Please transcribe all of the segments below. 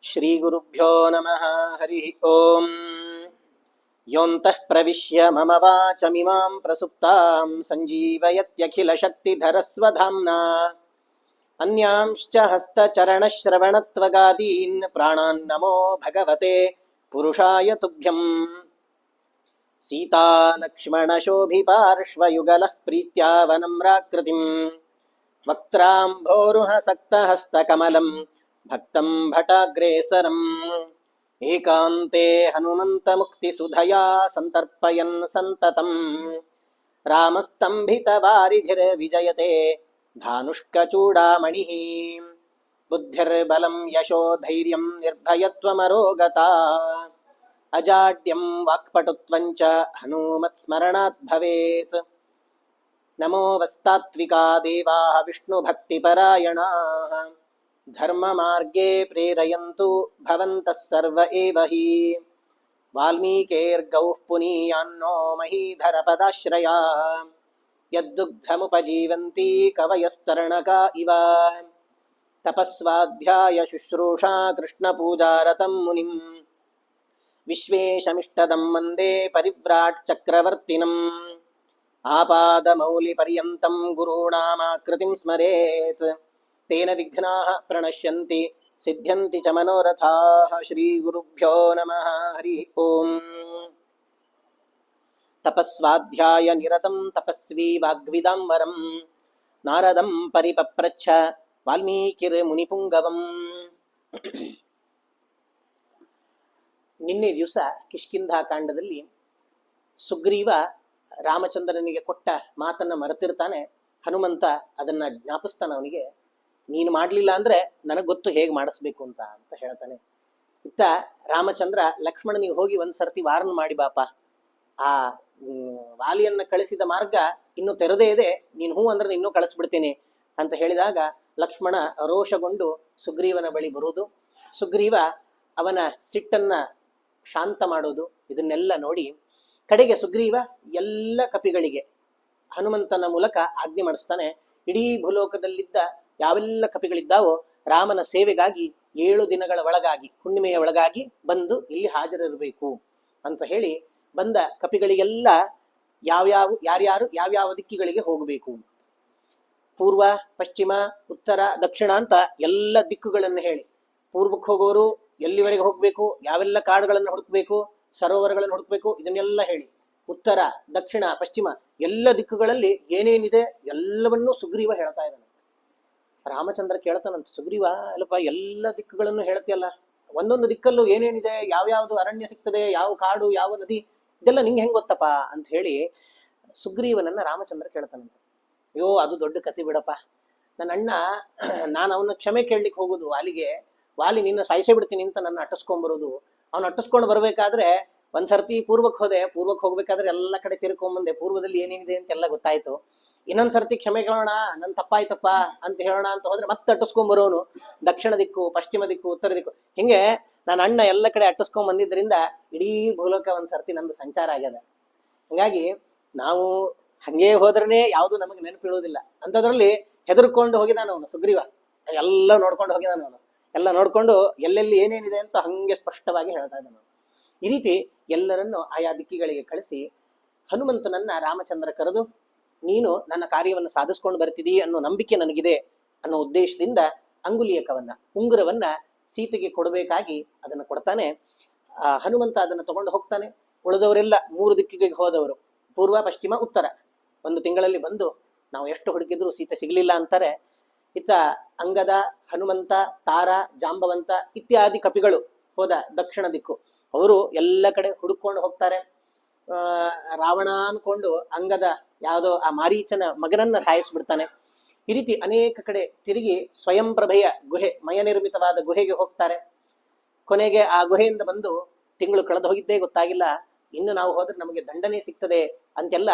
ಶ್ರೀಗುರುಭ್ಯೋ ನಮಃ ಹರಿ ಓಂ. ಯೋऽन्तಃ ಪ್ರವಿಶ್ಯ ಮಮ ವಾಚಮಿಮಾಂ ಪ್ರಸುಪ್ತಾಂ ಸಂಜೀವಯತ್ಯಖಿಲಶಕ್ತಿಧರಸ್ವಧಾಮ್ನಾ ಅನ್ಯಾಂಶ್ಚ ಹಸ್ತಚರಣಶ್ರವಣತ್ವಗಾದೀನ್ ಪ್ರಾಣಾನ್ನಮೋ ಭಗವತೆ ಪುರುಷಾಯ ತುಭ್ಯಂ. ಸೀತಾಲಕ್ಷ್ಮಣಶೋಭಿಪಾರ್ಶ್ವಯುಗಲಃ ಪ್ರೀತ್ಯಾ ವನಮ್ರಾಕೃತಿಂ ವಕ್ತ್ರಾಂಭೋರುಹಸಕ್ತಹಸ್ತಕಮಲಂ ಭಕ್ತಂ ಭಟಾಗ್ರೇಸರಂ ಏಕಾಂತೆ ಹನುಮಂತಮುಕ್ತಿಸುಧಯಾ ಸಂತರ್ಪಯನ್ ಸಂತತಂ. ರಾಮಸ್ತಂಭಿತವಾರಿಧಿರ್ವಿಜಯತೆ ಧಾನುಷ್ಕಚೂಡಾಮಣಿಃ ಬುದ್ಧಿರ್ಬಲಂ ಯಶೋ ಧೈರ್ಯಂ ನಿರ್ಭಯತ್ವಮರೋಗತಾ ಅಜಾಡ್ಯಂ ವಾಕ್ಪಟುತ್ವಂಚ ಹನುಮತ್ಸ್ಮರಣಾತ್ ಭವೇತ್. ನಮೋ ವಸ್ತಾತ್ವಿಕಾ ದೇವಾಃ ವಿಷ್ಣುಭಕ್ತಿಪರಾಯಣಾಃ ಧರ್ಮಮಾರ್ಗೇ ಪ್ರೇರಯन्तु ಭವಂತಃ ಸರ್ವ ಏವ ಹಿ. ವಾಲ್ಮೀಕೇರ್ಗೌಃ ಪುನೀಯಾನ್ನೋ ಮಹೀಧರಪದಾಶ್ರಯಾ ಯದ್ದುಗ್ಧಮುಪಜೀವಂತಿ ಕವಯಸ್ತರಣಕಾ ಇವ. ತಪಸ್ವಾಧ್ಯಾಯ ಶುಶ್ರೂಷಾ ಕೃಷ್ಣಪೂಜಾರತಂ ಮುನಿಂ ವಿಶ್ವೇಶಮಿಷ್ಟದಂ ವಂದೇ ಪರಿವ್ರಾಟ್ ಚಕ್ರವರ್ತಿನಂ. ಆಪಾದಮೌಲಿಪರ್ಯಂತಂ ಗುರುಣಾಮಾಕೃತಿಂ ಸ್ಮರೇತ್ ತೇನ ವಿಘ್ನಾಃ ಪ್ರಣಶ್ಯಂತಿ ಸಿದ್ಧ್ಯಂತಿ ಚ ಮನೋರಥಾಃ. ಶ್ರೀಗುರುಭ್ಯೋ ನಮಃ ಹರಿ ಓಂ. ತಪಸ್ವಾಧ್ಯಾಯ ನಿರತಂ ತಪಸ್ವಿ ವಾಗ್ವಿದಾಂಬರಂ ನಾರದಂ ಪರಿಪಪ್ರಚ್ಛ ವಾಲ್ಮೀಕಿರ್ ಮುನಿಪುಂಗವಂ. ನಿನ್ನೆ ದಿವಸ ಕಿಷ್ಕಿಂಧಾಕಾಂಡದಲ್ಲಿ ಸುಗ್ರೀವ ರಾಮಚಂದ್ರನಿಗೆ ಕೊಟ್ಟ ಮಾತನ್ನ ಮರೆತಿರ್ತಾನೆ. ಹನುಮಂತ ಅದನ್ನ ಜ್ಞಾಪಿಸ್ತಾನೆ ಅವನಿಗೆ. ನೀನು ಮಾಡ್ಲಿಲ್ಲ ಅಂದ್ರೆ ನನಗೆ ಗೊತ್ತು ಹೇಗೆ ಮಾಡಿಸ್ಬೇಕು ಅಂತ ಹೇಳ್ತಾನೆ. ಇತ್ತ ರಾಮಚಂದ್ರ ಲಕ್ಷ್ಮಣನಿಗೆ ಹೋಗಿ ಒಂದ್ಸರ್ತಿ ವಾರನ್ ಮಾಡಿ ಬಾಪ, ಆ ವಾಲಿಯನ್ನ ಕಳಿಸಿದ ಮಾರ್ಗ ಇನ್ನು ತೆರೆದೇ ಇದೆ, ನೀನು ಹೂ ಅಂದ್ರೆ ಇನ್ನೂ ಕಳಿಸ್ಬಿಡ್ತೀನಿ ಅಂತ ಹೇಳಿದಾಗ ಲಕ್ಷ್ಮಣ ರೋಷಗೊಂಡು ಸುಗ್ರೀವನ ಬಳಿ ಬರುವುದು, ಸುಗ್ರೀವ ಅವನ ಸಿಟ್ಟನ್ನ ಶಾಂತ ಮಾಡೋದು, ಇದನ್ನೆಲ್ಲ ನೋಡಿ ಕಡೆಗೆ ಸುಗ್ರೀವ ಎಲ್ಲ ಕಪಿಗಳಿಗೆ ಹನುಮಂತನ ಮೂಲಕ ಆಜ್ಞೆ ಮಾಡಿಸ್ತಾನೆ. ಇಡೀ ಭೂಲೋಕದಲ್ಲಿದ್ದ ಯಾವೆಲ್ಲ ಕಪಿಗಳಿದ್ದಾವೋ ರಾಮನ ಸೇವೆಗಾಗಿ 7 ದಿನಗಳ ಒಳಗಾಗಿ, ಹುಣ್ಣಿಮೆಯ ಒಳಗಾಗಿ ಬಂದು ಇಲ್ಲಿ ಹಾಜರಿರಬೇಕು ಅಂತ ಹೇಳಿ ಬಂದ ಕಪಿಗಳಿಗೆಲ್ಲ ಯಾರ್ಯಾರು ಯಾವ್ಯಾವ ದಿಕ್ಕಿಗಳಿಗೆ ಹೋಗಬೇಕು, ಪೂರ್ವ ಪಶ್ಚಿಮ ಉತ್ತರ ದಕ್ಷಿಣ ಅಂತ ಎಲ್ಲ ದಿಕ್ಕುಗಳನ್ನು ಹೇಳಿ, ಪೂರ್ವಕ್ಕೆ ಹೋಗೋರು ಎಲ್ಲಿವರೆಗೆ ಹೋಗ್ಬೇಕು, ಯಾವೆಲ್ಲ ಕಾಡುಗಳನ್ನು ಹುಡುಕ್ಬೇಕು, ಸರೋವರಗಳನ್ನು ಹುಡುಕ್ಬೇಕು, ಇದನ್ನೆಲ್ಲ ಹೇಳಿ, ಉತ್ತರ ದಕ್ಷಿಣ ಪಶ್ಚಿಮ ಎಲ್ಲ ದಿಕ್ಕುಗಳಲ್ಲಿ ಏನೇನಿದೆ ಎಲ್ಲವನ್ನೂ ಸುಗ್ರೀವ ಹೇಳ್ತಾ ಇದ್ದಾನೆ. ರಾಮಚಂದ್ರ ಕೇಳ್ತಾನಂತ, ಸುಗ್ರೀವ ಅಲ್ಲಪ್ಪ ಎಲ್ಲ ದಿಕ್ಕುಗಳನ್ನು ಹೇಳ್ತಿಯಲ್ಲ, ಒಂದೊಂದು ದಿಕ್ಕಲ್ಲೂ ಏನೇನಿದೆ, ಯಾವ್ಯಾವ್ದು ಅರಣ್ಯ ಸಿಗ್ತದೆ, ಯಾವ ಕಾಡು ಯಾವ ನದಿ, ಇದೆಲ್ಲ ನಿಂಗೆ ಹೆಂಗ್ ಗೊತ್ತಪ್ಪ ಅಂತ ಹೇಳಿ ಸುಗ್ರೀವನನ್ನ ರಾಮಚಂದ್ರ ಕೇಳ್ತಾನಂತ. ಅಯ್ಯೋ ಅದು ದೊಡ್ಡ ಕತೆ ಬಿಡಪ್ಪ, ನನ್ನ ಅಣ್ಣ ನಾನು ಅವನ ಕ್ಷಮೆ ಕೇಳಲಿಕ್ಕೆ ಹೋಗುದು ವಾಲಿಗೆ, ವಾಲಿ ನಿನ್ನ ಸಾಯಿಸೇ ಬಿಡ್ತೀನಿ ಅಂತ ನನ್ನ ಅಟ್ಟಿಸ್ಕೊಂಡ್ಬರೋದು, ಅವ್ನು ಅಟ್ಟಿಸ್ಕೊಂಡು ಬರ್ಬೇಕಾದ್ರೆ ಒಂದ್ಸರ್ತಿ ಪೂರ್ವಕ್ಕೆ ಹೋಗ್ಬೇಕಾದ್ರೆ ಎಲ್ಲ ಕಡೆ ತಿರ್ಕೊಂಬಂದೆ, ಪೂರ್ವದಲ್ಲಿ ಏನೇನಿದೆ ಅಂತೆಲ್ಲ ಗೊತ್ತಾಯ್ತು. ಇನ್ನೊಂದ್ಸರ್ತಿ ಕ್ಷಮೆ ಕೇಳೋಣ, ನನ್ ತಪ್ಪಾಯ್ತಪ್ಪ ಅಂತ ಹೇಳೋಣ ಅಂತ ಹೋದ್ರೆ ಮತ್ತೆ ಅಟ್ಟಿಸ್ಕೊಂಡ್ಬರೋನು ದಕ್ಷಿಣ ದಿಕ್ಕು ಪಶ್ಚಿಮ ದಿಕ್ಕು ಉತ್ತರ ದಿಕ್ಕು, ಹಿಂಗೆ ನನ್ನ ಅಣ್ಣ ಎಲ್ಲ ಕಡೆ ಅಟ್ಟಿಸ್ಕೊಂಡ್ ಬಂದಿದ್ರಿಂದ ಇಡೀ ಭೂಲೋಕ ಒಂದ್ಸರ್ತಿ ನಮ್ದು ಸಂಚಾರ ಆಗ್ಯದ. ಹಂಗಾಗಿ ನಾವು ಹಂಗೆ ಹೋದ್ರನೆ ಯಾವುದು ನಮಗೆ ನೆನಪಿಡುವುದಿಲ್ಲ. ಅಂತದ್ರಲ್ಲಿ ಹೆದರ್ಕೊಂಡು ಹೋಗಿದಾನ ಅವನು ಸುಗ್ರೀವ, ಎಲ್ಲ ನೋಡ್ಕೊಂಡು ಹೋಗಿದಾನ ಅವನು, ಎಲ್ಲ ನೋಡ್ಕೊಂಡು ಎಲ್ಲೆಲ್ಲಿ ಏನೇನಿದೆ ಅಂತ ಹಂಗೆ ಸ್ಪಷ್ಟವಾಗಿ ಹೇಳ್ತಾ ಇದ್ದಾನ. ಈ ರೀತಿ ಎಲ್ಲರನ್ನು ಆಯಾ ದಿಕ್ಕಿಗಳಿಗೆ ಕಳಿಸಿ ಹನುಮಂತನನ್ನ ರಾಮಚಂದ್ರ ಕರೆದು, ನೀನು ನನ್ನ ಕಾರ್ಯವನ್ನು ಸಾಧಿಸ್ಕೊಂಡು ಬರ್ತಿದೀ ಅನ್ನೋ ನಂಬಿಕೆ ನನಗಿದೆ ಅನ್ನೋ ಉದ್ದೇಶದಿಂದ ಅಂಗುಲಿಯಕವನ್ನ ಉಂಗುರವನ್ನ ಸೀತೆಗೆ ಕೊಡಬೇಕಾಗಿ ಅದನ್ನ ಕೊಡ್ತಾನೆ. ಹನುಮಂತ ಅದನ್ನ ತಗೊಂಡು ಹೋಗ್ತಾನೆ. ಉಳಿದವರೆಲ್ಲ 3 ದಿಕ್ಕಿಗೆ ಹೋದವರು, ಪೂರ್ವ ಪಶ್ಚಿಮ ಉತ್ತರ, 1 ತಿಂಗಳಲ್ಲಿ ಬಂದು ನಾವು ಎಷ್ಟು ಹುಡುಕಿದ್ರು ಸೀತೆ ಸಿಗ್ಲಿಲ್ಲ ಅಂತಾರೆ. ಇತ್ತ ಅಂಗದ, ಹನುಮಂತ, ತಾರ, ಜಾಂಬವಂತ ಇತ್ಯಾದಿ ಕಪಿಗಳು ಹೋದ ದಕ್ಷಿಣ ದಿಕ್ಕು, ಅವರು ಎಲ್ಲ ಕಡೆ ಹುಡುಕೊಂಡು ಹೋಗ್ತಾರೆ. ರಾವಣ ಅನ್ಕೊಂಡು ಅಂಗದ ಯಾವುದೋ ಆ ಮಾರೀಚನ ಮಗನನ್ನ ಸಾಯಿಸ್ಬಿಡ್ತಾನೆ. ಈ ರೀತಿ ಅನೇಕ ಕಡೆ ತಿರುಗಿ ಸ್ವಯಂ ಪ್ರಭೆಯ ಗುಹೆ, ಮಯ ನಿರ್ಮಿತವಾದ ಗುಹೆಗೆ ಹೋಗ್ತಾರೆ. ಕೊನೆಗೆ ಆ ಗುಹೆಯಿಂದ ಬಂದು ತಿಂಗಳು ಕಳೆದು ಹೋಗಿದ್ದೇ ಗೊತ್ತಾಗಿಲ್ಲ, ಇನ್ನು ನಾವು ಹೋದ್ರೆ ನಮಗೆ ದಂಡನೆ ಸಿಗ್ತದೆ ಅಂತೆಲ್ಲ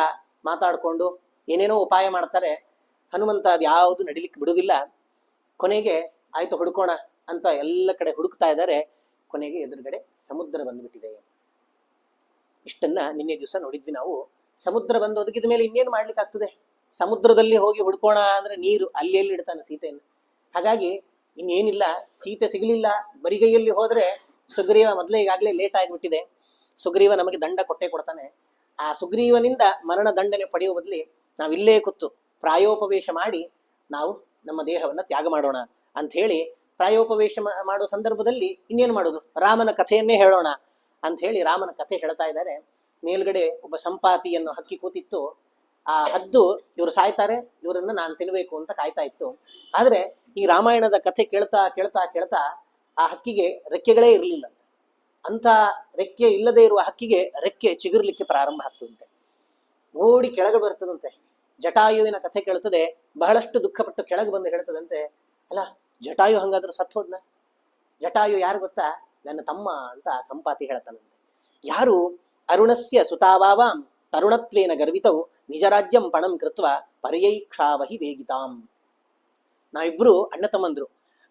ಮಾತಾಡ್ಕೊಂಡು ಏನೇನೋ ಉಪಾಯ ಮಾಡ್ತಾರೆ. ಹನುಮಂತ ಅದು ಯಾವುದು ನಡಿಲಿಕ್ಕೆ ಬಿಡುವುದಿಲ್ಲ. ಕೊನೆಗೆ ಆಯ್ತು ಹುಡುಕೋಣ ಅಂತ ಎಲ್ಲ ಕಡೆ ಹುಡುಕ್ತಾ ಇದ್ದಾರೆ. ಕೊನೆಗೆ ಎದುರುಗಡೆ ಸಮುದ್ರ ಬಂದ್ಬಿಟ್ಟಿದೆ. ಇಷ್ಟನ್ನ ನಿನ್ನೆ ದಿವಸ ನೋಡಿದ್ವಿ ನಾವು. ಸಮುದ್ರ ಬಂದು ಒದಗಿದ ಮೇಲೆ ಇನ್ನೇನು ಮಾಡ್ಲಿಕ್ಕೆ ಆಗ್ತದೆ? ಸಮುದ್ರದಲ್ಲಿ ಹೋಗಿ ಹುಡ್ಕೋಣ ಅಂದ್ರೆ ನೀರು ಅಲ್ಲಿ ಎಲ್ಲಿ ಇಡ್ತಾನೆ ಸೀತೆಯನ್ನು. ಹಾಗಾಗಿ ಇನ್ನೇನಿಲ್ಲ, ಸೀತೆ ಸಿಗಲಿಲ್ಲ, ಬರಿಗೈಯಲ್ಲಿ ಹೋದ್ರೆ ಸುಗ್ರೀವ ಮೊದಲೇ ಈಗಾಗಲೇ ಲೇಟ್ ಆಗಿಬಿಟ್ಟಿದೆ, ಸುಗ್ರೀವ ನಮಗೆ ದಂಡ ಕೊಟ್ಟೇ ಕೊಡ್ತಾನೆ. ಆ ಸುಗ್ರೀವನಿಂದ ಮರಣ ದಂಡನೆ ಪಡೆಯುವ ಬದಲಿ ನಾವಿಲ್ಲೇ ಕೂತು ಪ್ರಾಯೋಪವೇಶ ಮಾಡಿ ನಾವು ನಮ್ಮ ದೇಹವನ್ನ ತ್ಯಾಗ ಮಾಡೋಣ ಅಂತ ಹೇಳಿ, ಪ್ರಾಯೋಪವೇಶ ಮಾಡುವ ಸಂದರ್ಭದಲ್ಲಿ ಇನ್ನೇನು ಮಾಡೋದು, ರಾಮನ ಕಥೆಯನ್ನೇ ಹೇಳೋಣ ಅಂತ ಹೇಳಿ ರಾಮನ ಕಥೆ ಹೇಳ್ತಾ ಇದ್ದಾರೆ. ಮೇಲ್ಗಡೆ ಒಬ್ಬ ಸಂಪಾತಿಯನ್ನು ಹಕ್ಕಿ ಕೂತಿತ್ತು. ಆ ಹದ್ದು ಇವರು ಸಾಯ್ತಾರೆ, ಇವರನ್ನ ನಾನು ತಿನ್ಬೇಕು ಅಂತ ಕಾಯ್ತಾ ಇತ್ತು. ಆದ್ರೆ ಈ ರಾಮಾಯಣದ ಕಥೆ ಕೇಳ್ತಾ ಕೇಳ್ತಾ ಕೇಳ್ತಾ ಆ ಹಕ್ಕಿಗೆ ರೆಕ್ಕೆಗಳೇ ಇರಲಿಲ್ಲ. ಅಂತ ರೆಕ್ಕೆ ಇಲ್ಲದೆ ಇರುವ ಹಕ್ಕಿಗೆ ರೆಕ್ಕೆ ಚಿಗುರ್ಲಿಕ್ಕೆ ಪ್ರಾರಂಭ ಆಗ್ತದಂತೆ, ಓಡಿ ಕೆಳಗೆ ಬರ್ತದಂತೆ. ಜಟಾಯುವಿನ ಕಥೆ ಕೇಳ್ತದೆ, ಬಹಳಷ್ಟು ದುಃಖಪಟ್ಟು ಕೆಳಗೆ ಬಂದು ಹೇಳ್ತದಂತೆ, ಅಲ್ಲ ಜಟಾಯು ಹಂಗಾದ್ರೂ ಸತ್ ಹೋದ್ನ? ಜಟಾಯು ಯಾರು ಗೊತ್ತಾ? ನನ್ನ ತಮ್ಮ ಅಂತ ಸಂಪಾತಿ ಹೇಳ್ತಾನಂತೆ. ಯಾರು? ಅರುಣಸ್ಯ ಸುತಾವಾಂ ತರುಣತ್ವೇನ ಗರ್ವಿತವು ನಿಜ ರಾಜ್ಯಂ ಪಣಂ ಕೃತ್ವ ಪರ್ಯೈಕ್ಷಾವಹಿ ವೇಗಿತಾಂ. ನಾವಿಬ್ರು ಅಣ್ಣ ತಮ್ಮಂದ್ರು.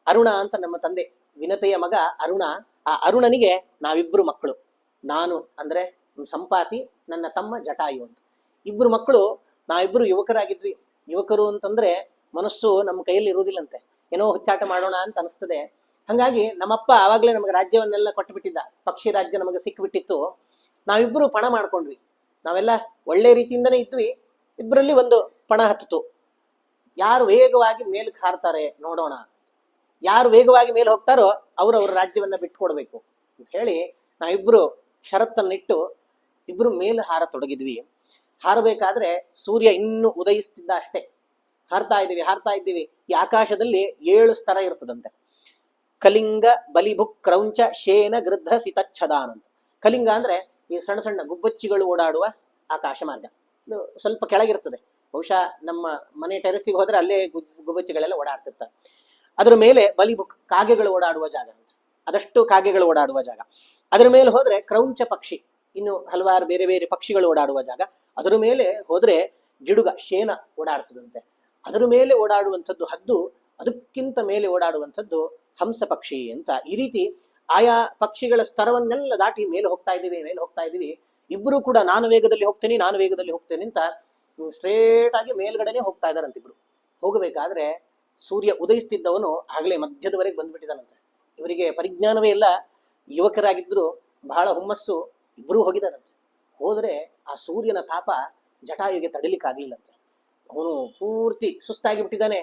ಅರುಣ ಅಂತ ನಮ್ಮ ತಂದೆ, ವಿನತೆಯ ಮಗ ಅರುಣ. ಆ ಅರುಣನಿಗೆ ನಾವಿಬ್ರು ಮಕ್ಕಳು. ನಾನು ಅಂದ್ರೆ ಸಂಪಾತಿ, ನನ್ನ ತಮ್ಮ ಜಟಾಯು ಅಂತ ಇಬ್ರು ಮಕ್ಕಳು. ನಾವಿಬ್ರು ಯುವಕರಾಗಿದ್ವಿ. ಯುವಕರು ಅಂತಂದ್ರೆ ಮನಸ್ಸು ನಮ್ಮ ಕೈಯಲ್ಲಿ ಇರುವುದಿಲ್ಲಂತೆ, ಏನೋ ಹುಚ್ಚಾಟ ಮಾಡೋಣ ಅಂತ ಅನಿಸ್ತದೆ. ಹಂಗಾಗಿ ನಮ್ಮಪ್ಪ ಆವಾಗ್ಲೇ ನಮಗೆ ರಾಜ್ಯವನ್ನೆಲ್ಲ ಕೊಟ್ಟುಬಿಟ್ಟಿದ್ದ, ಪಕ್ಷಿ ರಾಜ್ಯ ನಮಗೆ ಸಿಕ್ಬಿಟ್ಟಿತ್ತು. ನಾವಿಬ್ರು ಪಣ ಮಾಡ್ಕೊಂಡ್ವಿ. ನಾವೆಲ್ಲ ಒಳ್ಳೆ ರೀತಿಯಿಂದನೇ ಇದ್ವಿ. ಇಬ್ಬರಲ್ಲಿ ಒಂದು ಪಣ ಹತ್ತಿತು. ಯಾರು ವೇಗವಾಗಿ ಮೇಲಕ್ಕೆ ಹಾರ್ತಾರೆ ನೋಡೋಣ, ಯಾರು ವೇಗವಾಗಿ ಮೇಲೆ ಹೋಗ್ತಾರೋ ಅವ್ರ ರಾಜ್ಯವನ್ನ ಬಿಟ್ಕೊಡ್ಬೇಕು ಅಂತ ಹೇಳಿ ನಾವಿಬ್ರು ಷರತ್ತನ್ನಿಟ್ಟು ಇಬ್ರು ಮೇಲೆ ಹಾರತೊಡಗಿದ್ವಿ. ಹಾರಬೇಕಾದ್ರೆ ಸೂರ್ಯ ಇನ್ನೂ ಉದಯಿಸ್ತಿದ್ದ ಅಷ್ಟೇ. ಹಾರ್ತಾ ಇದ್ದೀವಿ. ಈ ಆಕಾಶದಲ್ಲಿ 7 ಸ್ತರ ಇರ್ತದಂತೆ. ಕಲಿಂಗ, ಬಲಿಭುಕ್, ಕ್ರೌಂಚ, ಶೇನ, ಗೃಧ್ರ, ಸಿತಚ್ಛದಾನ್ ಅಂತ. ಕಲಿಂಗ ಅಂದ್ರೆ ಈ ಸಣ್ಣ ಸಣ್ಣ ಗುಬ್ಬಚ್ಚಿಗಳು ಓಡಾಡುವ ಆಕಾಶ ಮಾರ್ಗ. ಇದು ಸ್ವಲ್ಪ ಕೆಳಗಿರ್ತದೆ. ಬಹುಶಃ ನಮ್ಮ ಮನೆ ಟೆರೆಸಿಗೆ ಹೋದ್ರೆ ಅಲ್ಲೇ ಗುಬ್ಬಚ್ಚಿಗಳೆಲ್ಲ ಓಡಾಡ್ತಿರ್ತಾರೆ. ಅದರ ಮೇಲೆ ಬಲಿಭುಕ್, ಕಾಗೆಗಳು ಓಡಾಡುವ ಜಾಗ ಅಂತ, ಅದಷ್ಟು ಕಾಗೆಗಳು ಓಡಾಡುವ ಜಾಗ. ಅದರ ಮೇಲೆ ಹೋದ್ರೆ ಕ್ರೌಂಚ ಪಕ್ಷಿ, ಇನ್ನು ಹಲವಾರು ಬೇರೆ ಬೇರೆ ಪಕ್ಷಿಗಳು ಓಡಾಡುವ ಜಾಗ. ಅದರ ಮೇಲೆ ಹೋದ್ರೆ ಗಿಡುಗ, ಶೇನ ಓಡಾಡ್ತದಂತೆ. ಅದರ ಮೇಲೆ ಓಡಾಡುವಂಥದ್ದು ಹದ್ದು, ಅದಕ್ಕಿಂತ ಮೇಲೆ ಓಡಾಡುವಂಥದ್ದು ಹಂಸ ಪಕ್ಷಿ ಅಂತ. ಈ ರೀತಿ ಆಯಾ ಪಕ್ಷಿಗಳ ಸ್ತರವನ್ನೆಲ್ಲ ದಾಟಿ ಮೇಲೆ ಹೋಗ್ತಾ ಇದ್ದೀವಿ. ಇಬ್ರು ಕೂಡ ನಾನು ವೇಗದಲ್ಲಿ ಹೋಗ್ತೇನೆ ಅಂತ ಸ್ಟ್ರೇಟ್ ಆಗಿ ಮೇಲ್ಗಡೆನೆ ಹೋಗ್ತಾ ಇದ್ದಾರಂತಿಬ್ರು. ಹೋಗಬೇಕಾದ್ರೆ ಸೂರ್ಯ ಉದಯಿಸ್ತಿದ್ದವನು ಆಗ್ಲೇ ಮಧ್ಯದವರೆಗೆ ಬಂದ್ಬಿಟ್ಟಿದ್ದಾನಂತೆ. ಇವರಿಗೆ ಪರಿಜ್ಞಾನವೇ ಇಲ್ಲ, ಯುವಕರಾಗಿದ್ರು, ಬಹಳ ಹುಮ್ಮಸ್ಸು. ಇಬ್ರು ಹೋಗಿದ್ದಾರಂತೆ. ಹೋದ್ರೆ ಆ ಸೂರ್ಯನ ತಾಪ ಜಟಾಯುಗೆ ತಡಿಲಿಕ್ಕಾಗ್ಲಿಲ್ಲಂತೆ. ಅವನು ಪೂರ್ತಿ ಸುಸ್ತಾಗಿ ಬಿಟ್ಟಿದ್ದಾನೆ.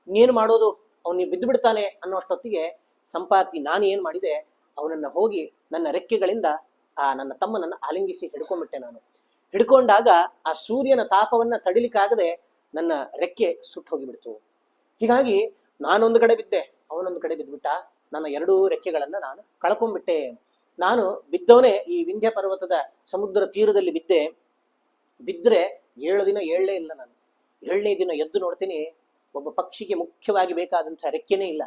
ಇನ್ನೇನು ಮಾಡೋದು, ಅವನಿಗೆ ಬಿದ್ದು ಬಿಡ್ತಾನೆ ಅನ್ನೋಷ್ಟೊತ್ತಿಗೆ ಸಂಪಾತಿ ನಾನು ಏನ್ ಮಾಡಿದೆ, ಅವನನ್ನ ಹೋಗಿ ನನ್ನ ರೆಕ್ಕೆಗಳಿಂದ ನನ್ನ ತಮ್ಮನನ್ನ ಆಲಿಂಗಿಸಿ ಹಿಡ್ಕೊಂಡ್ಬಿಟ್ಟೆ. ನಾನು ಹಿಡ್ಕೊಂಡಾಗ ಆ ಸೂರ್ಯನ ತಾಪವನ್ನ ತಡಿಲಿಕ್ಕಾಗದೆ ನನ್ನ ರೆಕ್ಕೆ ಸುಟ್ಟು ಹೋಗಿಬಿಡ್ತು. ಹೀಗಾಗಿ ನಾನೊಂದು ಕಡೆ ಬಿದ್ದೆ, ಅವನೊಂದು ಕಡೆ ಬಿದ್ದುಬಿಟ್ಟ. ನನ್ನ 2 ರೆಕ್ಕೆಗಳನ್ನ ನಾನು ಕಳ್ಕೊಂಡ್ಬಿಟ್ಟೆ. ನಾನು ಬಿದ್ದವನೇ ಈ ವಿಂಧ್ಯ ಪರ್ವತದ ಸಮುದ್ರ ತೀರದಲ್ಲಿ ಬಿದ್ರೆ 7 ದಿನ ಏಳಲೇ ಇಲ್ಲ. ನಾನು 7ನೇ ದಿನ ಎದ್ದು ನೋಡ್ತೀನಿ, ಒಬ್ಬ ಪಕ್ಷಿಗೆ ಮುಖ್ಯವಾಗಿ ಬೇಕಾದಂತಹ ರೆಕ್ಕೆನೇ ಇಲ್ಲ.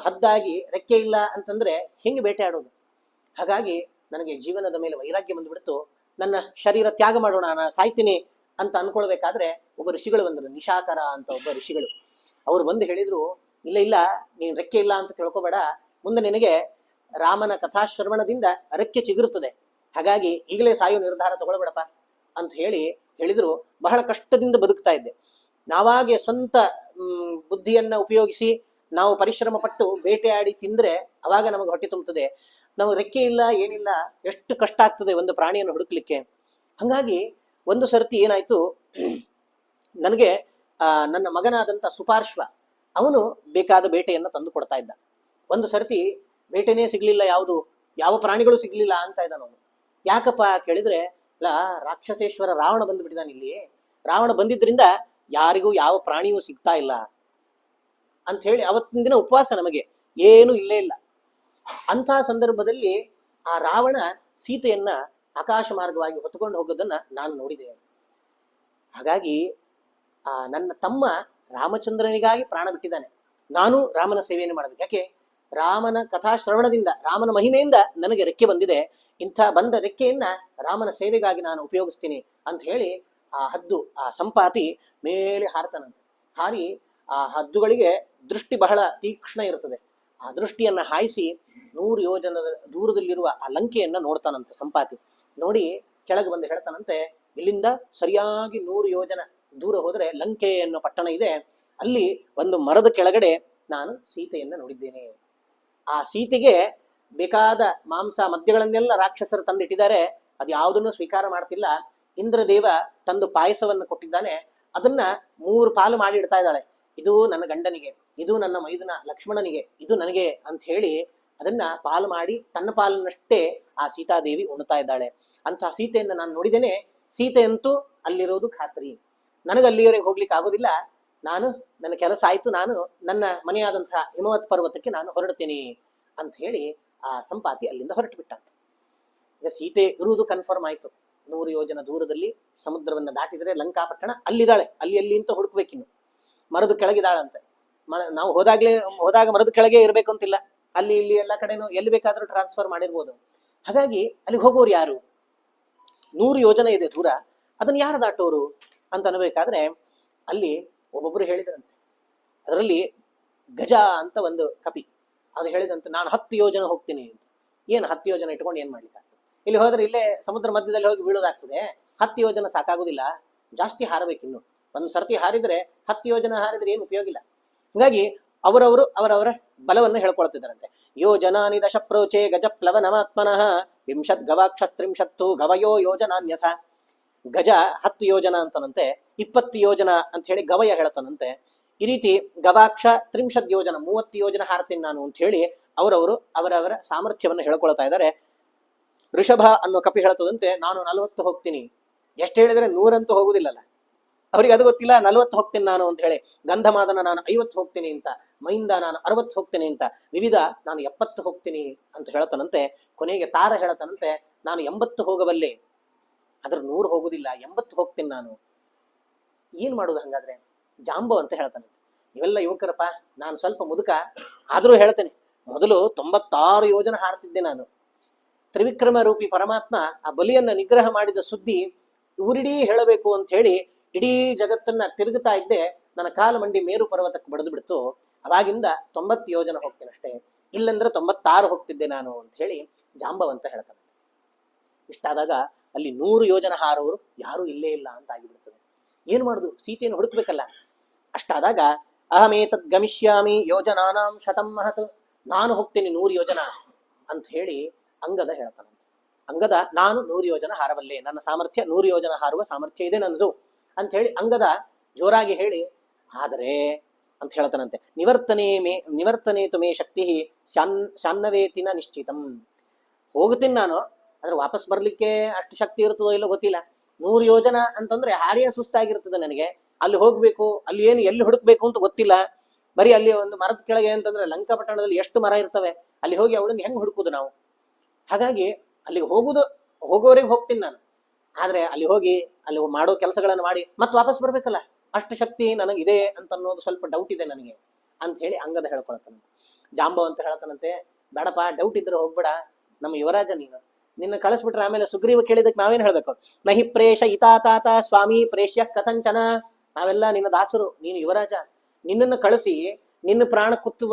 ಹದ್ದಾಗಿ ರೆಕ್ಕೆ ಇಲ್ಲ ಅಂತಂದ್ರೆ ಹೆಂಗೆ ಬೇಟೆ ಆಡೋದು? ಹಾಗಾಗಿ ನನಗೆ ಜೀವನದ ಮೇಲೆ ವೈರಾಗ್ಯ ಬಂದ್ಬಿಡ್ತು. ನನ್ನ ಶರೀರ ತ್ಯಾಗ ಮಾಡೋಣ, ನಾನು ಸಾಯ್ತೀನಿ ಅಂತ ಅನ್ಕೊಳ್ಬೇಕಾದ್ರೆ ಒಬ್ಬ ಋಷಿಗಳು ಬಂದರು, ನಿಶಾಕರ ಅಂತ ಒಬ್ಬ ಋಷಿಗಳು. ಅವ್ರು ಬಂದು ಹೇಳಿದ್ರು, ಇಲ್ಲ ನೀನ್ ರೆಕ್ಕೆ ಇಲ್ಲ ಅಂತ ತಿಳ್ಕೊಬೇಡ, ಮುಂದೆ ನಿನಗೆ ರಾಮನ ಕಥಾಶ್ರವಣದಿಂದ ರೆಕ್ಕೆ ಚಿಗುರುತ್ತದೆ, ಹಾಗಾಗಿ ಈಗಲೇ ಸಾಯೋ ನಿರ್ಧಾರ ತಗೊಳ್ಬೇಡಪ್ಪ ಅಂತ ಹೇಳಿದ್ರು. ಬಹಳ ಕಷ್ಟದಿಂದ ಬದುಕ್ತಾ ಇದ್ದೆ. ನಾವಾಗೆ ಸ್ವಂತ ಬುದ್ಧಿಯನ್ನ ಉಪಯೋಗಿಸಿ ನಾವು ಪರಿಶ್ರಮ ಪಟ್ಟು ಬೇಟೆಯಾಡಿ ತಿಂದ್ರೆ ಅವಾಗ ನಮಗೆ ಹೊಟ್ಟೆ ತುಂಬುತ್ತದೆ. ನಾವು ರೆಕ್ಕೆ ಇಲ್ಲ ಏನಿಲ್ಲ, ಎಷ್ಟು ಕಷ್ಟ ಆಗ್ತದೆ ಒಂದು ಪ್ರಾಣಿಯನ್ನು ಹುಡುಕ್ಲಿಕ್ಕೆ. ಹಂಗಾಗಿ ಒಂದು ಸರ್ತಿ ಏನಾಯ್ತು, ನನಗೆ ನನ್ನ ಮಗನಾದಂತ ಸುಪಾರ್ಶ್ವ ಅವನು ಬೇಕಾದ ಬೇಟೆಯನ್ನ ತಂದು ಕೊಡ್ತಾ ಇದ್ದ. ಒಂದು ಸರ್ತಿ ಬೇಟೆನೇ ಸಿಗ್ಲಿಲ್ಲ, ಯಾವ ಪ್ರಾಣಿಗಳು ಸಿಗ್ಲಿಲ್ಲ ಅಂತ ಇದ್ದಾನ ಅವನು. ಯಾಕಪ್ಪ ಕೇಳಿದ್ರೆ, ರಾಕ್ಷಸೇಶ್ವರ ರಾವಣ ಬಂದ್ಬಿಟ್ಟಿದ್ದಾನೆ ಇಲ್ಲಿ. ರಾವಣ ಬಂದಿದ್ರಿಂದ ಯಾರಿಗೂ ಯಾವ ಪ್ರಾಣಿಯೂ ಸಿಗ್ತಾ ಇಲ್ಲ ಅಂತ ಹೇಳಿ ಅವತ್ತಿನ ದಿನ ಉಪವಾಸ, ನಮಗೆ ಏನು ಇಲ್ಲೇ ಇಲ್ಲ. ಅಂಥ ಸಂದರ್ಭದಲ್ಲಿ ಆ ರಾವಣ ಸೀತೆಯನ್ನ ಆಕಾಶ ಮಾರ್ಗವಾಗಿ ಹೊತ್ತುಕೊಂಡು ಹೋಗೋದನ್ನ ನಾನು ನೋಡಿದೆ. ಹಾಗಾಗಿ ನನ್ನ ತಮ್ಮ ರಾಮಚಂದ್ರನಿಗಾಗಿ ಪ್ರಾಣ ಬಿಟ್ಟಿದ್ದಾನೆ. ನಾನು ರಾಮನ ಸೇವೆಯನ್ನು ಮಾಡಬೇಕು. ಯಾಕೆ? ರಾಮನ ಕಥಾಶ್ರವಣದಿಂದ, ರಾಮನ ಮಹಿಮೆಯಿಂದ ನನಗೆ ರೆಕ್ಕೆ ಬಂದಿದೆ. ಇಂಥ ಬಂದ ರೆಕ್ಕೆಯನ್ನ ರಾಮನ ಸೇವೆಗಾಗಿ ನಾನು ಉಪಯೋಗಿಸ್ತೀನಿ ಅಂತ ಹೇಳಿ ಆ ಹದ್ದು, ಆ ಸಂಪಾತಿ ಮೇಲೆ ಹಾರತಾನಂತೆ. ಹಾರಿ ಆ ಹದ್ದುಗಳಿಗೆ ದೃಷ್ಟಿ ಬಹಳ ತೀಕ್ಷ್ಣ ಇರುತ್ತದೆ. ಆ ದೃಷ್ಟಿಯನ್ನ ಹಾಯಿಸಿ 100 ಯೋಜನದ ದೂರದಲ್ಲಿರುವ ಆ ಲಂಕೆಯನ್ನ ನೋಡ್ತಾನಂತೆ ಸಂಪಾತಿ. ನೋಡಿ ಕೆಳಗೆ ಬಂದು ಹೇಳ್ತಾನಂತೆ, ಇಲ್ಲಿಂದ ಸರಿಯಾಗಿ 100 ಯೋಜನ ದೂರ ಹೋದ್ರೆ ಲಂಕೆ ಅನ್ನೋ ಪಟ್ಟಣ ಇದೆ. ಅಲ್ಲಿ ಒಂದು ಮರದ ಕೆಳಗಡೆ ನಾನು ಸೀತೆಯನ್ನ ನೋಡಿದ್ದೇನೆ. ಆ ಸೀತೆಗೆ ಬೇಕಾದ ಮಾಂಸ ಮದ್ಯಗಳನ್ನೆಲ್ಲ ರಾಕ್ಷಸರು ತಂದಿಟ್ಟಿದ್ದಾರೆ, ಅದು ಯಾವುದನ್ನು ಸ್ವೀಕಾರ ಮಾಡ್ತಿಲ್ಲ. ಇಂದ್ರದೇವ ತಂದು ಪಾಯಸವನ್ನು ಕೊಟ್ಟಿದ್ದಾನೆ, ಅದನ್ನ 3 ಪಾಲು ಮಾಡಿ ಇಡ್ತಾ ಇದ್ದಾಳೆ. ಇದು ನನ್ನ ಗಂಡನಿಗೆ, ಇದು ನನ್ನ ಮೈದುನ ಲಕ್ಷ್ಮಣನಿಗೆ, ಇದು ನನಗೆ ಅಂತ ಹೇಳಿ ಅದನ್ನ ಪಾಲು ಮಾಡಿ ತನ್ನ ಪಾಲನ್ನಷ್ಟೇ ಆ ಸೀತಾದೇವಿ ಉಣ್ತಾ ಇದ್ದಾಳೆ. ಅಂತಹ ಸೀತೆಯನ್ನ ನಾನು ನೋಡಿದ್ದೇನೆ. ಸೀತೆ ಅಂತೂ ಅಲ್ಲಿರೋದು ಖಾತ್ರಿ. ನನಗೆ ಅಲ್ಲಿಯವರೆಗೆ ಹೋಗ್ಲಿಕ್ಕೆ ಆಗೋದಿಲ್ಲ. ನನ್ನ ಕೆಲಸ ಆಯ್ತು, ನಾನು ನನ್ನ ಮನೆಯಾದಂತಹ ಹಿಮವತ್ ಪರ್ವತಕ್ಕೆ ನಾನು ಹೊರಡ್ತೀನಿ ಅಂತ ಹೇಳಿ ಆ ಸಂಪಾತಿ ಅಲ್ಲಿಂದ ಹೊರಟು ಬಿಟ್ಟ. ಈಗ ಸೀತೆ ಇರುವುದು ಕನ್ಫರ್ಮ್ ಆಯ್ತು. 100 ಯೋಜನ ದೂರದಲ್ಲಿ ಸಮುದ್ರವನ್ನ ದಾಟಿದ್ರೆ ಲಂಕಾಪಟ್ಟಣ ಅಲ್ಲಿದ್ದಾಳೆ. ಅಲ್ಲಿ ಅಂತ ಹುಡುಕ್ಬೇಕಿನ್ನು. ಮರದ ಕೆಳಗಿದಾಳಂತೆ. ನಾವು ಹೋದಾಗ ಮರದ ಕೆಳಗೆ ಇರ್ಬೇಕು ಅಂತಿಲ್ಲ, ಅಲ್ಲಿ ಇಲ್ಲಿ ಎಲ್ಲ ಕಡೆನೂ ಎಲ್ಲಿ ಬೇಕಾದ್ರೂ ಟ್ರಾನ್ಸ್ಫರ್ ಮಾಡಿರ್ಬೋದು. ಹಾಗಾಗಿ ಅಲ್ಲಿ ಹೋಗೋರು ಯಾರು? 100 ಯೋಜನೆ ಇದೆ ದೂರ, ಅದನ್ನ ಯಾರು ದಾಟೋರು ಅಂತ ಅನ್ಬೇಕಾದ್ರೆ ಅಲ್ಲಿ ಒಬ್ಬೊಬ್ರು ಹೇಳಿದ್ರಂತೆ. ಅದರಲ್ಲಿ ಗಜ ಅಂತ ಒಂದು ಕಪಿ ಅದು ಹೇಳಿದಂತೆ, ನಾನು 10 ಯೋಜನೆ ಹೋಗ್ತೀನಿ ಅಂತ. ಏನು 10 ಯೋಜನೆ ಇಟ್ಕೊಂಡು ಏನ್ ಮಾಡ್ಲಿಕ್ಕೆ ಆಗ್ತದೆ? ಇಲ್ಲಿ ಹೋದ್ರೆ ಇಲ್ಲೇ ಸಮುದ್ರ ಮಧ್ಯದಲ್ಲಿ ಹೋಗಿ ಬೀಳೋದಾಗ್ತದೆ. 10 ಯೋಜನೆ ಸಾಕಾಗುದಿಲ್ಲ, ಜಾಸ್ತಿ ಹಾರಬೇಕಿನ್ನು. ಒಂದು ಸರ್ತಿ ಹಾರಿದ್ರೆ 10 ಯೋಜನೆ ಹಾರಿದ್ರೆ ಏನು ಉಪಯೋಗ ಇಲ್ಲ. ಹೀಗಾಗಿ ಅವರವರ ಬಲವನ್ನು ಹೇಳ್ಕೊಳ್ತಿದ್ದಾರಂತೆ. ಯೋಜನಾನಿ ದಶ ಪ್ರೋಚೆ ಗಜ ಪ್ಲವನಮಾತ್ಮನಃ 20 ಗವಾಕ್ಷಸ್ತ್ರಿಂಶತ್ತು ಗವಯೋ ಯೋಜನಾನ್ಯಥ. ಗಜ 10 ಯೋಜನ ಅಂತನಂತೆ, 20 ಯೋಜನ ಅಂತ ಹೇಳಿ ಗವಯ ಹೇಳ್ತಾನಂತೆ. ಈ ರೀತಿ ಗವಾಕ್ಷ 30 ಯೋಜನ 30 ಯೋಜನ ಹಾರ್ತೀನಿ ನಾನು ಅಂತ ಹೇಳಿ ಅವರವರ ಸಾಮರ್ಥ್ಯವನ್ನು ಹೇಳ್ಕೊಳ್ತಾ ಇದ್ದಾರೆ. ಋಷಭ ಅನ್ನೋ ಕಪಿ ಹೇಳ್ತದಂತೆ, ನಾನು 40 ಹೋಗ್ತೀನಿ. ಎಷ್ಟು ಹೇಳಿದ್ರೆ 100 ಅಂತೂ ಹೋಗುದಿಲ್ಲಲ್ಲ, ಅವ್ರಿಗೆ ಅದು ಗೊತ್ತಿಲ್ಲ. 40 ಹೋಗ್ತೀನಿ ನಾನು ಅಂತ ಹೇಳಿ. ಗಂಧಮಾದನ ನಾನು 50 ಹೋಗ್ತೀನಿ ಅಂತ, ಮೈಂದ ನಾನು 60 ಹೋಗ್ತೀನಿ ಅಂತ, ವಿವಿಧ ನಾನು 70 ಹೋಗ್ತೀನಿ ಅಂತ ಹೇಳ್ತಾನಂತೆ. ಕೊನೆಗೆ ತಾರ ಹೇಳ್ತಾನಂತೆ, ನಾನು 80 ಹೋಗಬಲ್ಲೆ, ಅದ್ರ 100 ಹೋಗುದಿಲ್ಲ, 80 ಹೋಗ್ತೀನಿ ನಾನು. ಏನ್ ಮಾಡುದು ಹಂಗಾದ್ರೆ? ಜಾಂಬೋ ಅಂತ ಹೇಳ್ತಾನಂತೆ. ಇವೆಲ್ಲ ಯುವಕರಪ್ಪ, ನಾನು ಸ್ವಲ್ಪ ಮುದುಕ ಆದ್ರೂ ಹೇಳ್ತೇನೆ, ಮೊದಲು 96 ಯೋಜನೆ ಹಾರ್ತಿದ್ದೆ ನಾನು. ತ್ರಿವಿಕ್ರಮ ರೂಪಿ ಪರಮಾತ್ಮ ಆ ಬಲಿಯನ್ನ ನಿಗ್ರಹ ಮಾಡಿದ ಸುದ್ದಿ ಊರಿಡೀ ಹೇಳಬೇಕು ಅಂತ ಹೇಳಿ ಇಡೀ ಜಗತ್ತನ್ನ ತಿರುಗುತ್ತಾ ಇದ್ದೆ. ನನ್ನ ಕಾಲ ಮಂಡಿ ಮೇರು ಪರ್ವತಕ್ಕೆ ಬಡಿದು ಬಿಡ್ತು. ಅವಾಗಿಂದ 90 ಯೋಜನೆ ಹೋಗ್ತೇನೆ ಅಷ್ಟೇ, ಇಲ್ಲಂದ್ರೆ 96 ಹೋಗ್ತಿದ್ದೆ ನಾನು ಅಂತ ಹೇಳಿ ಜಾಂಬವಂತ ಹೇಳ್ತಾನೆ. ಇಷ್ಟಾದಾಗ ಅಲ್ಲಿ 100 ಯೋಜನೆ ಹಾರೋರು ಯಾರು ಇಲ್ಲೇ ಇಲ್ಲ ಅಂತ ಆಗಿಬಿಡ್ತದೆ. ಏನ್ ಮಾಡುದು? ಸೀತೆಯನ್ನು ಹುಡುಕ್ಬೇಕಲ್ಲ. ಅಷ್ಟಾದಾಗ ಅಹಮೇತದ್ ಗಮಿಷ್ಯಾಮಿ ಯೋಜನಾನಾಂ ಶತಂ ಮಹತ್, ನಾನು ಹೋಗ್ತೇನೆ 100 ಯೋಜನ ಅಂತ ಹೇಳಿ ಅಂಗದ ಹೇಳ್ತಾನಂತೆ. ಅಂಗದ ನಾನು 100 ಯೋಜನ ಹಾರಬಲ್ಲೆ, ನನ್ನ ಸಾಮರ್ಥ್ಯ 100 ಯೋಜನ ಹಾರುವ ಸಾಮರ್ಥ್ಯ ಇದೆ ನನ್ನದು ಅಂತ ಹೇಳಿ ಅಂಗದ ಜೋರಾಗಿ ಹೇಳಿ, ಆದರೆ ಅಂತ ಹೇಳ್ತಾನಂತೆ, ನಿವರ್ತನೇತು ಮೇ ಶಕ್ತಿ ಶಾನ್ನವೇತಿನ ನಿಶ್ಚಿತಂ. ಹೋಗ್ತೀನಿ ನಾನು, ಆದ್ರೆ ವಾಪಸ್ ಬರ್ಲಿಕ್ಕೆ ಅಷ್ಟು ಶಕ್ತಿ ಇರ್ತದೋ ಇಲ್ಲೋ ಗೊತ್ತಿಲ್ಲ. 100 ಯೋಜನ ಅಂತಂದ್ರೆ ಹಾರಿಯ ಸುಸ್ತಾಗಿರ್ತದೆ ನನಗೆ. ಅಲ್ಲಿ ಹೋಗ್ಬೇಕು, ಅಲ್ಲಿ ಎಲ್ಲಿ ಹುಡುಕ್ಬೇಕು ಅಂತ ಗೊತ್ತಿಲ್ಲ. ಬರೀ ಅಲ್ಲಿ ಒಂದು ಮರದ ಕೆಳಗೆ ಅಂತಂದ್ರೆ ಲಂಕಾಪಟ್ಟಣದಲ್ಲಿ ಎಷ್ಟು ಮರ ಇರ್ತವೆ, ಅಲ್ಲಿ ಹೋಗಿ ಅವಳನ್ನ ಹೆಂಗ್ ಹುಡುಕುದು ನಾವು? ಹಾಗಾಗಿ ಅಲ್ಲಿಗೆ ಹೋಗೋರಿಗೆ ಹೋಗ್ತೀನಿ ನಾನು. ಆದ್ರೆ ಅಲ್ಲಿ ಹೋಗಿ ಅಲ್ಲಿ ಮಾಡೋ ಕೆಲಸಗಳನ್ನು ಮಾಡಿ ಮತ್ತೆ ವಾಪಸ್ ಬರ್ಬೇಕಲ್ಲ, ಅಷ್ಟು ಶಕ್ತಿ ನನಗಿದೆ ಅಂತ ಅನ್ನೋದು ಸ್ವಲ್ಪ ಡೌಟ್ ಇದೆ ನನಗೆ ಅಂತ ಹೇಳಿ ಅಂಗದ ಹೇಳ್ಕೊಳ್ತಾನಂತೆ. ಜಾಂಬೋ ಅಂತ ಹೇಳ್ತಾನಂತೆ, ಬೇಡಪ್ಪ, ಡೌಟ್ ಇದ್ರೆ ಹೋಗ್ಬೇಡ, ನಮ್ಮ ಯುವರಾಜ ನೀನು, ನಿನ್ನ ಕಳಿಸ್ಬಿಟ್ರೆ ಆಮೇಲೆ ಸುಗ್ರೀವ ಕೇಳಿದಕ್ಕೆ ನಾವೇನ್ ಹೇಳ್ಬೇಕು? ನಹಿ ಪ್ರೇಷ ಇತಾತಾತ ಸ್ವಾಮಿ ಪ್ರೇಷ್ಯ ಕಥಂಚನ. ನಾವೆಲ್ಲ ನಿನ್ನ ದಾಸರು, ನೀನು ಯುವರಾಜ, ನಿನ್ನನ್ನು ಕಳಿಸಿ ನಿನ್ನ ಪ್ರಾಣ ಕುತ್ತು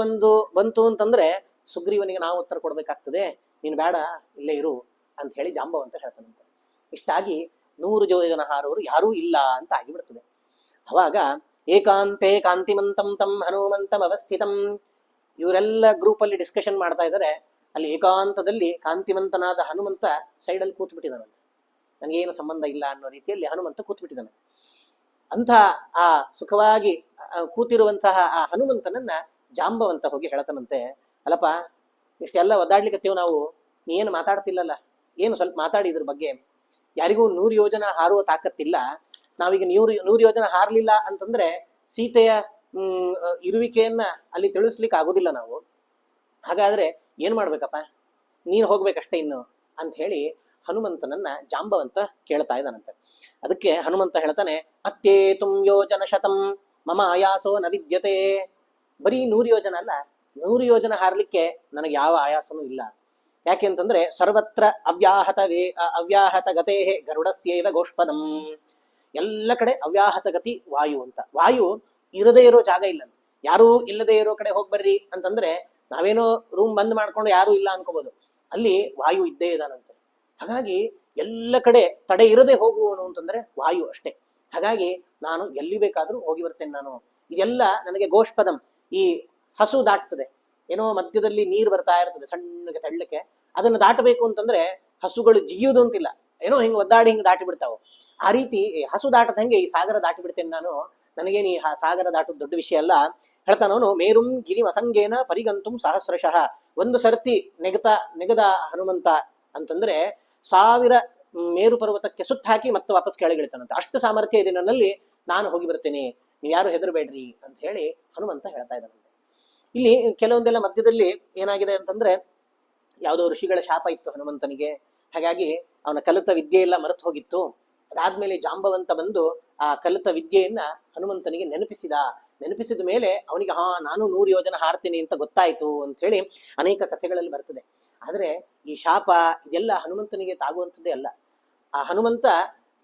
ಬಂತು ಅಂತಂದ್ರೆ ಸುಗ್ರೀವನಿಗೆ ನಾವು ಉತ್ತರ ಕೊಡ್ಬೇಕಾಗ್ತದೆ. ನೀನು ಬೇಡ, ಇಲ್ಲೇ ಇರು ಅಂತ ಹೇಳಿ ಜಾಂಬವ ಅಂತ ಹೇಳ್ತಾನಂತೆ. ಇಷ್ಟಾಗಿ 100 ಯೋಜನ ಹಾರೋರು ಯಾರೂ ಇಲ್ಲ ಅಂತ ಆಗಿಬಿಡ್ತದೆ. ಅವಾಗ ಏಕಾಂತೆ ಕಾಂತಿಮಂತಂ ತಂ ಹನುಮಂತಂ ಅವಸ್ಥಿತಂ, ಇವರೆಲ್ಲ ಗ್ರೂಪ್ ಅಲ್ಲಿ ಡಿಸ್ಕಷನ್ ಮಾಡ್ತಾ ಇದ್ದಾರೆ. ಅಲ್ಲಿ ಏಕಾಂತದಲ್ಲಿ ಕಾಂತಿಮಂತನಾದ ಹನುಮಂತ ಸೈಡಲ್ಲಿ ಕೂತ್ ಬಿಟ್ಟಿದ್ದಾನಂತೆ. ನನಗೇನು ಸಂಬಂಧ ಇಲ್ಲ ಅನ್ನೋ ರೀತಿಯಲ್ಲಿ ಹನುಮಂತ ಕೂತ್ ಬಿಟ್ಟಿದ್ದಾನೆ. ಅಂತ ಆ ಸುಖವಾಗಿ ಕೂತಿರುವಂತಹ ಆ ಹನುಮಂತನನ್ನ ಜಾಂಬವಂತ ಹೋಗಿ ಹೇಳ್ತಾನಂತೆ, ಅಲ್ಲಪ್ಪ, ಇಷ್ಟೆಲ್ಲ ಒದ್ದಾಡ್ಲಿಕ್ಕತ್ತೀವಿ ನಾವು, ನೀ ಏನು ಮಾತಾಡ್ತಿಲ್ಲಲ್ಲ, ಏನು ಸ್ವಲ್ಪ ಮಾತಾಡಿ ಇದ್ರ ಬಗ್ಗೆ. ಯಾರಿಗೂ 100 ಯೋಜನ ಹಾರುವ ತಾಕತ್ತಿಲ್ಲ. ನಾವೀಗ 100 ಯೋಜನ ಹಾರ್ಲಿಲ್ಲ ಅಂತಂದ್ರೆ ಸೀತೆಯ ಇರುವಿಕೆಯನ್ನ ಅಲ್ಲಿ ತಿಳಿಸ್ಲಿಕ್ಕೆ ಆಗುದಿಲ್ಲ ನಾವು. ಹಾಗಾದ್ರೆ ಏನ್ ಮಾಡ್ಬೇಕಪ್ಪ, ನೀನ್ ಹೋಗ್ಬೇಕಷ್ಟೇ ಇನ್ನು ಅಂತ ಹೇಳಿ ಹನುಮಂತನನ್ನ ಜಾಂಬವಂತ ಕೇಳ್ತಾ ಇದ್ದಾನಂತೆ. ಅದಕ್ಕೆ ಹನುಮಂತ ಹೇಳ್ತಾನೆ, ಅತ್ಯೇತುಂ ಯೋಜನ ಶತಂ ಮಮ ಆಯಾಸೋ ನ ವಿದ್ಯತೆ. ಬರೀ 100 ಯೋಜನ ಅಲ್ಲ, 100 ಯೋಜನ ಹಾರ್ಲಿಕ್ಕೆ ನನಗೆ ಯಾವ ಆಯಾಸನೂ ಇಲ್ಲ. ಯಾಕೆ ಅಂತಂದ್ರೆ ಸರ್ವತ್ರ ಅವ್ಯಾಹತ ಗತೇ ಗರುಡಸ್ಯೈವ ಗೋಷ್ಪದಂ. ಎಲ್ಲ ಕಡೆ ಅವ್ಯಾಹತ ಗತಿ ವಾಯು ಅಂತ. ವಾಯು ಇರದೇ ಇರೋ ಜಾಗ ಇಲ್ಲ, ಯಾರೂ ಇಲ್ಲದೆ ಇರೋ ಕಡೆ ಹೋಗ್ಬರ್ರಿ ಅಂತಂದ್ರೆ ನಾವೇನೋ ರೂಮ್ ಬಂದ್ ಮಾಡ್ಕೊಂಡು ಯಾರು ಇಲ್ಲ ಅನ್ಕೋಬಹುದು, ಅಲ್ಲಿ ವಾಯು ಇದ್ದೇ ಇದಾನಂತೆ. ಹಾಗಾಗಿ ಎಲ್ಲ ಕಡೆ ತಡೆ ಇರದೆ ಹೋಗುವನು ಅಂತಂದ್ರೆ ವಾಯು ಅಷ್ಟೇ. ಹಾಗಾಗಿ ನಾನು ಎಲ್ಲಿ ಬೇಕಾದ್ರೂ ಹೋಗಿ ಬರ್ತೇನೆ ನಾನು. ಇದೆಲ್ಲ ನನಗೆ ಗೋಷ್ಪದಂ, ಈ ಹಸು ದಾಟ್ತದೆ, ಏನೋ ಮಧ್ಯದಲ್ಲಿ ನೀರು ಬರ್ತಾ ಇರ್ತದೆ ಸಣ್ಣಗೆ ತೆಳ್ಳಕ್ಕೆ, ಅದನ್ನು ದಾಟಬೇಕು ಅಂತಂದ್ರೆ ಹಸುಗಳು ಜಿಗಿಯುವುದು ಅಂತಿಲ್ಲ, ಏನೋ ಹಿಂಗ್ ಒದ್ದಾಡಿ ಹಿಂಗ್ ದಾಟಿ ಬಿಡ್ತಾವ. ಆ ರೀತಿ ಹಸು ದಾಟದಂಗೆ ಈ ಸಾಗರ ದಾಟಿ ಬಿಡ್ತೇನೆ ನಾನು, ನನಗೇನು ಈ ಸಾಗರ ದಾಟೋದು ದೊಡ್ಡ ವಿಷಯ ಅಲ್ಲ. ಹೇಳ್ತಾನವನು, ಮೇರುಂ ಗಿರಿ ಅಸಂಗೇನ ಪರಿಗಂತುಂ ಸಹಸ್ರಶಃ. ಒಂದು ಸರ್ತಿ ನೆಗದ ಹನುಮಂತ ಅಂತಂದ್ರೆ 1000 ಮೇರು ಪರ್ವತಕ್ಕೆ ಸುತ್ತ ಹಾಕಿ ಮತ್ತೆ ವಾಪಸ್ ಕೆಳಗಿಳಿತಾನಂತೆ. ಅಷ್ಟು ಸಾಮರ್ಥ್ಯ ಇದೆ ನನ್ನಲ್ಲಿ, ನಾನು ಹೋಗಿ ಬರ್ತೇನೆ, ನೀವು ಯಾರು ಹೆದರಬೇಡ್ರಿ ಅಂತ ಹೇಳಿ ಹನುಮಂತ ಹೇಳ್ತಾ ಇದ್ದಾನಂತೆ. ಇಲ್ಲಿ ಕೆಲವೊಂದೆಲ್ಲ ಮಧ್ಯದಲ್ಲಿ ಏನಾಗಿದೆ ಅಂತಂದ್ರೆ, ಯಾವುದೋ ಋಷಿಗಳ ಶಾಪ ಇತ್ತು ಹನುಮಂತನಿಗೆ, ಹಾಗಾಗಿ ಅವನ ಕಲಿತ ವಿದ್ಯೆ ಎಲ್ಲ ಮರೆತು ಹೋಗಿತ್ತು. ಅದಾದ್ಮೇಲೆ ಜಾಂಬವಂತ ಬಂದು ಆ ಕಲಿತ ವಿದ್ಯೆಯನ್ನ ಹನುಮಂತನಿಗೆ ನೆನಪಿಸಿದ ಮೇಲೆ ಅವನಿಗೆ ನಾನು 100 ಯೋಜನ ಹಾರ್ತೀನಿ ಅಂತ ಗೊತ್ತಾಯ್ತು ಅಂತ ಹೇಳಿ ಅನೇಕ ಕಥೆಗಳಲ್ಲಿ ಬರ್ತದೆ. ಆದ್ರೆ ಈ ಶಾಪ ಇದೆಲ್ಲ ಹನುಮಂತನಿಗೆ ತಾಗುವಂಥದ್ದೇ ಅಲ್ಲ. ಆ ಹನುಮಂತ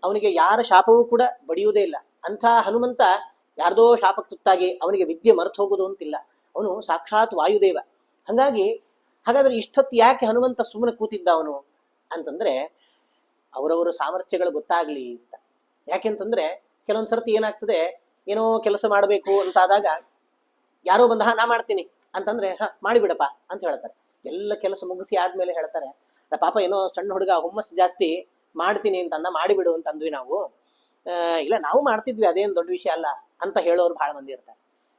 ಅವನಿಗೆ ಯಾರ ಶಾಪವೂ ಕೂಡ ಬಡಿಯುವುದೇ ಇಲ್ಲ. ಅಂಥ ಹನುಮಂತ ಯಾರ್ದೋ ಶಾಪಕ್ಕೆ ತುತ್ತಾಗಿ ಅವನಿಗೆ ವಿದ್ಯೆ ಮರೆತು ಹೋಗುದು ಅಂತಿಲ್ಲ, ಅವನು ಸಾಕ್ಷಾತ್ ವಾಯುದೇವ. ಹಾಗಾದ್ರೆ ಇಷ್ಟೊತ್ತು ಯಾಕೆ ಹನುಮಂತ ಸುಮ್ಮನೆ ಕೂತಿದ್ದ ಅವನು ಅಂತಂದ್ರೆ, ಅವರವರ ಸಾಮರ್ಥ್ಯಗಳು ಗೊತ್ತಾಗ್ಲಿ ಅಂತ. ಯಾಕೆಂತಂದ್ರೆ ಕೆಲವೊಂದ್ಸರ್ತಿ ಏನಾಗ್ತದೆ, ಏನೋ ಕೆಲಸ ಮಾಡಬೇಕು ಅಂತಾದಾಗ ಯಾರೋ ಬಂದ ನಾ ಮಾಡ್ತೀನಿ ಅಂತಂದ್ರೆ ಮಾಡಿಬಿಡಪ್ಪ ಅಂತ ಹೇಳ್ತಾರೆ. ಎಲ್ಲ ಕೆಲಸ ಮುಗಿಸಿ ಆದ್ಮೇಲೆ ಹೇಳ್ತಾರೆ, ಪಾಪ ಏನೋ ಸಣ್ಣ ಹುಡುಗ ಹುಮ್ಮಸ್ ಜಾಸ್ತಿ, ಮಾಡ್ತೀನಿ ಅಂತ ಮಾಡಿಬಿಡು ಅಂತ ಅಂದ್ವಿ ನಾವು. ಇಲ್ಲ ನಾವು ಮಾಡ್ತಿದ್ವಿ, ಅದೇನು ದೊಡ್ಡ ವಿಷಯ ಅಲ್ಲ ಅಂತ ಹೇಳೋರು ಬಹಳ ಮಂದಿ ಇರ್ತಾರೆ.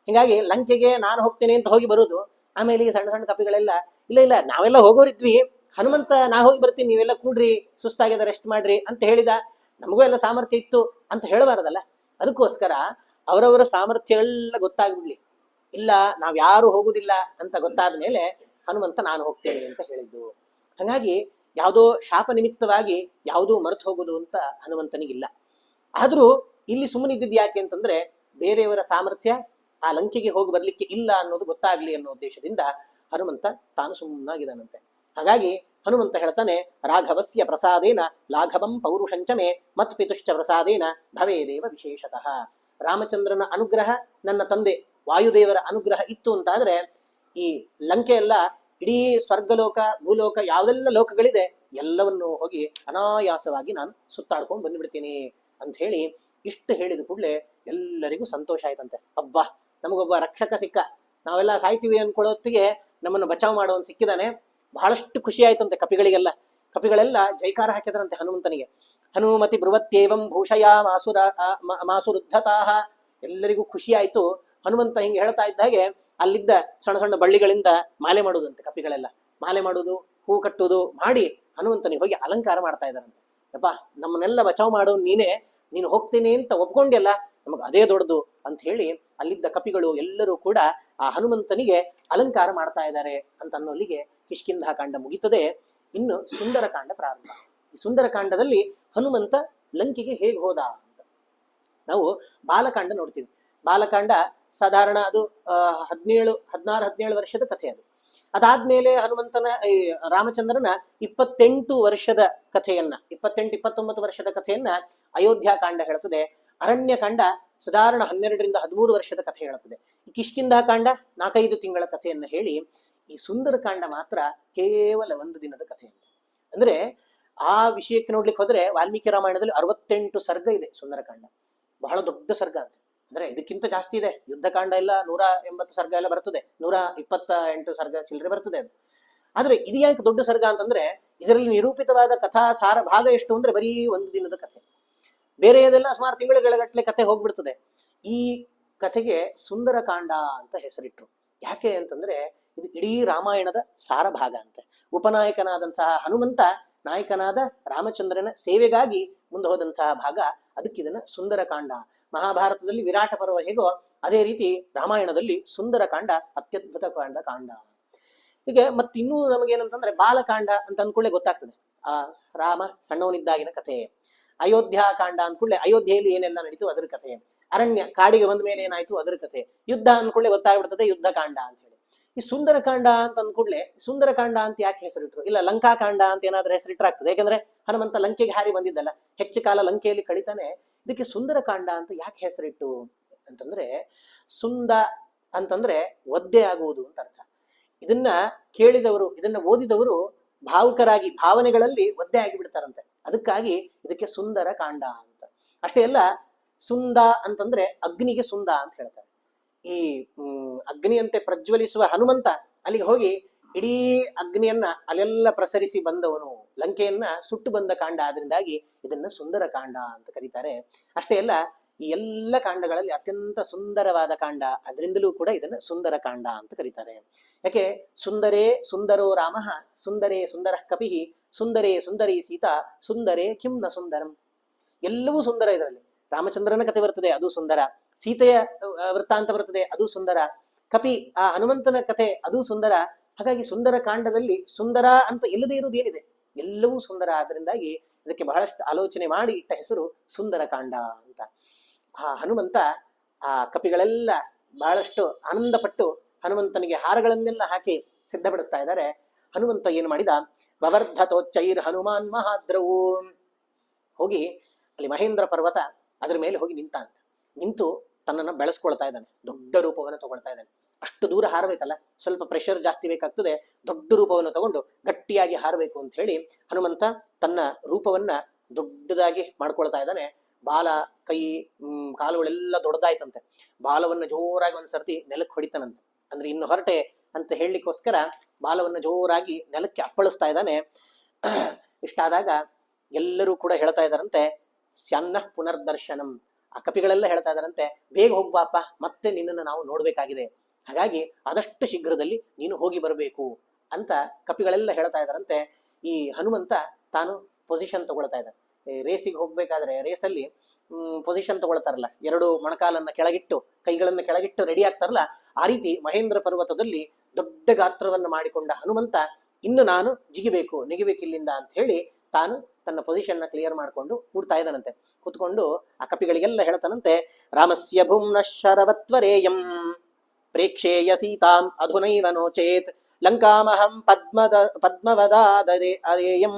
ಹಿಂಗಾಗಿ ಲಂಕೆಗೆ ನಾನು ಹೋಗ್ತೇನೆ ಅಂತ ಹೋಗಿ ಬರುದು, ಆಮೇಲೆ ಈ ಸಣ್ಣ ಸಣ್ಣ ಕಪಿಗಳೆಲ್ಲ ಇಲ್ಲ ನಾವೆಲ್ಲ ಹೋಗೋರಿದ್ವಿ, ಹನುಮಂತ ನಾ ಹೋಗಿ ಬರ್ತೀನಿ, ನೀವೆಲ್ಲ ಕೂಡ್ರಿ, ಸುಸ್ತಾಗ್ಯದ ರೆಸ್ಟ್ ಮಾಡ್ರಿ ಅಂತ ಹೇಳಿದ, ನಮಗೂ ಎಲ್ಲ ಸಾಮರ್ಥ್ಯ ಇತ್ತು ಅಂತ ಹೇಳಬಾರದಲ್ಲ. ಅದಕ್ಕೋಸ್ಕರ ಅವರವರ ಸಾಮರ್ಥ್ಯಗಳೆಲ್ಲ ಗೊತ್ತಾಗ್ಬಿಡ್ಲಿ. ಇಲ್ಲ ನಾವ್ ಯಾರು ಹೋಗುದಿಲ್ಲ ಅಂತ ಗೊತ್ತಾದ ಮೇಲೆ ಹನುಮಂತ ನಾನು ಹೋಗ್ತೇನೆ ಅಂತ ಹೇಳಿದ್ದು. ಹಾಗಾಗಿ ಯಾವುದೋ ಶಾಪ ನಿಮಿತ್ತವಾಗಿ ಯಾವುದೂ ಮರೆತು ಹೋಗುದು ಅಂತ ಹನುಮಂತನಿಗಿಲ್ಲ. ಆದ್ರೂ ಇಲ್ಲಿ ಸುಮ್ಮನಿದ್ದಿದ್ದು ಯಾಕೆ ಅಂತಂದ್ರೆ, ಬೇರೆಯವರ ಸಾಮರ್ಥ್ಯ ಆ ಲಂಕೆಗೆ ಹೋಗಿ ಬರ್ಲಿಕ್ಕೆ ಇಲ್ಲ ಅನ್ನೋದು ಗೊತ್ತಾಗ್ಲಿ ಅನ್ನೋ ಉದ್ದೇಶದಿಂದ ಹನುಮಂತ ತಾನು ಸುಮ್ಮನಾಗಿದ್ದಾನಂತೆ. ಹಾಗಾಗಿ ಹನುಮಂತ ಹೇಳ್ತಾನೆ, ರಾಘವಸ್ಯ ಪ್ರಸಾದೇನ ಲಾಘವಂ ಪೌರುಷಂಚಮೆ ಮತ್ ಪಿತುಶ್ಚ ಪ್ರಸಾದೇನ ಭವೇದೇವ ವಿಶೇಷತಃ. ರಾಮಚಂದ್ರನ ಅನುಗ್ರಹ, ನನ್ನ ತಂದೆ ವಾಯುದೇವರ ಅನುಗ್ರಹ ಇತ್ತು ಅಂತಾದ್ರೆ ಈ ಲಂಕೆ ಎಲ್ಲ, ಇಡೀ ಸ್ವರ್ಗಲೋಕ ಭೂಲೋಕ ಯಾವುದೆಲ್ಲ ಲೋಕಗಳಿದೆ ಎಲ್ಲವನ್ನು ಹೋಗಿ ಅನಾಯಾಸವಾಗಿ ನಾನು ಸುತ್ತಾಡ್ಕೊಂಡು ಬಂದ್ಬಿಡ್ತೀನಿ ಅಂತ ಹೇಳಿ ಇಷ್ಟು ಹೇಳಿದ ಕೂಡಲೇ ಎಲ್ಲರಿಗೂ ಸಂತೋಷ ಆಯ್ತಂತೆ. ಅಬ್ಬಾ, ನಮಗೊಬ್ಬ ರಕ್ಷಕ ಸಿಕ್ಕ, ನಾವೆಲ್ಲ ಸಾಯ್ತೀವಿ ಅನ್ಕೊಳ್ಳೋತ್ತಿಗೆ ನಮ್ಮನ್ನು ಬಚಾವ್ ಮಾಡೋನ್ ಸಿಕ್ಕಿದಾನೆ. ಬಹಳಷ್ಟು ಖುಷಿ ಆಯ್ತಂತೆ ಕಪಿಗಳೆಲ್ಲ ಜೈಕಾರ ಹಾಕಿದ್ರಂತೆ ಹನುಮಂತನಿಗೆ. ಹನುಮತಿ ಬೃವತ್ಯೇವಂ ಭೂಷಯ ಮಾಸುರುದ್ಧತಾಹ. ಎಲ್ಲರಿಗೂ ಖುಷಿ ಆಯ್ತು. ಹನುಮಂತ ಹಿಂಗೆ ಹೇಳ್ತಾ ಇದ್ದ ಹಾಗೆ ಅಲ್ಲಿದ್ದ ಸಣ್ಣ ಸಣ್ಣ ಬಳ್ಳಿಗಳಿಂದ ಮಾಲೆ ಮಾಡುವುದಂತೆ ಕಪಿಗಳೆಲ್ಲ. ಮಾಲೆ ಮಾಡುವುದು, ಹೂ ಕಟ್ಟುವುದು ಮಾಡಿ ಹನುಮಂತನಿಗೆ ಹೋಗಿ ಅಲಂಕಾರ ಮಾಡ್ತಾ ಇದ್ದಾರಂತೆ. ಯಪ್ಪ, ನಮ್ಮನ್ನೆಲ್ಲ ಬಚಾವ್ ಮಾಡೋ ನೀನು ಹೋಗ್ತೀನಿ ಅಂತ ಒಪ್ಕೊಂಡೆಲ್ಲ, ನಮಗ್ ಅದೇ ದೊಡ್ಡದು ಅಂತ ಹೇಳಿ ಅಲ್ಲಿದ್ದ ಕಪಿಗಳು ಎಲ್ಲರೂ ಕೂಡ ಆ ಹನುಮಂತನಿಗೆ ಅಲಂಕಾರ ಮಾಡ್ತಾ ಇದ್ದಾರೆ ಅಂತ ಅನ್ನೋಲ್ಲಿಗೆ ಕಿಷ್ಕಿಂಧಾಕಾಂಡ ಮುಗಿತದೆ. ಇನ್ನು ಸುಂದರಕಾಂಡ ಪ್ರಾರಂಭ. ಈ ಸುಂದರಕಾಂಡದಲ್ಲಿ ಹನುಮಂತ ಲಂಕೆಗೆ ಹೇಗೆ ಹೋದ ಅಂತ ನಾವು ಬಾಲಕಾಂಡ ನೋಡ್ತೀವಿ. ಬಾಲಕಾಂಡ ಸಾಧಾರಣ ಅದು 16-17 ವರ್ಷದ ಕಥೆ. ಅದು ಅದಾದ್ಮೇಲೆ ಹನುಮಂತನ ರಾಮಚಂದ್ರನ 28 ವರ್ಷದ ಕಥೆಯನ್ನ, 28-29 ವರ್ಷದ ಕಥೆಯನ್ನ ಅಯೋಧ್ಯಾಕಾಂಡ ಹೇಳ್ತದೆ. ಅರಣ್ಯಕಾಂಡ ಸಾಧಾರಣ 12-13 ವರ್ಷದ ಕಥೆ ಹೇಳ್ತದೆ. ಈ ಕಿಷ್ಕಿಂಧಾಕಾಂಡ 4-5 ತಿಂಗಳ ಕಥೆಯನ್ನ ಹೇಳಿ, ಈ ಸುಂದರಕಾಂಡ ಮಾತ್ರ ಕೇವಲ 1 ದಿನದ ಕಥೆ ಅಂತ. ಅಂದ್ರೆ ಆ ವಿಷಯಕ್ಕೆ ನೋಡ್ಲಿಕ್ಕೆ ಹೋದ್ರೆ ವಾಲ್ಮೀಕಿ ರಾಮಾಯಣದಲ್ಲಿ 68 ಸರ್ಗ ಇದೆ. ಸುಂದರಕಾಂಡ ಬಹಳ ದೊಡ್ಡ ಸರ್ಗ ಅಂತ. ಅಂದ್ರೆ ಇದಕ್ಕಿಂತ ಜಾಸ್ತಿ ಇದೆ. ಯುದ್ಧಕಾಂಡ ಎಲ್ಲ 180 ಸರ್ಗ ಎಲ್ಲ ಬರ್ತದೆ, 128 ಸರ್ಗ ಚಿಲ್ಲರೆ ಬರ್ತದೆ ಅದು. ಆದ್ರೆ ಇದು ಯಾಕೆ ದೊಡ್ಡ ಸರ್ಗ ಅಂತಂದ್ರೆ, ಇದರಲ್ಲಿ ನಿರೂಪಿತವಾದ ಕಥಾ ಸಾರ ಭಾಗ ಎಷ್ಟು ಅಂದ್ರೆ ಬರೀ 1 ದಿನದ ಕಥೆ. ಬೇರೆಯದೆಲ್ಲ ಸುಮಾರು ತಿಂಗಳುಗಳ ಕಥೆ ಹೋಗ್ಬಿಡ್ತದೆ. ಈ ಕಥೆಗೆ ಸುಂದರಕಾಂಡ ಅಂತ ಹೆಸರಿಟ್ರು. ಯಾಕೆ ಅಂತಂದ್ರೆ ಇದು ಇಡೀ ರಾಮಾಯಣದ ಸಾರ ಭಾಗ ಅಂತೆ. ಉಪನಾಯಕನಾದಂತಹ ಹನುಮಂತ ನಾಯಕನಾದ ರಾಮಚಂದ್ರನ ಸೇವೆಗಾಗಿ ಮುಂದೆ ಹೋದಂತಹ ಭಾಗ, ಅದಕ್ಕಿದನ್ನ ಸುಂದರಕಾಂಡ. ಮಹಾಭಾರತದಲ್ಲಿ ವಿರಾಟ ಪರ್ವ ಹೇಗೋ ಅದೇ ರೀತಿ ರಾಮಾಯಣದಲ್ಲಿ ಸುಂದರಕಾಂಡ ಅತ್ಯದ್ಭುತ ಕಾಂಡ. ಹೀಗೆ ಮತ್ತಿನ್ನೂ ನಮಗೇನಂತಂದ್ರೆ ಬಾಲಕಾಂಡ ಅಂತ ಅಂದ್ಕೊಳ್ಳೆ ಗೊತ್ತಾಗ್ತದೆ, ಆ ರಾಮ ಸಣ್ಣವನಿದ್ದಾಗಿನ ಕಥೆ. ಅಯೋಧ್ಯಾಕಾಂಡ ಅಂದ್ಕೊಳ್ಳೆ ಅಯೋಧ್ಯೆಯಲ್ಲಿ ಏನೆಲ್ಲ ನಡೀತು ಅದರ ಕಥೆ. ಅರಣ್ಯ ಕಾಡಿಗೆ ಬಂದ ಮೇಲೆ ಏನಾಯ್ತು ಅದರ ಕಥೆ. ಯುದ್ಧ ಅಂದ್ಕೊಳ್ಳೆ ಗೊತ್ತಾಗ್ಬಿಡ್ತದೆ ಯುದ್ಧಕಾಂಡ ಅಂತ ಹೇಳಿ. ಈ ಸುಂದರಕಾಂಡ ಅಂತ ಅಂದ್ಕೂಡ್ಲೆ ಸುಂದರಕಾಂಡ ಅಂತ ಯಾಕೆ ಹೆಸರಿಟ್ರು? ಇಲ್ಲ ಲಂಕಾಕಾಂಡ ಅಂತ ಏನಾದ್ರೂ ಹೆಸರಿಟ್ರಾಗ್ತದೆ? ಯಾಕಂದ್ರೆ ಹನುಮಂತ ಲಂಕೆಗೆ ಹಾರಿ ಬಂದಿದ್ದಲ್ಲ, ಹೆಚ್ಚು ಕಾಲ ಲಂಕೆಯಲ್ಲಿ ಕಳಿತಾನೆ. ಇದಕ್ಕೆ ಸುಂದರಕಾಂಡ ಅಂತ ಯಾಕೆ ಹೆಸರಿಟ್ಟು ಅಂತಂದ್ರೆ, ಸುಂದ ಅಂತಂದ್ರೆ ಒದ್ದೆ ಆಗುವುದು ಅಂತ ಅರ್ಥ. ಇದನ್ನ ಕೇಳಿದವರು, ಇದನ್ನ ಓದಿದವರು ಭಾವುಕರಾಗಿ ಭಾವನೆಗಳಲ್ಲಿ ಒದ್ದೆ ಆಗಿ ಬಿಡ್ತಾರಂತೆ. ಅದಕ್ಕಾಗಿ ಇದಕ್ಕೆ ಸುಂದರ ಕಾಂಡ ಅಂತ. ಅಷ್ಟೇ ಅಲ್ಲ, ಸುಂದ ಅಂತಂದ್ರೆ ಅಗ್ನಿಗೆ ಸುಂದ ಅಂತ ಹೇಳ್ತಾರೆ. ಈ ಅಗ್ನಿಯಂತೆ ಪ್ರಜ್ವಲಿಸುವ ಹನುಮಂತ ಅಲ್ಲಿಗೆ ಹೋಗಿ ಇಡೀ ಅಗ್ನಿಯನ್ನ ಅಲ್ಲೆಲ್ಲ ಪ್ರಸರಿಸಿ ಬಂದವನು, ಲಂಕೆಯನ್ನ ಸುಟ್ಟು ಬಂದ ಕಾಂಡ, ಆದ್ರಿಂದಾಗಿ ಇದನ್ನ ಸುಂದರ ಕಾಂಡ ಅಂತ ಕರೀತಾರೆ. ಅಷ್ಟೇ ಅಲ್ಲ, ಈ ಎಲ್ಲ ಕಾಂಡಗಳಲ್ಲಿ ಅತ್ಯಂತ ಸುಂದರವಾದ ಕಾಂಡ, ಅದರಿಂದಲೂ ಕೂಡ ಇದನ್ನ ಸುಂದರ ಕಾಂಡ ಅಂತ ಕರೀತಾರೆ. ಯಾಕೆ? ಸುಂದರೇ ಸುಂದರೋ ರಾಮ, ಸುಂದರೇ ಸುಂದರ ಕಪಿಹಿ, ಸುಂದರೇ ಸುಂದರಿ ಸೀತಾ, ಸುಂದರೇ ಕಿಂ ನ ಸುಂದರಂ. ಎಲ್ಲವೂ ಸುಂದರ ಇದರಲ್ಲಿ. ರಾಮಚಂದ್ರನ ಕಥೆ ಬರ್ತದೆ, ಅದು ಸುಂದರ. ಸೀತೆಯ ವೃತ್ತಾಂತ ಬರ್ತದೆ, ಅದು ಸುಂದರ. ಕಪಿ ಆ ಹನುಮಂತನ ಕಥೆ, ಅದು ಸುಂದರ. ಹಾಗಾಗಿ ಸುಂದರ ಕಾಂಡದಲ್ಲಿ ಸುಂದರ ಅಂತ ಇಲ್ಲದೆ ಇರುವುದು ಏನಿದೆ? ಎಲ್ಲವೂ ಸುಂದರ. ಆದ್ರಿಂದಾಗಿ ಇದಕ್ಕೆ ಬಹಳಷ್ಟು ಆಲೋಚನೆ ಮಾಡಿ ಇಟ್ಟ ಹೆಸರು ಸುಂದರ ಕಾಂಡ ಅಂತ. ಆ ಹನುಮಂತ ಆ ಕಪಿಗಳೆಲ್ಲ ಬಹಳಷ್ಟು ಆನಂದಪಟ್ಟು ಹನುಮಂತನಿಗೆ ಹಾರಗಳನ್ನೆಲ್ಲ ಹಾಕಿ ಸಿದ್ಧಪಡಿಸ್ತಾ ಇದ್ದಾರೆ. ಹನುಮಂತ ಏನ್ ಮಾಡಿದ? ವವರ್ಧತೋಚ್ಚೈರ್ ಹನುಮಾನ್ ಮಹಾದ್ರವು. ಹೋಗಿ ಅಲ್ಲಿ ಮಹೇಂದ್ರ ಪರ್ವತ ಅದ್ರ ಮೇಲೆ ಹೋಗಿ ನಿಂತ ಅಂತ. ನಿಂತು ತನ್ನನ್ನು ಬೆಳೆಸ್ಕೊಳ್ತಾ ಇದ್ದಾನೆ, ದೊಡ್ಡ ರೂಪವನ್ನು ತಗೊಳ್ತಾ ಇದ್ದಾನೆ. ಅಷ್ಟು ದೂರ ಹಾರಬೇಕಲ್ಲ, ಸ್ವಲ್ಪ ಪ್ರೆಷರ್ ಜಾಸ್ತಿ ಬೇಕಾಗ್ತದೆ. ದೊಡ್ಡ ರೂಪವನ್ನು ತಗೊಂಡು ಗಟ್ಟಿಯಾಗಿ ಹಾರಬೇಕು ಅಂತ ಹೇಳಿ ಹನುಮಂತ ತನ್ನ ರೂಪವನ್ನ ದೊಡ್ಡದಾಗಿ ಮಾಡ್ಕೊಳ್ತಾ ಇದ್ದಾನೆ. ಬಾಲ, ಕೈ, ಕಾಲುಗಳೆಲ್ಲ ದೊಡ್ಡದಾಯ್ತಂತೆ. ಬಾಲವನ್ನ ಜೋರಾಗಿ ಒಂದ್ಸರ್ತಿ ನೆಲಕ್ಕೆ ಹೊಡಿತಾನಂತೆ. ಅಂದ್ರೆ ಇನ್ನು ಹೊರಟೆ ಅಂತ ಹೇಳಲಿಕ್ಕೋಸ್ಕರ ಬಾಲವನ್ನ ಜೋರಾಗಿ ನೆಲಕ್ಕೆ ಅಪ್ಪಳಿಸ್ತಾ ಇದ್ದಾನೆ. ಇಷ್ಟಾದಾಗ ಎಲ್ಲರೂ ಕೂಡ ಹೇಳ್ತಾ ಇದ್ದಾರಂತೆ, ಸ್ಯನ್ನ ಪುನರ್ದರ್ಶನಂ. ಆ ಕಪಿಗಳೆಲ್ಲ ಹೇಳ್ತಾ ಇದ್ದಾರಂತೆ, ಬೇಗ ಹೋಗ್ಬಾಪ, ಮತ್ತೆ ನಿನ್ನನ್ನು ನಾವು ನೋಡ್ಬೇಕಾಗಿದೆ. ಹಾಗಾಗಿ ಆದಷ್ಟು ಶೀಘ್ರದಲ್ಲಿ ನೀನು ಹೋಗಿ ಬರಬೇಕು ಅಂತ ಕಪಿಗಳೆಲ್ಲ ಹೇಳ್ತಾ ಇದ್ದಾರಂತೆ. ಈ ಹನುಮಂತ ತಾನು ಪೊಸಿಷನ್ ತಗೊಳ್ತಾ ಇದ್ದಾನೆ. ರೇಸಿಗೆ ಹೋಗ್ಬೇಕಾದ್ರೆ ರೇಸಲ್ಲಿ ಪೊಸಿಷನ್ ತಗೊಳ್ತಾರಲ್ಲ, ಎರಡು ಮೊಣಕಾಲನ್ನ ಕೆಳಗಿಟ್ಟು ಕೈಗಳನ್ನ ಕೆಳಗಿಟ್ಟು ರೆಡಿ ಆಗ್ತಾರಲ್ಲ, ಆ ರೀತಿ ಮಹೇಂದ್ರ ಪರ್ವತದಲ್ಲಿ ದೊಡ್ಡ ಗಾತ್ರವನ್ನು ಮಾಡಿಕೊಂಡ ಹನುಮಂತ, ಇನ್ನು ನಾನು ಜಿಗಿಬೇಕು, ನೆಗಿಬೇಕಿಲ್ಲಿಂದ ಅಂತ ಹೇಳಿ ತಾನು ತನ್ನ ಪೊಸಿಷನ್ ನ ಕ್ಲಿಯರ್ ಮಾಡ್ಕೊಂಡು ಕೂಡ್ತಾ ಇದ್ದಾನಂತೆ. ಕೂತ್ಕೊಂಡು ಆ ಕಪಿಗಳಿಗೆಲ್ಲ ಹೇಳ್ತಾನಂತೆ, ರಾಮಸ್ಯ ಭೂಮ್ನ ಶರವತ್ವರೇಯಂ ಪ್ರೇಕ್ಷೇಯ ಸೀತಾಂ ಅಧುನೈವ ನೋಚೇತ್ ಲಂಕಾಮಹಂ ಪದ್ಮವದಾದರೇ ಅರೇಯಂ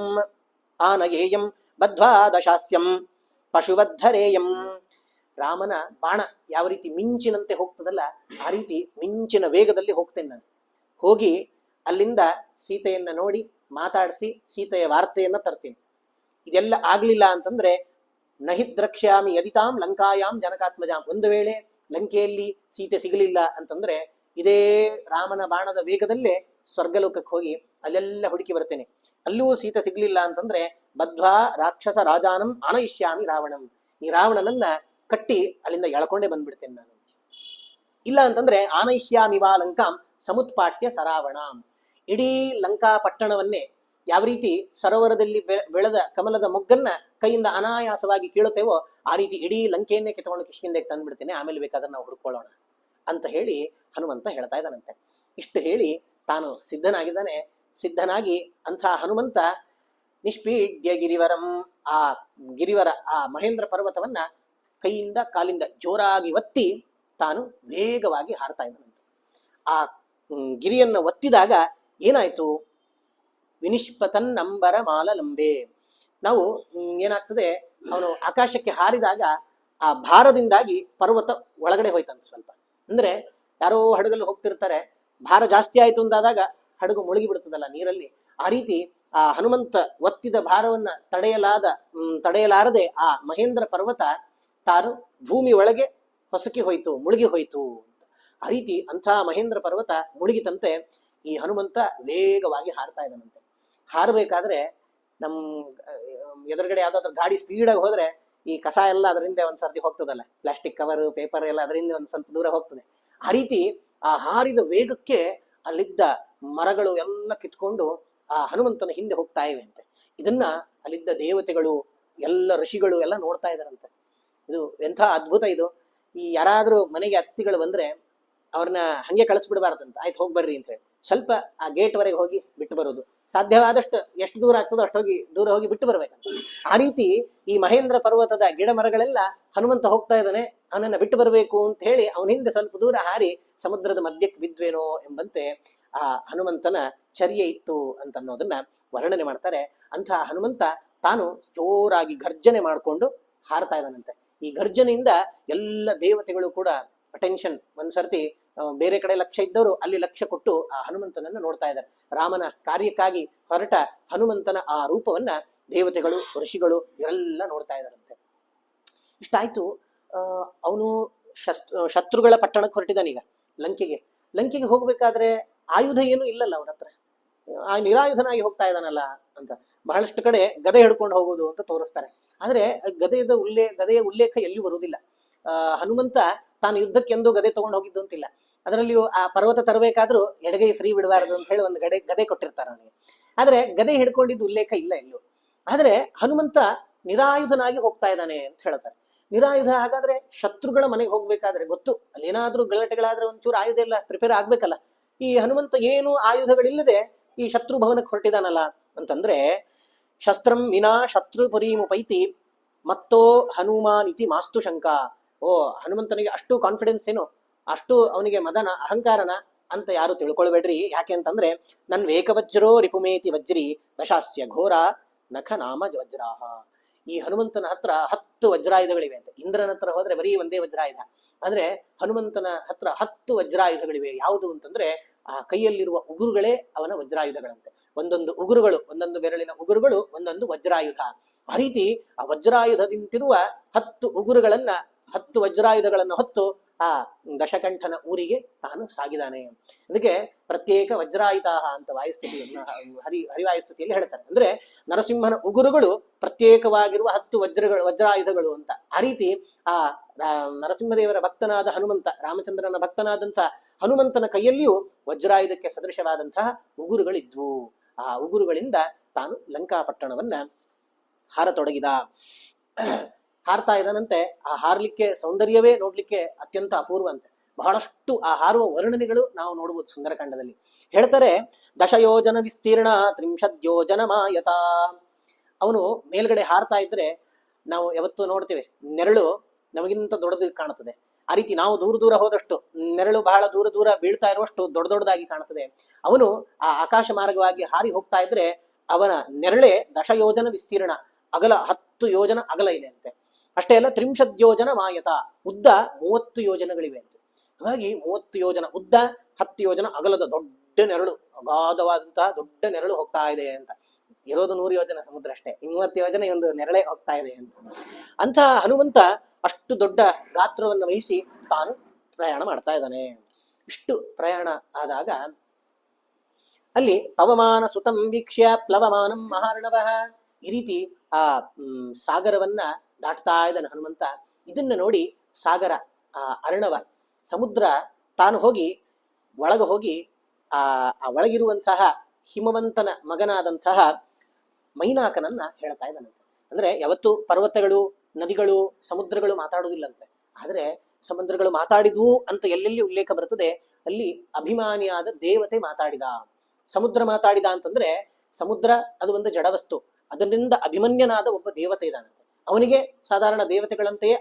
ಆನಗೇಯಂ ಬದ್ಧ್ವಾ ದಶಾಸ್ಯಂ ಪಶುವದ್ಧರೇಯಂ. ರಾಮನ ಬಾಣ ಯಾವ ರೀತಿ ಮಿಂಚಿನಂತೆ ಹೋಗ್ತದಲ್ಲ, ಆ ರೀತಿ ಮಿಂಚಿನ ವೇಗದಲ್ಲಿ ಹೋಗ್ತೇನೆ ನಾನು. ಹೋಗಿ ಅಲ್ಲಿಂದ ಸೀತೆಯನ್ನ ನೋಡಿ ಮಾತಾಡಿಸಿ ಸೀತೆಯ ವಾರ್ತೆಯನ್ನ ತರ್ತೀನಿ. ಇದೆಲ್ಲ ಆಗ್ಲಿಲ್ಲ ಅಂತಂದ್ರೆ ನಹಿದ್ರಕ್ಷ್ಯಾಮಿ ಯದಿತಾಂ ಲಂಕಾಯಾಂ ಜನಕಾತ್ಮಜಾಂ. ಒಂದು ವೇಳೆ ಲಂಕೆಯಲ್ಲಿ ಸೀತೆ ಸಿಗಲಿಲ್ಲ ಅಂತಂದ್ರೆ ಇದೇ ರಾಮನ ಬಾಣದ ವೇಗದಲ್ಲೇ ಸ್ವರ್ಗಲೋಕಕ್ಕೆ ಹೋಗಿ ಅಲ್ಲೆಲ್ಲ ಹುಡುಕಿ ಬರ್ತೇನೆ. ಅಲ್ಲೂ ಸೀತೆ ಸಿಗ್ಲಿಲ್ಲ ಅಂತಂದ್ರೆ ಬದ್ಧ್ವಾ ರಾಕ್ಷಸ ರಾಜಾನಂ ಆನಯಿಷ್ಯಾಮಿ ರಾವಣಂ. ಈ ರಾವಣನನ್ನ ಕಟ್ಟಿ ಅಲ್ಲಿಂದ ಎಳ್ಕೊಂಡೇ ಬಂದ್ಬಿಡ್ತೇನೆ ನಾನು. ಇಲ್ಲ ಅಂತಂದ್ರೆ ಆನಯಿಷ್ಯಾಮಿ ವಾ ಲಂಕಾಂ ಸಮುತ್ಪಾಟ್ಯ ಸರಾವಣಾಂ. ಇಡೀ ಲಂಕಾ ಪಟ್ಟಣವನ್ನೇ ಯಾವ ರೀತಿ ಸರೋವರದಲ್ಲಿ ಬೆಳೆದ ಕಮಲದ ಮೊಗ್ಗನ್ನ ಕೈಯಿಂದ ಅನಾಯಾಸವಾಗಿ ಕೀಳುತ್ತೇವೋ ಆ ರೀತಿ ಇಡೀ ಲಂಕೆಯನ್ನೇ ಕಿತ್ಕೊಂಡು ಕಿಷ್ಕಿಂದಕ್ಕೆ ತಂದ್ಬಿಡ್ತೇನೆ, ಆಮೇಲೆ ಬೇಕಾದ್ರೆ ನಾವು ಹುಡ್ಕೊಳ್ಳೋಣ ಅಂತ ಹೇಳಿ ಹನುಮಂತ ಹೇಳ್ತಾ ಇದ್ದಾನಂತೆ. ಇಷ್ಟು ಹೇಳಿ ತಾನು ಸಿದ್ಧನಾಗಿದ್ದಾನೆ. ಸಿದ್ಧನಾಗಿ ಅಂಥ ಹನುಮಂತ ನಿಷ್ಪೀಡ್ಯ ಗಿರಿವರಂ, ಆ ಗಿರಿವರ ಆ ಮಹೇಂದ್ರ ಪರ್ವತವನ್ನ ಕೈಯಿಂದ ಕಾಲಿಂದ ಜೋರಾಗಿ ಒತ್ತಿ ತಾನು ವೇಗವಾಗಿ ಹಾರ್ತಾ ಇದ್ದಾನಂತೆ. ಆ ಗಿರಿಯನ್ನು ಒತ್ತಿದಾಗ ಏನಾಯ್ತು? ವಿನಿಷ್ಪತನ್ ನಂಬರ ಮಾಲಲಂಬೆ. ನಾವು ಏನಾಗ್ತದೆ, ಅವನು ಆಕಾಶಕ್ಕೆ ಹಾರಿದಾಗ ಆ ಭಾರದಿಂದಾಗಿ ಪರ್ವತ ಒಳಗಡೆ ಹೋಯ್ತಂತ ಸ್ವಲ್ಪ. ಅಂದ್ರೆ ಯಾರೋ ಹಡಗಲ್ಲಿ ಹೋಗ್ತಿರ್ತಾರೆ, ಭಾರ ಜಾಸ್ತಿ ಆಯ್ತು ಅಂದಾದಾಗ ಹಡಗು ಮುಳುಗಿ ಬಿಡ್ತದಲ್ಲ ನೀರಲ್ಲಿ. ಆ ರೀತಿ ಆ ಹನುಮಂತ ಒತ್ತಿದ ಭಾರವನ್ನ ತಡೆಯಲಾರದೆ ಆ ಮಹೇಂದ್ರ ಪರ್ವತ ತಾನು ಭೂಮಿ ಒಳಗೆ ಹೊಸಕಿ ಹೋಯ್ತು, ಮುಳುಗಿ ಹೋಯ್ತು. ಆ ರೀತಿ ಅಂಥ ಮಹೇಂದ್ರ ಪರ್ವತ ಮುಳುಗಿತಂತೆ. ಈ ಹನುಮಂತ ವೇಗವಾಗಿ ಹಾರ್ತಾ ಇದ್ದಾನಂತೆ. ಹಾರಬೇಕಾದ್ರೆ ನಮ್ ಎದುರುಗಡೆ ಯಾವ್ದಾದ್ರು ಗಾಡಿ ಸ್ಪೀಡಾಗಿ ಹೋದ್ರೆ ಈ ಕಸ ಎಲ್ಲ ಅದರಿಂದ ಒಂದ್ಸರ್ತಿ ಹೋಗ್ತದಲ್ಲ, ಪ್ಲಾಸ್ಟಿಕ್ ಕವರ್ ಪೇಪರ್ ಎಲ್ಲ ಅದರಿಂದ ಒಂದ್ ಸ್ವಲ್ಪ ದೂರ ಹೋಗ್ತದೆ. ಆ ರೀತಿ ಆ ಹಾರಿದ ವೇಗಕ್ಕೆ ಅಲ್ಲಿದ್ದ ಮರಗಳು ಎಲ್ಲ ಕಿತ್ಕೊಂಡು ಆ ಹನುಮಂತನ ಹಿಂದೆ ಹೋಗ್ತಾ ಇವೆ ಅಂತೆ. ಇದನ್ನ ಅಲ್ಲಿದ್ದ ದೇವತೆಗಳು ಎಲ್ಲ ಋಷಿಗಳು ಎಲ್ಲ ನೋಡ್ತಾ ಇದಾರಂತೆ. ಇದು ಎಂಥ ಅದ್ಭುತ ಇದು. ಈ ಯಾರಾದ್ರೂ ಮನೆಗೆ ಅತಿಥಿಗಳು ಬಂದ್ರೆ ಅವ್ರನ್ನ ಹಂಗೆ ಕಳಿಸ್ಬಿಡ್ಬಾರ್ದಂತ, ಆಯ್ತು ಹೋಗಿ ಬರ್ರಿ ಅಂತ ಹೇಳಿ ಸ್ವಲ್ಪ ಆ ಗೇಟ್ ವರೆಗೆ ಹೋಗಿ ಬಿಟ್ಟು ಬರೋದು. ಸಾಧ್ಯವಾದಷ್ಟು ಎಷ್ಟು ದೂರ ಆಗ್ತದೋ ಅಷ್ಟೋಗಿ ದೂರ ಹೋಗಿ ಬಿಟ್ಟು ಬರ್ಬೇಕಂತ. ಆ ರೀತಿ ಈ ಮಹೇಂದ್ರ ಪರ್ವತದ ಗಿಡ ಮರಗಳೆಲ್ಲ ಹನುಮಂತ ಹೋಗ್ತಾ ಇದ್ದಾನೆ, ಅವನನ್ನ ಬಿಟ್ಟು ಬರಬೇಕು ಅಂತ ಹೇಳಿ ಅವನ ಹಿಂದೆ ಸ್ವಲ್ಪ ದೂರ ಹಾರಿ ಸಮುದ್ರದ ಮಧ್ಯಕ್ಕೆ ಬಿದ್ವೇನೋ ಎಂಬಂತೆ ಆ ಹನುಮಂತನ ಚರ್ಯೆ ಇತ್ತು ಅಂತ ಅನ್ನೋದನ್ನ ವರ್ಣನೆ ಮಾಡ್ತಾರೆ. ಅಂತಹ ಹನುಮಂತ ತಾನು ಜೋರಾಗಿ ಗರ್ಜನೆ ಮಾಡಿಕೊಂಡು ಹಾರ್ತಾ ಇದ್ದಾನಂತೆ. ಈ ಗರ್ಜನೆಯಿಂದ ಎಲ್ಲ ದೇವತೆಗಳು ಕೂಡ ಅಟೆನ್ಷನ್, ಒಂದ್ಸರ್ತಿ ಬೇರೆ ಕಡೆ ಲಕ್ಷ್ಯ ಇದ್ದವರು ಅಲ್ಲಿ ಲಕ್ಷ್ಯ ಕೊಟ್ಟು ಆ ಹನುಮಂತನನ್ನ ನೋಡ್ತಾ ಇದ್ದಾರೆ. ರಾಮನ ಕಾರ್ಯಕ್ಕಾಗಿ ಹೊರಟ ಹನುಮಂತನ ಆ ರೂಪವನ್ನ ದೇವತೆಗಳು ಋಷಿಗಳು ಇವರೆಲ್ಲ ನೋಡ್ತಾ ಇದ್ದಾರಂತೆ. ಇಷ್ಟಾಯ್ತು. ಅವನು ಶತ್ರುಗಳ ಪಟ್ಟಣಕ್ಕೆ ಹೊರಟಿದ್ದಾನೀಗ ಲಂಕೆಗೆ. ಲಂಕೆಗೆ ಹೋಗ್ಬೇಕಾದ್ರೆ ಆಯುಧ ಏನು ಇಲ್ಲಲ್ಲ ಅವನ ಹತ್ರ, ಆ ನಿರಾಯುಧನಾಗಿ ಹೋಗ್ತಾ ಇದ್ದಾನಲ್ಲ ಅಂತ ಬಹಳಷ್ಟು ಕಡೆ ಗದೆ ಹಿಡ್ಕೊಂಡು ಹೋಗುವುದು ಅಂತ ತೋರಿಸ್ತಾರೆ. ಆದ್ರೆ ಗದೆಯ ಉಲ್ಲೇಖ ಎಲ್ಲಿಯೂ ಬರುವುದಿಲ್ಲ. ಹನುಮಂತ ತಾನು ಯುದ್ಧಕ್ಕೆಂದು ಗದೆ ತಗೊಂಡು ಹೋಗಿದ್ದು ಅಂತಿಲ್ಲ. ಅದರಲ್ಲಿಯೂ ಆ ಪರ್ವತ ತರಬೇಕಾದ್ರೂ ಎಡಗೈ ಫ್ರೀ ಬಿಡಬಾರದು ಅಂತ ಹೇಳಿ ಒಂದು ಗದೆ ಕೊಟ್ಟಿರ್ತಾರೆ ಅವನಿಗೆ. ಆದ್ರೆ ಗದೆ ಹಿಡ್ಕೊಂಡಿದ್ದು ಉಲ್ಲೇಖ ಇಲ್ಲ ಎಲ್ಲೂ. ಆದ್ರೆ ಹನುಮಂತ ನಿರಾಯುಧನಾಗಿ ಹೋಗ್ತಾ ಇದ್ದಾನೆ ಅಂತ ಹೇಳ್ತಾರೆ. ನಿರಾಯುಧ ಹಾಗಾದ್ರೆ ಶತ್ರುಗಳ ಮನೆಗೆ ಹೋಗ್ಬೇಕಾದ್ರೆ ಗೊತ್ತು ಅಲ್ಲಿ ಏನಾದ್ರೂ ಗಲಾಟೆಗಳಾದ್ರೆ ಒಂಚೂರು ಆಯುಧ ಎಲ್ಲ ಪ್ರಿಪೇರ್ ಆಗ್ಬೇಕಲ್ಲ. ಈ ಹನುಮಂತ ಏನು ಆಯುಧಗಳಿಲ್ಲದೆ ಈ ಶತ್ರು ಭವನಕ್ಕೆ ಹೊರಟಿದಾನಲ್ಲ ಅಂತಂದ್ರೆ, ಶಸ್ತ್ರಂ ವಿನಾ ಶತ್ರುಪುರೀಮುಪೈತಿ ಮತ್ತೋ ಹನುಮಾನ್ ಇತಿ ಮಾಸ್ತು ಶಂಕಾ. ಓ, ಹನುಮಂತನಿಗೆ ಅಷ್ಟು ಕಾನ್ಫಿಡೆನ್ಸ್ ಏನು, ಅಷ್ಟು ಅವನಿಗೆ ಮದನ ಅಹಂಕಾರನ ಅಂತ ಯಾರು ತಿಳ್ಕೊಳ್ಬೇಡ್ರಿ. ಯಾಕೆ ಅಂತಂದ್ರೆ, ನನ್ ವೇಕವಜ್ರೋ ರಿಪುಮೇತಿ ವಜ್ರಿ ದಶಾಸ್ಯ ಘೋರ ನಖ ನಾಮ ವಜ್ರಾಹ. ಈ ಹನುಮಂತನ ಹತ್ರ 10 ವಜ್ರಾಯುಧಗಳಿವೆ ಅಂತ. ಇಂದ್ರನ ಹತ್ರ ಹೋದ್ರೆ ಬರೀ ಒಂದೇ ವಜ್ರಾಯುಧ, ಅಂದ್ರೆ ಹನುಮಂತನ ಹತ್ರ 10 ವಜ್ರಾಯುಧಗಳಿವೆ. ಯಾವುದು ಅಂತಂದ್ರೆ, ಆ ಕೈಯಲ್ಲಿರುವ ಉಗುರುಗಳೇ ಅವನ ವಜ್ರಾಯುಧಗಳಂತೆ. ಒಂದೊಂದು ಉಗುರುಗಳು, ಒಂದೊಂದು ಬೆರಳಿನ ಉಗುರುಗಳು ಒಂದೊಂದು ವಜ್ರಾಯುಧ. ಆ ರೀತಿ ಆ ವಜ್ರಾಯುಧದಿಂತಿರುವ 10 ಉಗುರುಗಳನ್ನ 10 ವಜ್ರಾಯುಧಗಳನ್ನು ಹೊತ್ತು ಆ ದಶಕಂಠನ ಊರಿಗೆ ತಾನು ಸಾಗಿದಾನೆ. ಅದಕ್ಕೆ ಪ್ರತ್ಯೇಕ ವಜ್ರಾಯುಧ ಅಂತ ವಾಯುಸ್ತುತಿಯನ್ನು ಹರಿವಾಯುಸ್ತುತಿಯಲ್ಲಿ ಹೇಳ್ತಾರೆ. ಅಂದ್ರೆ ನರಸಿಂಹನ ಉಗುರುಗಳು ಪ್ರತ್ಯೇಕವಾಗಿರುವ 10 ವಜ್ರಾಯುಧಗಳು ಅಂತ. ಆ ರೀತಿ ಆ ನರಸಿಂಹದೇವರ ಭಕ್ತನಾದ ಹನುಮಂತ, ರಾಮಚಂದ್ರನ ಭಕ್ತನಾದಂಥ ಹನುಮಂತನ ಕೈಯಲ್ಲಿಯೂ ವಜ್ರಾಯುಧಕ್ಕೆ ಸದೃಶವಾದಂತಹ ಉಗುರುಗಳಿದ್ವು. ಆ ಉಗುರುಗಳಿಂದ ತಾನು ಲಂಕಾಪಟ್ಟಣವನ್ನ ಹಾರತೊಡಗಿದ. ಹಾರ್ತಾ ಇದ್ದಾನಂತೆ. ಆ ಹಾರ್ಲಿಕ್ಕೆ ಸೌಂದರ್ಯವೇ ನೋಡ್ಲಿಕ್ಕೆ ಅತ್ಯಂತ ಅಪೂರ್ವ ಅಂತೆ. ಬಹಳಷ್ಟು ಆ ಹಾರುವ ವರ್ಣನೆಗಳು ನಾವು ನೋಡಬಹುದು ಸುಂದರಕಾಂಡದಲ್ಲಿ. ಹೇಳ್ತಾರೆ, ದಶಯೋಜನ ವಿಸ್ತೀರ್ಣ 30 ಯೋಜನ ಮಾಯತ. ಅವನು ಮೇಲ್ಗಡೆ ಹಾರ್ತಾ ಇದ್ರೆ ನಾವು ಯಾವತ್ತು ನೋಡ್ತೇವೆ ನೆರಳು ನಮಗಿಂತ ದೊಡ್ಡದು ಕಾಣುತ್ತದೆ. ಆ ರೀತಿ ನಾವು ದೂರ ದೂರ ಹೋದಷ್ಟು ನೆರಳು ಬಹಳ ದೂರ ದೂರ ಬೀಳ್ತಾ ಇರುವಷ್ಟು ದೊಡ್ಡದಾಗಿ ಕಾಣುತ್ತದೆ. ಅವನು ಆ ಆಕಾಶ ಮಾರ್ಗವಾಗಿ ಹಾರಿ ಹೋಗ್ತಾ ಇದ್ರೆ ಅವನ ನೆರಳೆ ದಶಯೋಜನ ವಿಸ್ತೀರ್ಣ, ಅಗಲ 10 ಯೋಜನ ಅಗಲ ಇದೆ ಅಂತೆ. ಅಷ್ಟೇ ಅಲ್ಲ, 30 ಯೋಜನ ಮಾಯತ, ಉದ್ದ 30 ಯೋಜನಗಳಿವೆ ಅಂತೆ. ಹಾಗಾಗಿ 30 ಯೋಜನ ಉದ್ದ, 10 ಯೋಜನ ಅಗಲದ ದೊಡ್ಡ ನೆರಳು, ಅಗಾಧವಾದಂತಹ ದೊಡ್ಡ ನೆರಳು ಹೋಗ್ತಾ ಇದೆ ಅಂತ. ಇರೋದು 100 ಯೋಜನ ಸಮುದ್ರ ಅಷ್ಟೇ, 30 ಯೋಜನೆ ಒಂದು ನೆರಳೆ ಹೋಗ್ತಾ ಇದೆ ಅಂತ. ಅಂತ ಹನುಮಂತ ಅಷ್ಟು ದೊಡ್ಡ ಗಾತ್ರವನ್ನು ವಹಿಸಿ ತಾನು ಪ್ರಯಾಣ ಮಾಡ್ತಾ ಇದ್ದಾನೆ. ಇಷ್ಟು ಪ್ರಯಾಣ ಆದಾಗ ಅಲ್ಲಿ ಪವಮಾನ ಸುತಂ ವೀಕ್ಷ್ಯ ಪ್ಲವಮಾನಂ ಮಹಾರ್ಣವ, ಈ ರೀತಿ ಆ ಸಾಗರವನ್ನ ದಾಟ್ತಾ ಇದ್ದಾನೆ ಹನುಮಂತ. ಇದನ್ನ ನೋಡಿ ಸಾಗರ, ಆ ಅರ್ಣವ ಸಮುದ್ರ ತಾನು ಹೋಗಿ ಒಳಗೆ ಹೋಗಿ ಆ ಒಳಗಿರುವಂತಹ ಹಿಮವಂತನ ಮಗನಾದಂತಹ ಮೈನಾಕನನ್ನ ಹೇಳ್ತಾ ಇದ್ದಾನಂತೆ. ಅಂದ್ರೆ ಯಾವತ್ತು ಪರ್ವತಗಳು, ನದಿಗಳು, ಸಮುದ್ರಗಳು ಮಾತಾಡುವುದಿಲ್ಲಂತೆ. ಆದ್ರೆ ಸಮುದ್ರಗಳು ಮಾತಾಡಿದ್ವು ಅಂತ ಎಲ್ಲೆಲ್ಲಿ ಉಲ್ಲೇಖ ಬರ್ತದೆ ಅಲ್ಲಿ ಅಭಿಮಾನಿಯಾದ ದೇವತೆ ಮಾತಾಡಿದ. ಸಮುದ್ರ ಮಾತಾಡಿದ ಅಂತಂದ್ರೆ ಸಮುದ್ರ ಅದು ಒಂದು ಜಡವಸ್ತು, ಅದರಿಂದ ಅಭಿಮನ್ಯನಾದ ಒಬ್ಬ ದೇವತೆ ಇದ್ದಾನಂತೆ. ಅವನಿಗೆ ಸಾಧಾರಣ ದೇವತೆಗಳಂತೆಯೇ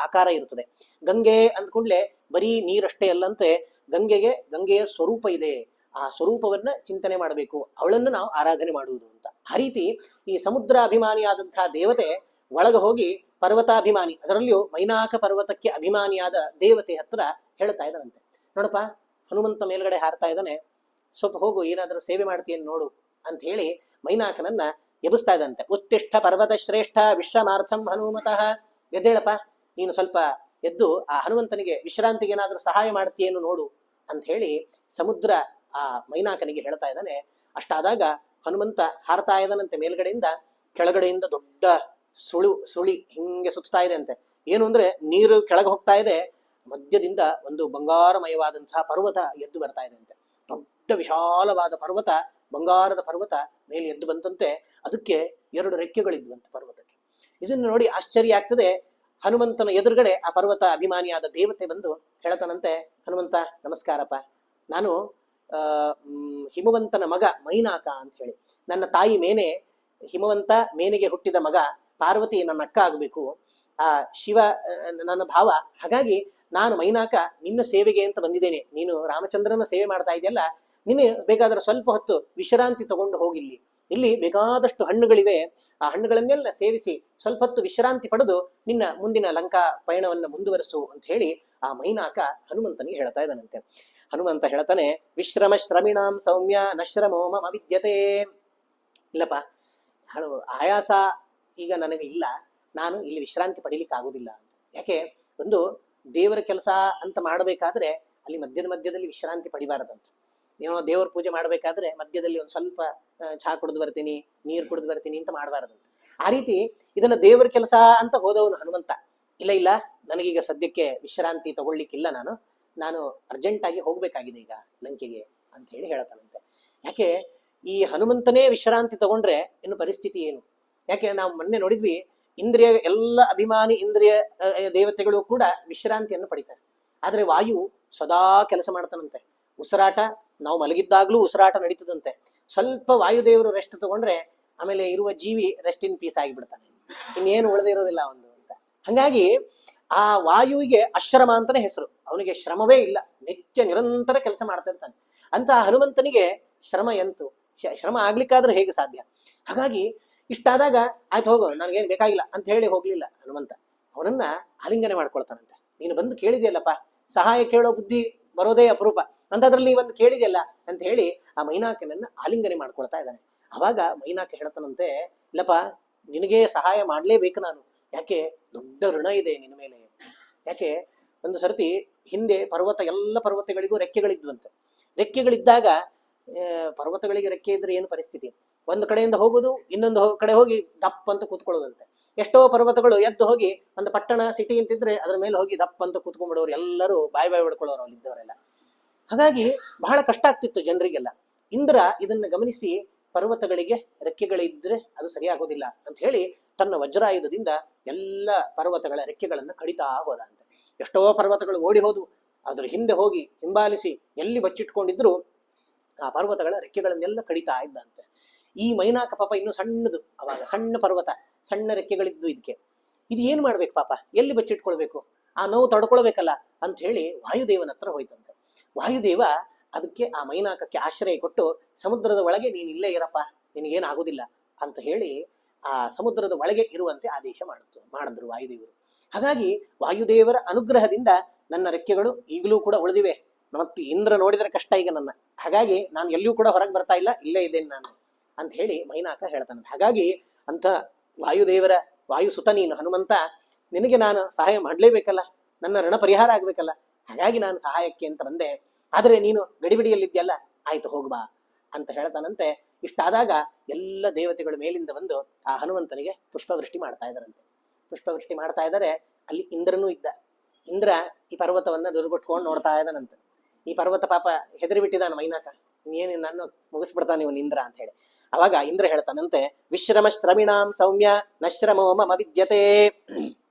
ಆಕಾರ ಇರುತ್ತದೆ. ಗಂಗೆ ಅಂದ್ಕೊಂಡ್ಲೆ ಬರೀ ನೀರಷ್ಟೇ ಅಲ್ಲಂತೆ, ಗಂಗೆಯ ಸ್ವರೂಪ ಇದೆ. ಆ ಸ್ವರೂಪವನ್ನ ಚಿಂತನೆ ಮಾಡಬೇಕು, ಅವಳನ್ನು ನಾವು ಆರಾಧನೆ ಮಾಡುವುದು ಅಂತ. ಆ ರೀತಿ ಈ ಸಮುದ್ರ ಅಭಿಮಾನಿಯಾದಂತಹ ದೇವತೆ ಒಳಗೆ ಹೋಗಿ ಪರ್ವತಾಭಿಮಾನಿ, ಅದರಲ್ಲಿಯೂ ಮೈನಾಕ ಪರ್ವತಕ್ಕೆ ಅಭಿಮಾನಿಯಾದ ದೇವತೆ ಹತ್ರ ಹೇಳ್ತಾ ಇದ್ದಾನಂತೆ, ನೋಡಪ್ಪ ಹನುಮಂತ ಮೇಲ್ಗಡೆ ಹಾರ್ತಾ ಇದ್ದಾನೆ, ಸ್ವಲ್ಪ ಹೋಗು ಏನಾದರೂ ಸೇವೆ ಮಾಡ್ತೀಯನ್ ನೋಡು ಅಂತ ಹೇಳಿ ಮೈನಾಕನನ್ನ ಎಬ್ಬಿಸ್ತಾ ಇದ್ದಂತೆ. ಉತ್ತಿಷ್ಠ ಪರ್ವತ ಶ್ರೇಷ್ಠ ವಿಶ್ರಮಾರ್ಥಂ ಹನುಮತಃ, ಎದ್ದೇಳಪ್ಪ ನೀನು ಸ್ವಲ್ಪ ಎದ್ದು ಆ ಹನುಮಂತನಿಗೆ ವಿಶ್ರಾಂತಿಗೆ ಏನಾದ್ರೂ ಸಹಾಯ ಮಾಡ್ತೀಯೇನು ನೋಡು ಅಂತ ಹೇಳಿ ಸಮುದ್ರ ಆ ಮೈನಾಕನಿಗೆ ಹೇಳ್ತಾ ಇದ್ದಾನೆ. ಅಷ್ಟಾದಾಗ ಹನುಮಂತ ಹಾರ್ತಾ ಇದ್ದಾನಂತೆ. ಮೇಲ್ಗಡೆಯಿಂದ ಕೆಳಗಡೆಯಿಂದ ದೊಡ್ಡ ಸುಳಿ ಹಿಂಗೆ ಸುತ್ತಾ ಇದೆ ಅಂತೆ. ಏನು ಅಂದ್ರೆ ನೀರು ಕೆಳಗೆ ಹೋಗ್ತಾ ಇದೆ, ಮಧ್ಯದಿಂದ ಒಂದು ಬಂಗಾರಮಯವಾದಂತಹ ಪರ್ವತ ಎದ್ದು ಬರ್ತಾ ಇದೆ ಅಂತೆ. ದೊಡ್ಡ ವಿಶಾಲವಾದ ಪರ್ವತ, ಬಂಗಾರದ ಪರ್ವತ ಮೇಲೆ ಎದ್ದು ಬಂತಂತೆ. ಅದಕ್ಕೆ 2 ರೆಕ್ಕೆಗಳಿದ್ವಂತೆ ಪರ್ವತಕ್ಕೆ. ಇದನ್ನು ನೋಡಿ ಆಶ್ಚರ್ಯ ಆಗ್ತದೆ. ಹನುಮಂತನ ಎದುರುಗಡೆ ಆ ಪರ್ವತ ಅಭಿಮಾನಿಯಾದ ದೇವತೆ ಬಂದು ಹೇಳ್ತಾನಂತೆ, ಹನುಮಂತ ನಮಸ್ಕಾರಪ್ಪ, ನಾನು ಹಿಮವಂತನ ಮಗ ಮೈನಾಕ ಅಂತ ಹೇಳಿ. ನನ್ನ ತಾಯಿ ಮೇನೆ, ಹಿಮವಂತ ಮೇನೆಗೆ ಹುಟ್ಟಿದ ಮಗ, ಪಾರ್ವತಿ ನನ್ನ ಅಕ್ಕ ಆಗಬೇಕು, ಆ ಶಿವ ನನ್ನ ಭಾವ. ಹಾಗಾಗಿ ನಾನು ಮೈನಾಕ ನಿನ್ನ ಸೇವೆಗೆ ಅಂತ ಬಂದಿದ್ದೇನೆ. ನೀನು ರಾಮಚಂದ್ರನ ಸೇವೆ ಮಾಡ್ತಾ ಇದೆಯಲ್ಲ, ನೀನು ಬೇಕಾದ್ರೆ ಸ್ವಲ್ಪ ಹೊತ್ತು ವಿಶ್ರಾಂತಿ ತಗೊಂಡು ಹೋಗಿಲ್ಲಿ, ಇಲ್ಲಿ ಬೇಕಾದಷ್ಟು ಹಣ್ಣುಗಳಿವೆ, ಆ ಹಣ್ಣುಗಳನ್ನೆಲ್ಲ ಸೇವಿಸಿ ಸ್ವಲ್ಪ ಹೊತ್ತು ವಿಶ್ರಾಂತಿ ಪಡೆದು ನಿನ್ನ ಮುಂದಿನ ಲಂಕಾ ಪಯಣವನ್ನ ಮುಂದುವರಿಸು ಅಂತ ಹೇಳಿ ಆ ಮೈನಾಕ ಹನುಮಂತನಿಗೆ ಹೇಳ್ತಾ ಇದ್ದಾನಂತೆ. ಹನುಮಂತ ಹೇಳ್ತಾನೆ, ವಿಶ್ರಮ ಶ್ರಮಿಣಾಂ ಸೌಮ್ಯ ನಶ್ರಮೋ ಮಮ ವಿದ್ಯತೆ. ಇಲ್ಲಪ್ಪ, ಆಯಾಸ ಈಗ ನನಗೆ ಇಲ್ಲ, ನಾನು ಇಲ್ಲಿ ವಿಶ್ರಾಂತಿ ಪಡೀಲಿಕ್ಕೆ ಆಗುದಿಲ್ಲ ಅಂತ. ಯಾಕೆ, ಒಂದು ದೇವರ ಕೆಲಸ ಅಂತ ಮಾಡಬೇಕಾದ್ರೆ ಅಲ್ಲಿ ಮಧ್ಯದಲ್ಲಿ ವಿಶ್ರಾಂತಿ ಪಡಿಬಾರದಂತ. ಏನೋ ದೇವರ ಪೂಜೆ ಮಾಡಬೇಕಾದ್ರೆ ಮಧ್ಯದಲ್ಲಿ ಒಂದು ಸ್ವಲ್ಪ ಚಹಾ ಕುಡಿದು ಬರ್ತೀನಿ, ನೀರು ಕುಡಿದು ಬರ್ತೀನಿ ಅಂತ ಮಾಡಬಾರದಂತ. ಆ ರೀತಿ ಇದನ್ನ ದೇವರ ಕೆಲಸ ಅಂತ ಹೋದವನು ಹನುಮಂತ, ಇಲ್ಲ ನನಗೀಗ ಸದ್ಯಕ್ಕೆ ವಿಶ್ರಾಂತಿ ತಗೊಳ್ಲಿಕ್ಕಿಲ್ಲ, ನಾನು ಅರ್ಜೆಂಟ್ ಆಗಿ ಹೋಗ್ಬೇಕಾಗಿದೆ ಈಗ ಲಂಕೆಗೆ ಅಂತ ಹೇಳಿ ಹೇಳ್ತಾನಂತೆ. ಯಾಕೆ ಈ ಹನುಮಂತನೇ ವಿಶ್ರಾಂತಿ ತಗೊಂಡ್ರೆ ಇನ್ನು ಪರಿಸ್ಥಿತಿ ಏನು? ಯಾಕೆ ನಾವು ಮೊನ್ನೆ ನೋಡಿದ್ವಿ, ಇಂದ್ರಿಯ ಎಲ್ಲ ಅಭಿಮಾನಿ ಇಂದ್ರಿಯ ದೇವತೆಗಳು ಕೂಡ ವಿಶ್ರಾಂತಿಯನ್ನು ಪಡಿತಾರೆ. ಆದ್ರೆ ವಾಯು ಸದಾ ಕೆಲಸ ಮಾಡ್ತಾನಂತೆ. ಉಸಿರಾಟ, ನಾವು ಮಲಗಿದ್ದಾಗ್ಲೂ ಉಸಿರಾಟ ನಡೀತದಂತೆ. ಸ್ವಲ್ಪ ವಾಯುದೇವರು ರೆಸ್ಟ್ ತಗೊಂಡ್ರೆ ಆಮೇಲೆ ಇರುವ ಜೀವಿ ರೆಸ್ಟ್ ಇನ್ ಪೀಸ್ ಆಗಿಬಿಡ್ತಾನೆ, ಇನ್ನೇನು ಉಳಿದೇ ಇರೋದಿಲ್ಲ ಒಂದು ಅಂತ. ಹಂಗಾಗಿ ಆ ವಾಯುವಿಗೆ ಅಶ್ರಮ ಅಂತಾನೆ ಹೆಸರು. ಅವನಿಗೆ ಶ್ರಮವೇ ಇಲ್ಲ, ನಿತ್ಯ ನಿರಂತರ ಕೆಲಸ ಮಾಡ್ತಾ ಇರ್ತಾನೆ. ಅಂತ ಹನುಮಂತನಿಗೆ ಶ್ರಮ ಎಂತು? ಶ್ರಮ ಆಗ್ಲಿಕ್ಕಾದ್ರೆ ಹೇಗೆ ಸಾಧ್ಯ? ಹಾಗಾಗಿ ಇಷ್ಟಾದಾಗ ಆಯ್ತು ಹೋಗೋ, ನನಗೇನು ಬೇಕಾಗಿಲ್ಲ ಅಂತ ಹೇಳಿ ಹೋಗ್ಲಿಲ್ಲ ಹನುಮಂತ. ಅವನನ್ನ ಆಲಿಂಗನೆ ಮಾಡ್ಕೊಳ್ತಾನಂತೆ. ನೀನು ಬಂದು ಕೇಳಿದೆಯಲ್ಲಪ್ಪ, ಸಹಾಯ ಕೇಳೋ ಬುದ್ಧಿ ಬರೋದೇ ಅಪರೂಪ ಅಂತದ್ರಲ್ಲಿ ಒಂದು ಕೇಳಿದೆಯಲ್ಲ ಅಂತ ಹೇಳಿ ಆ ಮೈನಾಕನನ್ನ ಆಲಿಂಗನೆ ಮಾಡ್ಕೊಳ್ತಾ ಇದ್ದಾನೆ. ಅವಾಗ ಮೈನಾಕ ಹೇಳ್ತಾನಂತೆ, ಇಲ್ಲಪ್ಪ ನಿನಗೆ ಸಹಾಯ ಮಾಡ್ಲೇಬೇಕು ನಾನು. ಯಾಕೆ? ದೊಡ್ಡ ಋಣ ಇದೆ ನಿನ್ನ ಮೇಲೆ. ಯಾಕೆ? ಒಂದು ಸರ್ತಿ ಹಿಂದೆ ಎಲ್ಲ ಪರ್ವತಗಳಿಗೂ ರೆಕ್ಕೆಗಳಿದ್ವಂತೆ. ರೆಕ್ಕೆಗಳಿದ್ದಾಗ ಪರ್ವತಗಳಿಗೆ ರೆಕ್ಕೆ ಇದ್ರೆ ಏನು ಪರಿಸ್ಥಿತಿ? ಒಂದು ಕಡೆಯಿಂದ ಹೋಗುದು, ಇನ್ನೊಂದು ಕಡೆ ಹೋಗಿ ದಪ್ಪ ಅಂತ ಕೂತ್ಕೊಳ್ಳೋದಂತೆ. ಎಷ್ಟೋ ಪರ್ವತಗಳು ಎದ್ದು ಹೋಗಿ ಒಂದು ಪಟ್ಟಣ ಸಿಟಿ ಅಂತಿದ್ರೆ ಅದ್ರ ಮೇಲೆ ಹೋಗಿ ದಪ್ಪ ಅಂತ ಕೂತ್ಕೊಂಡ್ಬಿಡೋರು, ಎಲ್ಲರೂ ಬಾಯಿ ಹೊಡ್ಕೊಳ್ಳೋರು ಅಲ್ಲಿ ಇದ್ದವರೆಲ್ಲ. ಹಾಗಾಗಿ ಬಹಳ ಕಷ್ಟ ಆಗ್ತಿತ್ತು ಜನರಿಗೆಲ್ಲ. ಇಂದ್ರ ಇದನ್ನ ಗಮನಿಸಿ, ಪರ್ವತಗಳಿಗೆ ರೆಕ್ಕೆಗಳಿದ್ರೆ ಅದು ಸರಿಯಾಗೋದಿಲ್ಲ ಅಂತ ಹೇಳಿ ತನ್ನ ವಜ್ರಾಯುಧದಿಂದ ಎಲ್ಲ ಪರ್ವತಗಳ ರೆಕ್ಕೆಗಳನ್ನ ಕಡಿತಾ ಹೋದ ಅಂತ. ಎಷ್ಟೋ ಪರ್ವತಗಳು ಓಡಿ ಹೋದ್ವು, ಅದ್ರ ಹಿಂದೆ ಹೋಗಿ ಹಿಂಬಾಲಿಸಿ ಎಲ್ಲಿ ಬಚ್ಚಿಟ್ಕೊಂಡಿದ್ರು ಆ ಪರ್ವತಗಳ ರೆಕ್ಕೆಗಳನ್ನೆಲ್ಲ ಕಡಿತಾ ಇದ್ದಂತೆ. ಈ ಮೈನಾಕ ಪಾಪ ಇನ್ನು ಸಣ್ಣದು, ಅವಾಗ ಸಣ್ಣ ಪರ್ವತ, ಸಣ್ಣ ರೆಕ್ಕೆಗಳಿದ್ದು ಇದಕ್ಕೆ. ಇದು ಏನ್ ಮಾಡ್ಬೇಕು ಪಾಪ, ಎಲ್ಲಿ ಬಚ್ಚಿಟ್ಕೊಳ್ಬೇಕು, ಆ ನೋವು ತಡ್ಕೊಳ್ಬೇಕಲ್ಲ ಅಂತ ಹೇಳಿ ವಾಯುದೇವನ ಹತ್ರ ಹೋಯ್ತಂತೆ. ವಾಯುದೇವ ಅದಕ್ಕೆ ಆ ಮೈನಾಕಕ್ಕೆ ಆಶ್ರಯ ಕೊಟ್ಟು, ಸಮುದ್ರದ ಒಳಗೆ ನೀನ್ ಇಲ್ಲೇ ಇರಪ್ಪ, ನಿನಗೇನು ಆಗುದಿಲ್ಲ ಅಂತ ಹೇಳಿ ಆ ಸಮುದ್ರದ ಒಳಗೆ ಇರುವಂತೆ ಆದೇಶ ಮಾಡಿದ್ರು ವಾಯುದೇವರು. ಹಾಗಾಗಿ ವಾಯುದೇವರ ಅನುಗ್ರಹದಿಂದ ನನ್ನ ರೆಕ್ಕೆಗಳು ಈಗಲೂ ಕೂಡ ಉಳಿದಿವೆ. ಮತ್ತು ಇಂದ್ರ ನೋಡಿದ್ರೆ ಕಷ್ಟ ಈಗ ನನ್ನ, ಹಾಗಾಗಿ ನಾನು ಎಲ್ಲಿಯೂ ಕೂಡ ಹೊರಗೆ ಬರ್ತಾ ಇಲ್ಲ, ಇಲ್ಲೇ ಇದ್ದೇನೆ ನಾನು ಅಂತ ಹೇಳಿ ಮೈನಾಕ ಹೇಳ್ತಾನೆ. ಹಾಗಾಗಿ ಅಂತ ವಾಯುದೇವರ ವಾಯುಸುತ ನೀನು ಹನುಮಂತ, ನಿನಗೆ ನಾನು ಸಹಾಯ ಮಾಡ್ಲೇಬೇಕಲ್ಲ, ನನ್ನ ಋಣ ಪರಿಹಾರ ಆಗ್ಬೇಕಲ್ಲ, ಹಾಗಾಗಿ ನಾನು ಸಹಾಯಕ್ಕೆ ಅಂತ ಬಂದೆ. ಆದ್ರೆ ನೀನು ಗಡಿಬಿಡಿಯಲ್ಲಿದ್ಯಲ್ಲ, ಆಯ್ತು ಹೋಗ್ಬಾ ಅಂತ ಹೇಳ್ತಾನಂತೆ. ಇಷ್ಟಾದಾಗ ಎಲ್ಲ ದೇವತೆಗಳ ಮೇಲಿಂದ ಬಂದು ಆ ಹನುಮಂತನಿಗೆ ಪುಷ್ಪವೃಷ್ಟಿ ಮಾಡ್ತಾ ಇದ್ದಾರಂತೆ. ಪುಷ್ಪವೃಷ್ಟಿ ಮಾಡ್ತಾ ಇದ್ದಾರೆ. ಅಲ್ಲಿ ಇಂದ್ರನೂ ಇದ್ದ. ಇಂದ್ರ ಈ ಪರ್ವತವನ್ನ ದುರ್ಗೊಟ್ಕೊಂಡು ನೋಡ್ತಾ ಇದ್ದಾನಂತೆ. ಈ ಪರ್ವತ ಪಾಪ ಹೆದರಿ ಬಿಟ್ಟಿದಾನ ಮೈನಾಕ, ಏನು ನನ್ನ ಮುಗಿಸ್ಬಿಡ್ತಾನೆ ಇವನು ಇಂದ್ರ ಅಂತ ಹೇಳಿ. ಅವಾಗ ಇಂದ್ರ ಹೇಳ್ತಾನಂತೆ, ವಿಶ್ರಮ ಶ್ರಮಿಣಾಂ ಸೌಮ್ಯ ನಶ್ರಮೋ ಮಮ ವಿದ್ಯತೆ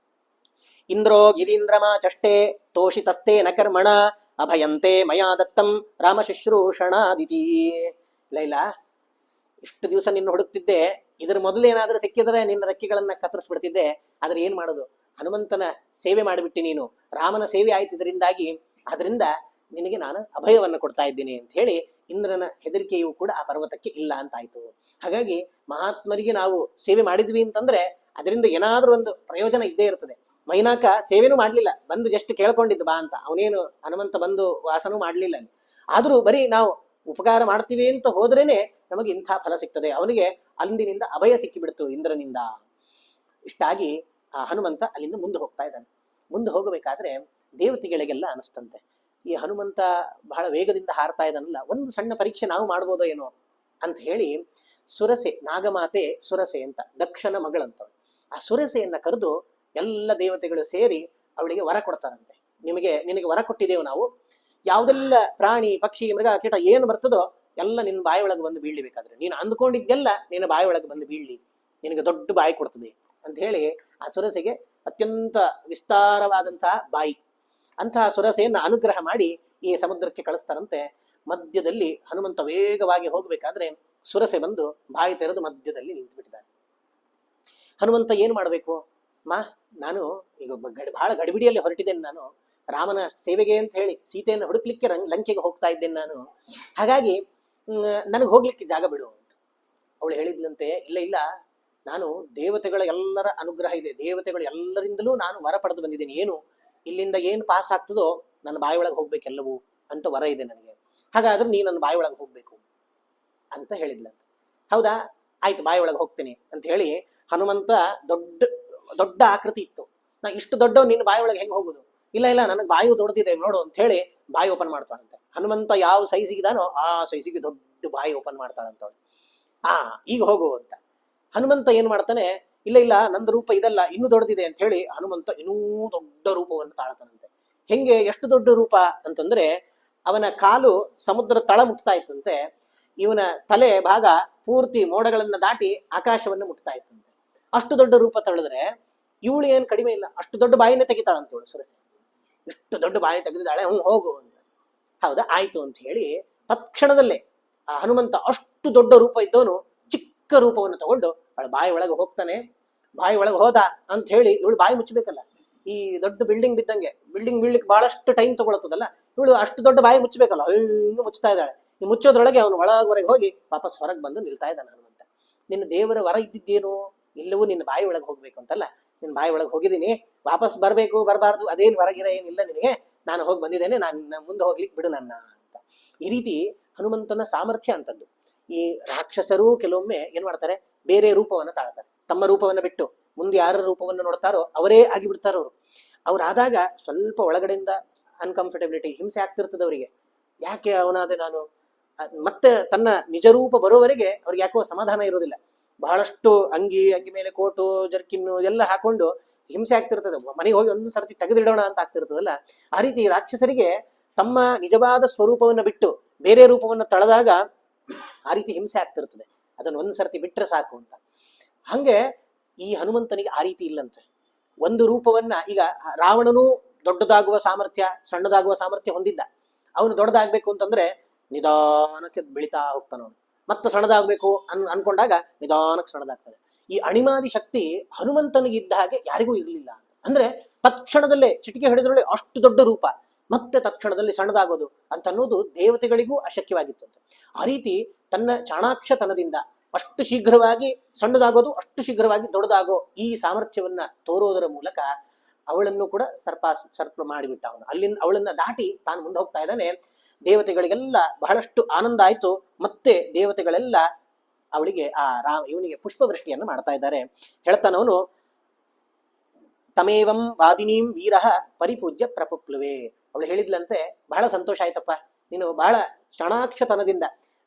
ಇಂದ್ರೋ ಗಿರೀಂದ್ರಮಾ ಚಷ್ಟೆ ತೋಷಿತಸ್ತೆ ನ ಕರ್ಮಣ ಅಭಯಂತೆ ಮಯಾ ದತ್ತಂ ರಾಮ ಶುಶ್ರೂಷಣಾದಿತಿ. ಇಲ್ಲ ಇಷ್ಟು ದಿವಸ ನಿನ್ನ ಹುಡುಕ್ತಿದ್ದೆ, ಇದ್ರ ಮೊದಲು ಏನಾದ್ರೂ ಸಿಕ್ಕಿದ್ರೆ ನಿನ್ನ ರೆಕ್ಕೆಗಳನ್ನ ಕತ್ತರಿಸ್ಬಿಡ್ತಿದ್ದೆ. ಆದ್ರೆ ಏನ್ ಮಾಡೋದು, ಹನುಮಂತನ ಸೇವೆ ಮಾಡಿಬಿಟ್ಟಿ ನೀನು, ರಾಮನ ಸೇವೆ ಆಯ್ತು ಇದರಿಂದಾಗಿ, ಅದರಿಂದ ನಿನಗೆ ನಾನು ಅಭಯವನ್ನು ಕೊಡ್ತಾ ಇದ್ದೀನಿ ಅಂತ ಹೇಳಿ ಇಂದ್ರನ ಹೆದರಿಕೆಯೂ ಕೂಡ ಆ ಪರ್ವತಕ್ಕೆ ಇಲ್ಲ ಅಂತ ಆಯ್ತು. ಹಾಗಾಗಿ ಮಹಾತ್ಮರಿಗೆ ನಾವು ಸೇವೆ ಮಾಡಿದ್ವಿ ಅಂತಂದ್ರೆ ಅದರಿಂದ ಏನಾದ್ರೂ ಒಂದು ಪ್ರಯೋಜನ ಇದ್ದೇ ಇರ್ತದೆ. ಮೈನಾಕ ಸೇವೆನೂ ಮಾಡ್ಲಿಲ್ಲ, ಬಂದು ಜಸ್ಟ್ ಕೇಳ್ಕೊಂಡಿದ್ದು ಬಾ ಅಂತ, ಅವನೇನು ಹನುಮಂತ ಬಂದು ವಾಸನೂ ಮಾಡ್ಲಿಲ್ಲ. ಆದ್ರೂ ಬರೀ ನಾವು ಉಪಕಾರ ಮಾಡ್ತೀವಿ ಅಂತ ಹೋದ್ರೇನೆ ನಮಗೆ ಇಂಥ ಫಲ ಸಿಗ್ತದೆ. ಅವನಿಗೆ ಅಂದಿನಿಂದ ಅಭಯ ಸಿಕ್ಕಿಬಿಡ್ತು ಇಂದ್ರನಿಂದ. ಇಷ್ಟಾಗಿ ಆ ಹನುಮಂತ ಅಲ್ಲಿಂದ ಮುಂದೆ ಹೋಗ್ತಾ ಇದ್ದಾನೆ. ಮುಂದೆ ಹೋಗಬೇಕಾದ್ರೆ ದೇವತೆಗಳಿಗೆಲ್ಲ ಅನಿಸ್ತಂತೆ, ಈ ಹನುಮಂತ ಬಹಳ ವೇಗದಿಂದ ಹಾರ್ತಾ ಇದ್ದಾನಲ್ಲ, ಒಂದು ಸಣ್ಣ ಪರೀಕ್ಷೆ ನಾವು ಮಾಡ್ಬೋದೋ ಏನೋ ಅಂತ ಹೇಳಿ ಸುರಸೆ, ನಾಗಮಾತೆ ಸುರಸೆ ಅಂತ, ದಕ್ಷನ ಮಗಳಂತ, ಆ ಸುರಸೆಯನ್ನ ಕರೆದು ಎಲ್ಲ ದೇವತೆಗಳು ಸೇರಿ ಅವಳಿಗೆ ವರ ಕೊಡ್ತಾರಂತೆ. ನಿನಗೆ ವರ ಕೊಟ್ಟಿದ್ದೇವೆ ನಾವು, ಯಾವುದೆಲ್ಲ ಪ್ರಾಣಿ ಪಕ್ಷಿ ಮೃಗ ಕೀಟ ಏನು ಬರ್ತದೋ ಎಲ್ಲ ನಿನ್ನ ಬಾಯಿ ಒಳಗೆ ಬಂದು ಬೀಳ್ಬೇಕಾದ್ರೆ, ನೀನು ಅಂದ್ಕೊಂಡಿದ್ದೆಲ್ಲ ನಿನ್ನ ಬಾಯಿ ಒಳಗೆ ಬಂದು ಬೀಳ್ಲಿ, ನಿನಗೆ ದೊಡ್ಡ ಬಾಯಿ ಕೊಡ್ತದೆ ಅಂತ ಹೇಳಿ ಆ ಸುರಸೆಗೆ ಅತ್ಯಂತ ವಿಸ್ತಾರವಾದಂತಹ ಬಾಯಿ, ಅಂತಹ ಸುರಸೆಯನ್ನು ಅನುಗ್ರಹ ಮಾಡಿ ಈ ಸಮುದ್ರಕ್ಕೆ ಕಳಿಸ್ತಾರಂತೆ. ಮಧ್ಯದಲ್ಲಿ ಹನುಮಂತ ವೇಗವಾಗಿ ಹೋಗ್ಬೇಕಾದ್ರೆ ಸುರಸೆ ಬಂದು ಬಾಯಿ ತೆರೆದು ಮಧ್ಯದಲ್ಲಿ ನಿಂತು ಬಿಟ್ಟಿದ್ದಾನೆ. ಹನುಮಂತ ಏನ್ ಮಾಡ್ಬೇಕು? ನಾನು ಈಗ ಬಹಳ ಗಡಿಬಿಡಿಯಲ್ಲಿ ಹೊರಟಿದ್ದೇನೆ, ನಾನು ರಾಮನ ಸೇವೆಗೆ ಅಂತ ಹೇಳಿ ಸೀತೆಯನ್ನು ಹುಡುಕ್ಲಿಕ್ಕೆ ಲಂಕೆಗೆ ಹೋಗ್ತಾ ಇದ್ದೇನೆ ನಾನು, ಹಾಗಾಗಿ ನನಗೆ ಹೋಗ್ಲಿಕ್ಕೆ ಜಾಗ ಬಿಡು ಅಂತ ಅವಳು ಹೇಳಿದ್ಲಂತೆ. ಇಲ್ಲ, ನಾನು ದೇವತೆಗಳ ಎಲ್ಲರ ಅನುಗ್ರಹ ಇದೆ, ದೇವತೆಗಳು ಎಲ್ಲರಿಂದಲೂ ನಾನು ವರ ಪಡೆದು ಬಂದಿದ್ದೇನೆ, ಏನು ಇಲ್ಲಿಂದ ಏನು ಪಾಸ್ ಆಗ್ತದೋ ನನ್ನ ಬಾಯಿ ಒಳಗೆ ಹೋಗ್ಬೇಕೆಲ್ಲವೂ ಅಂತ ವರ ಇದೆ ನನಗೆ, ಹಾಗಾದ್ರೆ ನೀ ನನ್ನ ಬಾಯಿ ಒಳಗೆ ಹೋಗ್ಬೇಕು ಅಂತ ಹೇಳಿದ್ಲಂತ. ಹೌದಾ, ಆಯ್ತು ಬಾಯಿ ಒಳಗೆ ಹೋಗ್ತೇನೆ ಅಂತ ಹೇಳಿ ಹನುಮಂತ ದೊಡ್ಡ ಆಕೃತಿ ಇತ್ತು. ನಾ ಇಷ್ಟು ದೊಡ್ಡ ನಿನ್ನ ಬಾಯಿ ಒಳಗೆ ಹೆಂಗೆ ಹೋಗುದು, ಇಲ್ಲ ಇಲ್ಲ ನನಗೆ ಬಾಯಿ ದೊಡ್ಡದಿದೆ ನೋಡು ಅಂತ ಹೇಳಿ ಬಾಯಿ ಓಪನ್ ಮಾಡ್ತಾಳಂತೆ. ಹನುಮಂತ ಯಾವ ಸೈಜಿಗಿದಾನೋ ಆ ಸೈಜಿಗೆ ದೊಡ್ಡ ಬಾಯಿ ಓಪನ್ ಮಾಡ್ತಾಳಂತವಳು. ಈಗ ಹೋಗು ಅಂತ. ಹನುಮಂತ ಏನ್ ಮಾಡ್ತಾನೆ, ಇಲ್ಲ ಇಲ್ಲ ನಂದು ರೂಪ ಇದಲ್ಲ ಇನ್ನೂ ದೊಡ್ಡದಿದೆ ಅಂತ ಹೇಳಿ ಹನುಮಂತ ಇನ್ನೂ ದೊಡ್ಡ ರೂಪವನ್ನು ತಾಳ್ತಾನಂತೆ. ಹೆಂಗೆ, ಎಷ್ಟು ದೊಡ್ಡ ರೂಪ ಅಂತಂದ್ರೆ ಅವನ ಕಾಲು ಸಮುದ್ರ ತಳ ಮುಟ್ತಾ ಇತ್ತಂತೆ, ಇವನ ತಲೆ ಭಾಗ ಪೂರ್ತಿ ಮೋಡಗಳನ್ನ ದಾಟಿ ಆಕಾಶವನ್ನು ಮುಟ್ತಾ ಇತ್ತಂತೆ. ಅಷ್ಟು ದೊಡ್ಡ ರೂಪ ತಳೆದ್ರೆ ಇವಳು ಏನ್ ಕಡಿಮೆ ಇಲ್ಲ, ಅಷ್ಟು ದೊಡ್ಡ ಬಾಯಿನೇ ತೆಗಿತಾಳಂತವಳು ಸುರಸೆ. ಇಷ್ಟು ದೊಡ್ಡ ಬಾಯಿ ತೆಗೆದಿದ್ದಾಳೆ, ಹೋಗು ಅಂತ. ಹೌದಾ, ಆಯ್ತು ಅಂತ ಹೇಳಿ ತತ್ಕ್ಷಣದಲ್ಲೇ ಆ ಹನುಮಂತ ಅಷ್ಟು ದೊಡ್ಡ ರೂಪ ಇದ್ದವನು ಚಿಕ್ಕ ರೂಪವನ್ನು ತಗೊಂಡು ಅವಳ ಬಾಯಿ ಒಳಗೆ ಹೋಗ್ತಾನೆ. ಬಾಯಿ ಒಳಗೆ ಹೋದ ಅಂತ ಹೇಳಿ ಇವಳು ಬಾಯಿ ಮುಚ್ಚಬೇಕಲ್ಲ, ಈ ದೊಡ್ಡ ಬಿಲ್ಡಿಂಗ್ ಬಿದ್ದಂಗೆ, ಬಿಲ್ಡಿಂಗ್ ಬೀಳ್ಲಿಕ್ಕೆ ಬಹಳಷ್ಟು ಟೈಮ್ ತಗೊಳತ್ತದಲ್ಲ, ಇವಳು ಅಷ್ಟು ದೊಡ್ಡ ಬಾಯಿ ಮುಚ್ಚಬೇಕಲ್ಲ, ಹಿಂಗೆ ಮುಚ್ತಾ ಇದ್ದಾಳೆ. ಈ ಮುಚ್ಚೋದ್ರೊಳಗೆ ಅವನು ಒಳಗವರೆಗೆ ಹೋಗಿ ವಾಪಸ್ ಹೊರಗೆ ಬಂದು ನಿಲ್ತಾ ಇದ್ದಾನೆ ಹನುಮಂತ. ನಿನ್ನ ದೇವರ ವರ ಇದ್ದಿದ್ದೇನು, ಇಲ್ಲವೂ ನಿನ್ನ ಬಾಯಿ ಒಳಗೆ ಹೋಗ್ಬೇಕು ಅಂತಲ್ಲ, ನಿನ್ನ ಬಾಯಿ ಒಳಗೆ ಹೋಗಿದ್ದೀನಿ, ವಾಪಸ್ ಬರ್ಬೇಕು ಬರಬಾರ್ದು ಅದೇನು ಹೊರಗಿರ ಏನಿಲ್ಲ ನಿನಗೆ, ನಾನು ಹೋಗಿ ಬಂದಿದ್ದೇನೆ, ನಾನು ಮುಂದೆ ಹೋಗ್ಲಿಕ್ಕೆ ಬಿಡು ನನ್ನ ಅಂತ. ಈ ರೀತಿ ಹನುಮಂತನ ಸಾಮರ್ಥ್ಯ ಅಂತದ್ದು. ಈ ರಾಕ್ಷಸರು ಕೆಲವೊಮ್ಮೆ ಏನ್ ಮಾಡ್ತಾರೆ, ಬೇರೆ ರೂಪವನ್ನ ತಾಳ್ತಾರೆ, ತಮ್ಮ ರೂಪವನ್ನ ಬಿಟ್ಟು ಮುಂದೆ ಯಾರ ರೂಪವನ್ನು ನೋಡ್ತಾರೋ ಅವರೇ ಆಗಿಬಿಡ್ತಾರ ಅವರು. ಅವ್ರಾದಾಗ ಸ್ವಲ್ಪ ಒಳಗಡೆಯಿಂದ ಅನ್ಕಂಫರ್ಟಬಿಲಿಟಿ, ಹಿಂಸೆ ಆಗ್ತಿರ್ತದೆ ಅವರಿಗೆ. ಯಾಕೆ ಅವನಾದ ನಾನು ಮತ್ತೆ ತನ್ನ ನಿಜ ರೂಪ ಬರೋವರೆಗೆ ಅವ್ರಿಗೆ ಯಾಕೋ ಸಮಾಧಾನ ಇರೋದಿಲ್ಲ. ಬಹಳಷ್ಟು ಅಂಗಿ ಮೇಲೆ ಕೋಟು ಜರ್ಕಿನ್ನು ಎಲ್ಲ ಹಾಕೊಂಡು ಹಿಂಸೆ ಆಗ್ತಿರ್ತದೆ. ಮನೆಗೆ ಹೋಗಿ ಒಂದ್ ಸರ್ತಿ ತೆಗೆದಿಡೋಣ ಅಂತ ಆಗ್ತಿರ್ತದಲ್ಲ, ಆ ರೀತಿ ರಾಕ್ಷಸರಿಗೆ ತಮ್ಮ ನಿಜವಾದ ಸ್ವರೂಪವನ್ನು ಬಿಟ್ಟು ಬೇರೆ ರೂಪವನ್ನು ತಳೆದಾಗ ಆ ರೀತಿ ಹಿಂಸೆ ಆಗ್ತಿರ್ತದೆ. ಅದನ್ನ ಒಂದ್ ಸರ್ತಿ ಬಿಟ್ರೆ ಸಾಕು ಅಂತ. ಹಂಗೆ ಈ ಹನುಮಂತನಿಗೆ ಆ ರೀತಿ ಇಲ್ಲಂತೆ. ಒಂದು ರೂಪವನ್ನ, ಈಗ ರಾವಣನು ದೊಡ್ಡದಾಗುವ ಸಾಮರ್ಥ್ಯ ಸಣ್ಣದಾಗುವ ಸಾಮರ್ಥ್ಯ ಹೊಂದಿದ್ದ. ಅವನು ದೊಡ್ಡದಾಗ್ಬೇಕು ಅಂತಂದ್ರೆ ನಿಧಾನಕ್ಕೆ ಬೆಳಿತಾ ಹೋಗ್ತಾನವನು. ಮತ್ತೆ ಸಣ್ಣದಾಗ್ಬೇಕು ಅನ್ಕೊಂಡಾಗ ನಿಧಾನಕ್ಕೆ ಸಣ್ಣದಾಗ್ತದೆ. ಈ ಅಣಿಮಾದಿ ಶಕ್ತಿ ಹನುಮಂತನಿಗೆ ಇದ್ದ ಹಾಗೆ ಯಾರಿಗೂ ಇರಲಿಲ್ಲ. ಅಂದ್ರೆ ತತ್ಕ್ಷಣದಲ್ಲೇ ಚಿಟಿಕೆ ಹಿಡಿದ್ರೊಳ್ಳೆ ಅಷ್ಟು ದೊಡ್ಡ ರೂಪ, ಮತ್ತೆ ತತ್ಕ್ಷಣದಲ್ಲಿ ಸಣ್ಣದಾಗೋದು ಅಂತ ಅನ್ನೋದು ದೇವತೆಗಳಿಗೂ ಅಶಕ್ಯವಾಗಿತ್ತಂತೆ. ಆ ರೀತಿ ತನ್ನ ಚಾಣಾಕ್ಷತನದಿಂದ ಅಷ್ಟು ಶೀಘ್ರವಾಗಿ ಸಣ್ಣದಾಗೋದು, ಅಷ್ಟು ಶೀಘ್ರವಾಗಿ ದೊಡ್ಡದಾಗೋ ಈ ಸಾಮರ್ಥ್ಯವನ್ನ ತೋರೋದರ ಮೂಲಕ ಅವಳನ್ನು ಕೂಡ ಸರ್ಪ ಮಾಡಿಬಿಟ್ಟ ಅವನು. ಅಲ್ಲಿಂದ ಅವಳನ್ನ ದಾಟಿ ತಾನು ಮುಂದೆ ಹೋಗ್ತಾ ಇದ್ದಾನೆ. ದೇವತೆಗಳಿಗೆಲ್ಲ ಬಹಳಷ್ಟು ಆನಂದ ಆಯ್ತು. ಮತ್ತೆ ದೇವತೆಗಳೆಲ್ಲ ಅವಳಿಗೆ ಇವನಿಗೆ ಪುಷ್ಪವೃಷ್ಟಿಯನ್ನು ಮಾಡ್ತಾ ಇದ್ದಾರೆ. ಹೇಳ್ತಾನವನು, ತಮೇವಂ ವಾದಿನೀಂ ವೀರಃ ಪರಿಪೂಜ್ಯ ಪ್ರಪುಪ್ಲುವೆ. ಅವಳು ಹೇಳಿದ್ಲಂತೆ, ಬಹಳ ಸಂತೋಷ ಆಯ್ತಪ್ಪ, ನೀನು ಬಹಳ ಚಾಣಾಕ್ಷತನದಿಂದ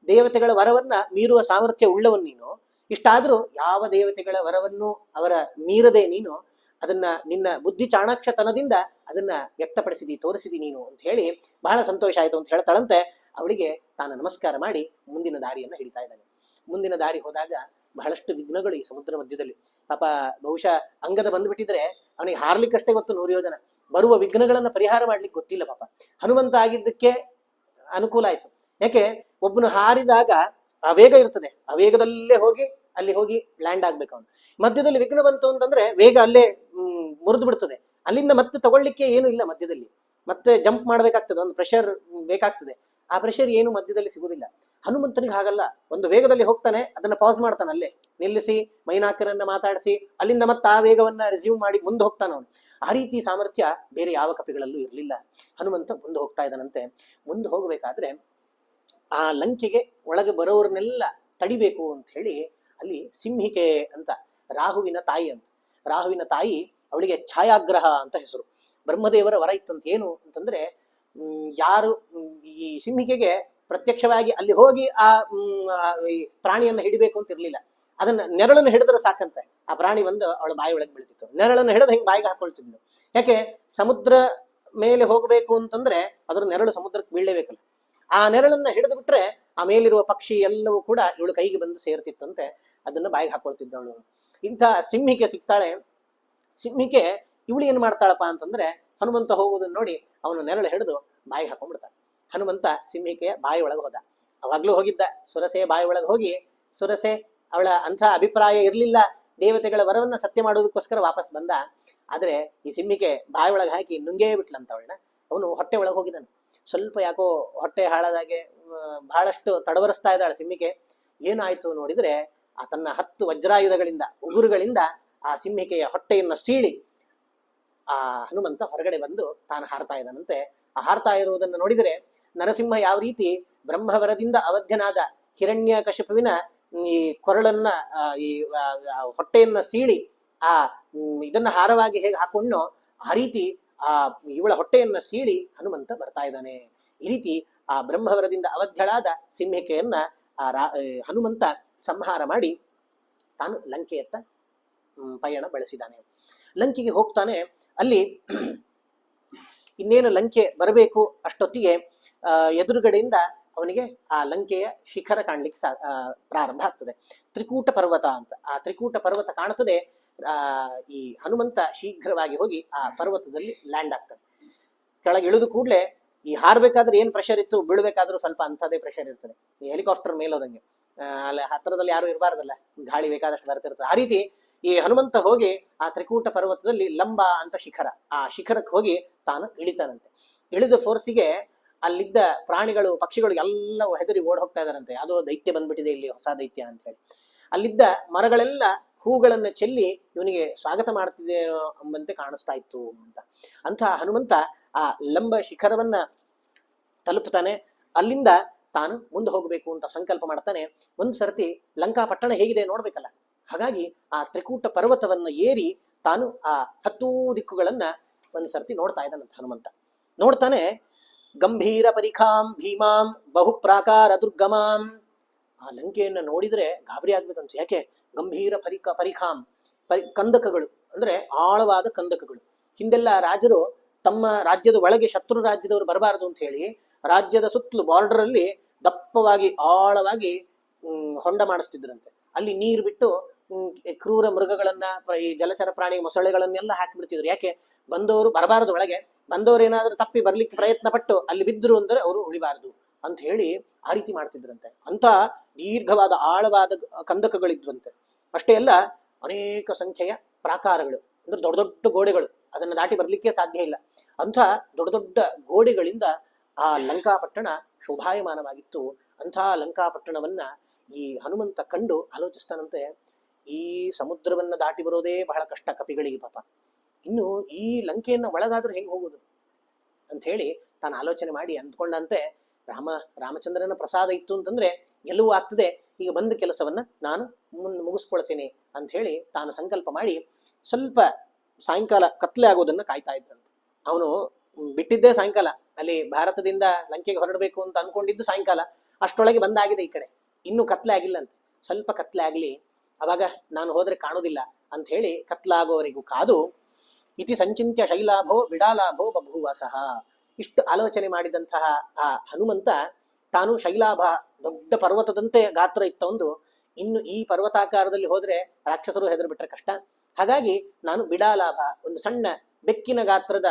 ದೇವತೆಗಳ ವರವನ್ನ ಮೀರುವ ಸಾಮರ್ಥ್ಯ ಉಳ್ಳವನ್ ನೀನು. ಇಷ್ಟಾದ್ರೂ ಯಾವ ದೇವತೆಗಳ ವರವನ್ನು ಅವರ ಮೀರದೆ ನೀನು ಅದನ್ನ ನಿನ್ನ ಬುದ್ಧಿ ಚಾಣಾಕ್ಷತನದಿಂದ ಅದನ್ನ ವ್ಯಕ್ತಪಡಿಸಿದಿ, ತೋರಿಸಿದಿ ನೀನು ಅಂತ ಹೇಳಿ ಬಹಳ ಸಂತೋಷ ಆಯ್ತು ಅಂತ ಹೇಳ್ತಾಳಂತೆ. ಅವಳಿಗೆ ತಾನು ನಮಸ್ಕಾರ ಮಾಡಿ ಮುಂದಿನ ದಾರಿಯನ್ನ ಹಿಡಿತಾ ಇದ್ದಾನೆ. ಮುಂದಿನ ದಾರಿ ಹೋದಾಗ ಬಹಳಷ್ಟು ವಿಘ್ನಗಳು ಈ ಸಮುದ್ರ ಮಧ್ಯದಲ್ಲಿ. ಪಾಪ ಬಹುಶಃ ಅಂಗದ ಬಂದ್ಬಿಟ್ಟಿದ್ರೆ ಅವನಿಗೆ ಹಾರ್ಲಿಕ್ಕಷ್ಟೇ ಗೊತ್ತು 100 ಯೋಜನ, ಬರುವ ವಿಘ್ನಗಳನ್ನ ಪರಿಹಾರ ಮಾಡ್ಲಿಕ್ಕೆ ಗೊತ್ತಿಲ್ಲ. ಪಾಪ ಹನುಮಂತ ಆಗಿದ್ದಕ್ಕೆ ಅನುಕೂಲ ಆಯ್ತು. ಯಾಕೆ, ಒಬ್ಬನು ಹಾರಿದಾಗ ಆ ವೇಗ ಇರ್ತದೆ, ಆ ವೇಗದಲ್ಲೇ ಹೋಗಿ ಅಲ್ಲಿ ಹೋಗಿ ಲ್ಯಾಂಡ್ ಆಗ್ಬೇಕು ಅವನು. ಮಧ್ಯದಲ್ಲಿ ವಿಘ್ನ ಬಂತು ಅಂತಂದ್ರೆ ವೇಗ ಅಲ್ಲೇ ಮುರಿದು ಬಿಡ್ತದೆ, ಅಲ್ಲಿಂದ ಮತ್ತೆ ತಗೊಳ್ಳಿಕ್ಕೆ ಏನು ಇಲ್ಲ ಮಧ್ಯದಲ್ಲಿ, ಮತ್ತೆ ಜಂಪ್ ಮಾಡ್ಬೇಕಾಗ್ತದೆ, ಒಂದು ಪ್ರೆಷರ್ ಬೇಕಾಗ್ತದೆ. ಆ ಪ್ರೆಷರ್ ಏನು ಮಧ್ಯದಲ್ಲಿ ಸಿಗುದಿಲ್ಲ. ಹನುಮಂತನಿಗೆ ಹಾಗಲ್ಲ, ಒಂದು ವೇಗದಲ್ಲಿ ಹೋಗ್ತಾನೆ, ಅದನ್ನ ಪಾಸ್ ಮಾಡ್ತಾನೆ, ಅಲ್ಲೇ ನಿಲ್ಲಿಸಿ ಮೈನಾಕರನ್ನ ಮಾತಾಡಿಸಿ ಅಲ್ಲಿಂದ ಮತ್ತೆ ಆ ವೇಗವನ್ನ ರಿಸ್ಯೂಮ್ ಮಾಡಿ ಮುಂದೆ ಹೋಗ್ತಾನ ಅವನು. ಆ ರೀತಿ ಸಾಮರ್ಥ್ಯ ಬೇರೆ ಯಾವ ಕಪಿಗಳಲ್ಲೂ ಇರಲಿಲ್ಲ. ಹನುಮಂತ ಮುಂದೆ ಹೋಗ್ತಾ ಇದ್ದಾನಂತೆ. ಮುಂದೆ ಹೋಗ್ಬೇಕಾದ್ರೆ ಆ ಲಂಕೆಗೆ ಒಳಗೆ ಬರೋರ್ನೆಲ್ಲ ತಡಿಬೇಕು ಅಂತ ಹೇಳಿ ಅಲ್ಲಿ ಸಿಂಹಿಕೆ ಅಂತ, ರಾಹುವಿನ ತಾಯಿ ಅಂತ, ರಾಹುವಿನ ತಾಯಿ, ಅವಳಿಗೆ ಛಾಯಾಗ್ರಹ ಅಂತ ಹೆಸರು. ಬ್ರಹ್ಮದೇವರ ವರ ಇತ್ತಂತ. ಏನು ಅಂತಂದ್ರೆ ಯಾರು ಈ ಸಿಂಹಿಕೆಗೆ ಪ್ರತ್ಯಕ್ಷವಾಗಿ ಅಲ್ಲಿ ಹೋಗಿ ಆ ಪ್ರಾಣಿಯನ್ನ ಹಿಡಿಬೇಕು ಅಂತ ಇರ್ಲಿಲ್ಲ. ಅದನ್ನ ನೆರಳನ್ನು ಹಿಡಿದ್ರೆ ಸಾಕಂತೆ ಆ ಪ್ರಾಣಿ ಬಂದು ಅವಳ ಬಾಯಿ ಒಳಗೆ ಬೀಳ್ತಿತ್ತು. ನೆರಳನ್ನು ಹಿಡಿದು ಹಿಂಗೆ ಬಾಯಿಗೆ ಹಾಕೊಳ್ತಿದ್ಲು. ಯಾಕೆ, ಸಮುದ್ರ ಮೇಲೆ ಹೋಗ್ಬೇಕು ಅಂತಂದ್ರೆ ಅದರ ನೆರಳು ಸಮುದ್ರಕ್ಕೆ ಬೀಳಲೇಬೇಕಲ್ಲ. ಆ ನೆರಳನ್ನ ಹಿಡಿದು ಬಿಟ್ರೆ ಆ ಮೇಲಿರುವ ಪಕ್ಷಿ ಎಲ್ಲವೂ ಕೂಡ ಇವಳು ಕೈಗೆ ಬಂದು ಸೇರ್ತಿತ್ತಂತೆ. ಅದನ್ನ ಬಾಯಿಗೆ ಹಾಕೊಳ್ತಿದ್ದವಳು. ಇಂಥ ಸಿಂಹಿಕೆ ಸಿಗ್ತಾಳೆ. ಸಿಂಹಿಕೆ ಇವಳು ಏನ್ ಮಾಡ್ತಾಳಪ್ಪ ಅಂತಂದ್ರೆ ಹನುಮಂತ ಹೋಗುವುದನ್ನ ನೋಡಿ ಅವನು ನೆರಳು ಹಿಡಿದು ಬಾಯಿಗೆ ಹಾಕೊಂಡ್ಬಿಡ್ತಾಳೆ. ಹನುಮಂತ ಸಿಂಹಿಕೆಯ ಬಾಯಿ ಒಳಗೆ ಹೋದ. ಅವಾಗ್ಲೂ ಹೋಗಿದ್ದ ಸುರಸೆ ಬಾಯಿ ಒಳಗೆ ಹೋಗಿ, ಸುರಸೆ ಅವಳ ಅಂಥ ಅಭಿಪ್ರಾಯ ಇರ್ಲಿಲ್ಲ, ದೇವತೆಗಳ ವರವನ್ನ ಸತ್ಯ ಮಾಡೋದಕ್ಕೋಸ್ಕರ ವಾಪಸ್ ಬಂದ. ಆದ್ರೆ ಈ ಸಿಂಹಿಕೆ ಬಾಯಿ ಒಳಗೆ ಹಾಕಿ ನುಂಗೇ ಬಿಟ್ಲಂತ ಅವಳನ್ನ. ಅವನು ಹೊಟ್ಟೆ ಒಳಗೆ ಹೋಗಿದ್ದಾನೆ. ಸ್ವಲ್ಪ ಯಾಕೋ ಹೊಟ್ಟೆ ಹಾಳದಾಗೆ ಬಹಳಷ್ಟು ತಡವರಿಸ್ತಾ ಇದ್ದಾಳೆ ಸಿಂಹಿಕೆ. ಏನಾಯ್ತು ನೋಡಿದ್ರೆ ಆ ತನ್ನ 10 ವಜ್ರಾಯುಧಗಳಿಂದ, ಉಗುರುಗಳಿಂದ ಆ ಸಿಂಹಿಕೆಯ ಹೊಟ್ಟೆಯನ್ನ ಸೀಳಿ ಆ ಹನುಮಂತ ಹೊರಗಡೆ ಬಂದು ತಾನು ಹಾರ್ತಾ ಇದ್ದಾನಂತೆ. ಆ ಹಾರ್ತಾ ಇರುವುದನ್ನು ನೋಡಿದರೆ ನರಸಿಂಹ ಯಾವ ರೀತಿ ಬ್ರಹ್ಮವರದಿಂದ ಅವಧ್ಯನಾದ ಹಿರಣ್ಯ ಕಶಿಪುವಿನ ಈ ಕೊರಳನ್ನ ಈ ಹೊಟ್ಟೆಯನ್ನ ಸೀಳಿ ಆ ಇದನ್ನ ಹಾರವಾಗಿ ಹೇಗೆ ಹಾಕೊಂಡೋ ಆ ರೀತಿ ಆ ಇವಳ ಹೊಟ್ಟೆಯನ್ನ ಸೀಳಿ ಹನುಮಂತ ಬರ್ತಾ ಇದ್ದಾನೆ. ಈ ರೀತಿ ಆ ಬ್ರಹ್ಮವರದಿಂದ ಅವಧ್ಯಳಾದ ಸಿಂಹಿಕೆಯನ್ನ ಹನುಮಂತ ಸಂಹಾರ ಮಾಡಿ ತಾನು ಲಂಕೆಯತ್ತ ಪಯಣ ಬೆಳೆಸಿದ್ದಾನೆ. ಲಂಕೆಗೆ ಹೋಗ್ತಾನೆ. ಅಲ್ಲಿ ಇನ್ನೇನು ಲಂಕೆ ಬರಬೇಕು ಅಷ್ಟೊತ್ತಿಗೆ ಎದುರುಗಡೆಯಿಂದ ಅವನಿಗೆ ಆ ಲಂಕೆಯ ಶಿಖರ ಕಾಣ್ಲಿಕ್ಕೆ ಪ್ರಾರಂಭ ಆಗ್ತದೆ. ತ್ರಿಕೂಟ ಪರ್ವತ ಅಂತ. ಆ ತ್ರಿಕೂಟ ಪರ್ವತ ಕಾಣುತ್ತದೆ. ಈ ಹನುಮಂತ ಶೀಘ್ರವಾಗಿ ಹೋಗಿ ಆ ಪರ್ವತದಲ್ಲಿ ಲ್ಯಾಂಡ್ ಆಗ್ತದೆ. ಕೆಳಗೆ ಇಳಿದು ಕೂಡಲೇ ಈ ಹಾರ್ಬೇಕಾದ್ರೆ ಏನ್ ಪ್ರೆಷರ್ ಇತ್ತು, ಬೀಳ್ಬೇಕಾದ್ರೂ ಸ್ವಲ್ಪ ಅಂಥದ್ದೇ ಪ್ರೆಷರ್ ಇರ್ತದೆ. ಈ ಹೆಲಿಕಾಪ್ಟರ್ ಮೇಲೋದಂಗೆ ಅಲ್ಲಿ ಹತ್ತಿರದಲ್ಲಿ ಯಾರು ಇರಬಾರ್ದಲ್ಲ, ಗಾಳಿ ಬೇಕಾದಷ್ಟು ಬರ್ತಿರ್ತದೆ. ಆ ರೀತಿ ಈ ಹನುಮಂತ ಹೋಗಿ ಆ ತ್ರಿಕೂಟ ಪರ್ವತದಲ್ಲಿ ಲಂಬ ಅಂತ ಶಿಖರ, ಆ ಶಿಖರಕ್ಕೆ ಹೋಗಿ ತಾನು ಇಳಿತಾನಂತೆ. ಇಳಿದ ಫೋರ್ಸಿಗೆ ಅಲ್ಲಿದ್ದ ಪ್ರಾಣಿಗಳು ಪಕ್ಷಿಗಳು ಎಲ್ಲವೂ ಹೆದರಿ ಓಡ್ ಹೋಗ್ತಾ ಇದಾರಂತೆ. ಯಾವುದೋ ದೈತ್ಯ ಬಂದ್ಬಿಟ್ಟಿದೆ ಇಲ್ಲಿ, ಹೊಸ ದೈತ್ಯ ಅಂತ ಹೇಳಿ. ಅಲ್ಲಿದ್ದ ಮರಗಳೆಲ್ಲ ಹೂಗಳನ್ನು ಚೆಲ್ಲಿ ಇವನಿಗೆ ಸ್ವಾಗತ ಮಾಡ್ತಿದೆ ಎಂಬಂತೆ ಕಾಣಿಸ್ತಾ ಇತ್ತು ಅಂತ. ಅಂತ ಹನುಮಂತ ಆ ಲಂಬ ಶಿಖರವನ್ನ ತಲುಪುತ್ತಾನೆ. ಅಲ್ಲಿಂದ ತಾನು ಮುಂದೆ ಹೋಗಬೇಕು ಅಂತ ಸಂಕಲ್ಪ ಮಾಡ್ತಾನೆ. ಒಂದ್ ಸರ್ತಿ ಲಂಕಾಪಟ್ಟಣ ಹೇಗಿದೆ ನೋಡ್ಬೇಕಲ್ಲ, ಹಾಗಾಗಿ ಆ ತ್ರಿಕೂಟ ಪರ್ವತವನ್ನು ಏರಿ ತಾನು ಆ 10 ದಿಕ್ಕುಗಳನ್ನ ಒಂದ್ ಸರ್ತಿ ನೋಡ್ತಾ ಇದ್ದಾನಂತ ಹನುಮಂತ. ನೋಡ್ತಾನೆ, ಗಂಭೀರ ಪರಿಖಾಂ ಭೀಮಾಂ ಬಹು ಪ್ರಾಕಾರ ದುರ್ಗಮಾಂ. ಆ ಲಂಕೆಯನ್ನ ನೋಡಿದ್ರೆ ಗಾಬರಿ ಆಗ್ಬೇಕಂತ. ಯಾಕೆ? ಗಂಭೀರ ಪರಿಖಾಂ ಕಂದಕಗಳು ಅಂದ್ರೆ ಆಳವಾದ ಕಂದಕಗಳು. ಹಿಂದೆಲ್ಲ ರಾಜರು ತಮ್ಮ ರಾಜ್ಯದ ಒಳಗೆ ಶತ್ರು ರಾಜ್ಯದವರು ಬರಬಾರದು ಅಂತ ಹೇಳಿ ರಾಜ್ಯದ ಸುತ್ತಲೂ ಬಾರ್ಡರ್ ಅಲ್ಲಿ ದಪ್ಪವಾಗಿ ಆಳವಾಗಿ ಹೊಂಡ ಮಾಡಿಸ್ತಿದ್ರಂತೆ. ಅಲ್ಲಿ ನೀರು ಬಿಟ್ಟು ಕ್ರೂರ ಮೃಗಗಳನ್ನ, ಈ ಜಲಚರ ಪ್ರಾಣಿ ಮೊಸಳೆಗಳನ್ನೆಲ್ಲ ಹಾಕಿಬಿಡ್ತಿದ್ರು. ಯಾಕೆ? ಬಂದವರು ಬರಬಾರದು ಒಳಗೆ, ಬಂದವರು ಏನಾದ್ರೂ ತಪ್ಪಿ ಬರ್ಲಿಕ್ಕೆ ಪ್ರಯತ್ನ ಪಟ್ಟು ಅಲ್ಲಿ ಬಿದ್ರು ಅಂದ್ರೆ ಅವರು ಉಳಿಬಾರದು ಅಂತ ಹೇಳಿ ಆ ರೀತಿ ಮಾಡ್ತಿದ್ರಂತೆ. ಅಂತ ದೀರ್ಘವಾದ ಆಳವಾದ ಕಂದಕಗಳಿದ್ವಂತೆ. ಅಷ್ಟೇ ಅಲ್ಲ, ಅನೇಕ ಸಂಖ್ಯೆಯ ಪ್ರಾಕಾರಗಳು ಅಂದ್ರೆ ದೊಡ್ಡ ದೊಡ್ಡ ಗೋಡೆಗಳು, ಅದನ್ನ ದಾಟಿ ಬರ್ಲಿಕ್ಕೆ ಸಾಧ್ಯ ಇಲ್ಲ. ಅಂತ ದೊಡ್ಡ ದೊಡ್ಡ ಗೋಡೆಗಳಿಂದ ಆ ಲಂಕಾಪಟ್ಟಣ ಶೋಭಾಯಮಾನವಾಗಿತ್ತು. ಅಂಥ ಲಂಕಾಪಟ್ಟಣವನ್ನ ಈ ಹನುಮಂತ ಕಂಡು ಆಲೋಚಿಸ್ತಾನಂತೆ, ಈ ಸಮುದ್ರವನ್ನ ದಾಟಿ ಬರೋದೇ ಬಹಳ ಕಷ್ಟ ಕಪಿಗಳಿಗೆ ಪಾಪ, ಇನ್ನು ಈ ಲಂಕೆಯನ್ನ ಒಳಗಾದ್ರೂ ಹೆಂಗ್ ಹೋಗುದು ಅಂತ ಹೇಳಿ ತಾನು ಆಲೋಚನೆ ಮಾಡಿ ಅಂದ್ಕೊಂಡಂತೆ, ರಾಮಚಂದ್ರನ ಪ್ರಸಾದ ಇತ್ತು ಅಂತಂದ್ರೆ ಗೆಲುವು ಆಗ್ತದೆ, ಈಗ ಬಂದ ಕೆಲಸವನ್ನ ನಾನು ಮುಗಿಸ್ಕೊಳ್ತೇನೆ ಅಂತ ಹೇಳಿ ತಾನು ಸಂಕಲ್ಪ ಮಾಡಿ ಸ್ವಲ್ಪ ಸಾಯಂಕಾಲ ಕತ್ಲೆ ಆಗೋದನ್ನ ಕಾಯ್ತಾ ಇದ್ದಂತೆ. ಅವನು ಬಿಟ್ಟಿದ್ದೇ ಸಾಯಂಕಾಲ, ಅಲ್ಲಿ ಭಾರತದಿಂದ ಲಂಕೆಗೆ ಹೊರಡಬೇಕು ಅಂತ ಅನ್ಕೊಂಡಿದ್ದು ಸಾಯಂಕಾಲ. ಅಷ್ಟೊಳಗೆ ಬಂದಾಗಿದೆ ಈ ಕಡೆ, ಇನ್ನೂ ಕತ್ಲೆ ಆಗಿಲ್ಲ ಅಂತ. ಸ್ವಲ್ಪ ಕತ್ಲೆ ಆಗ್ಲಿ, ಅವಾಗ ನಾನು ಹೋದ್ರೆ ಕಾಣುದಿಲ್ಲ ಅಂತ ಹೇಳಿ ಕತ್ಲಾಗೋವರೆಗೂ ಕಾದು ಇತಿ ಸಂಚಿತ್ಯ ಶೈಲಾಭೋ ಬಿಡಾಲಾಭೋ ಬಭೂವಸಃ. ಇಷ್ಟು ಆಲೋಚನೆ ಮಾಡಿದಂತಹ ಆ ಹನುಮಂತ ತಾನು ಶೈಲಾಭ, ದೊಡ್ಡ ಪರ್ವತದಂತೆ ಗಾತ್ರ ಇತ್ತ ಒಂದು, ಇನ್ನು ಈ ಪರ್ವತಾಕಾರದಲ್ಲಿ ಹೋದ್ರೆ ರಾಕ್ಷಸರು ಹೆದರು ಬಿಟ್ರೆ ಕಷ್ಟ, ಹಾಗಾಗಿ ನಾನು ಬಿಡಾಲಾಭ, ಒಂದು ಸಣ್ಣ ಬೆಕ್ಕಿನ ಗಾತ್ರದ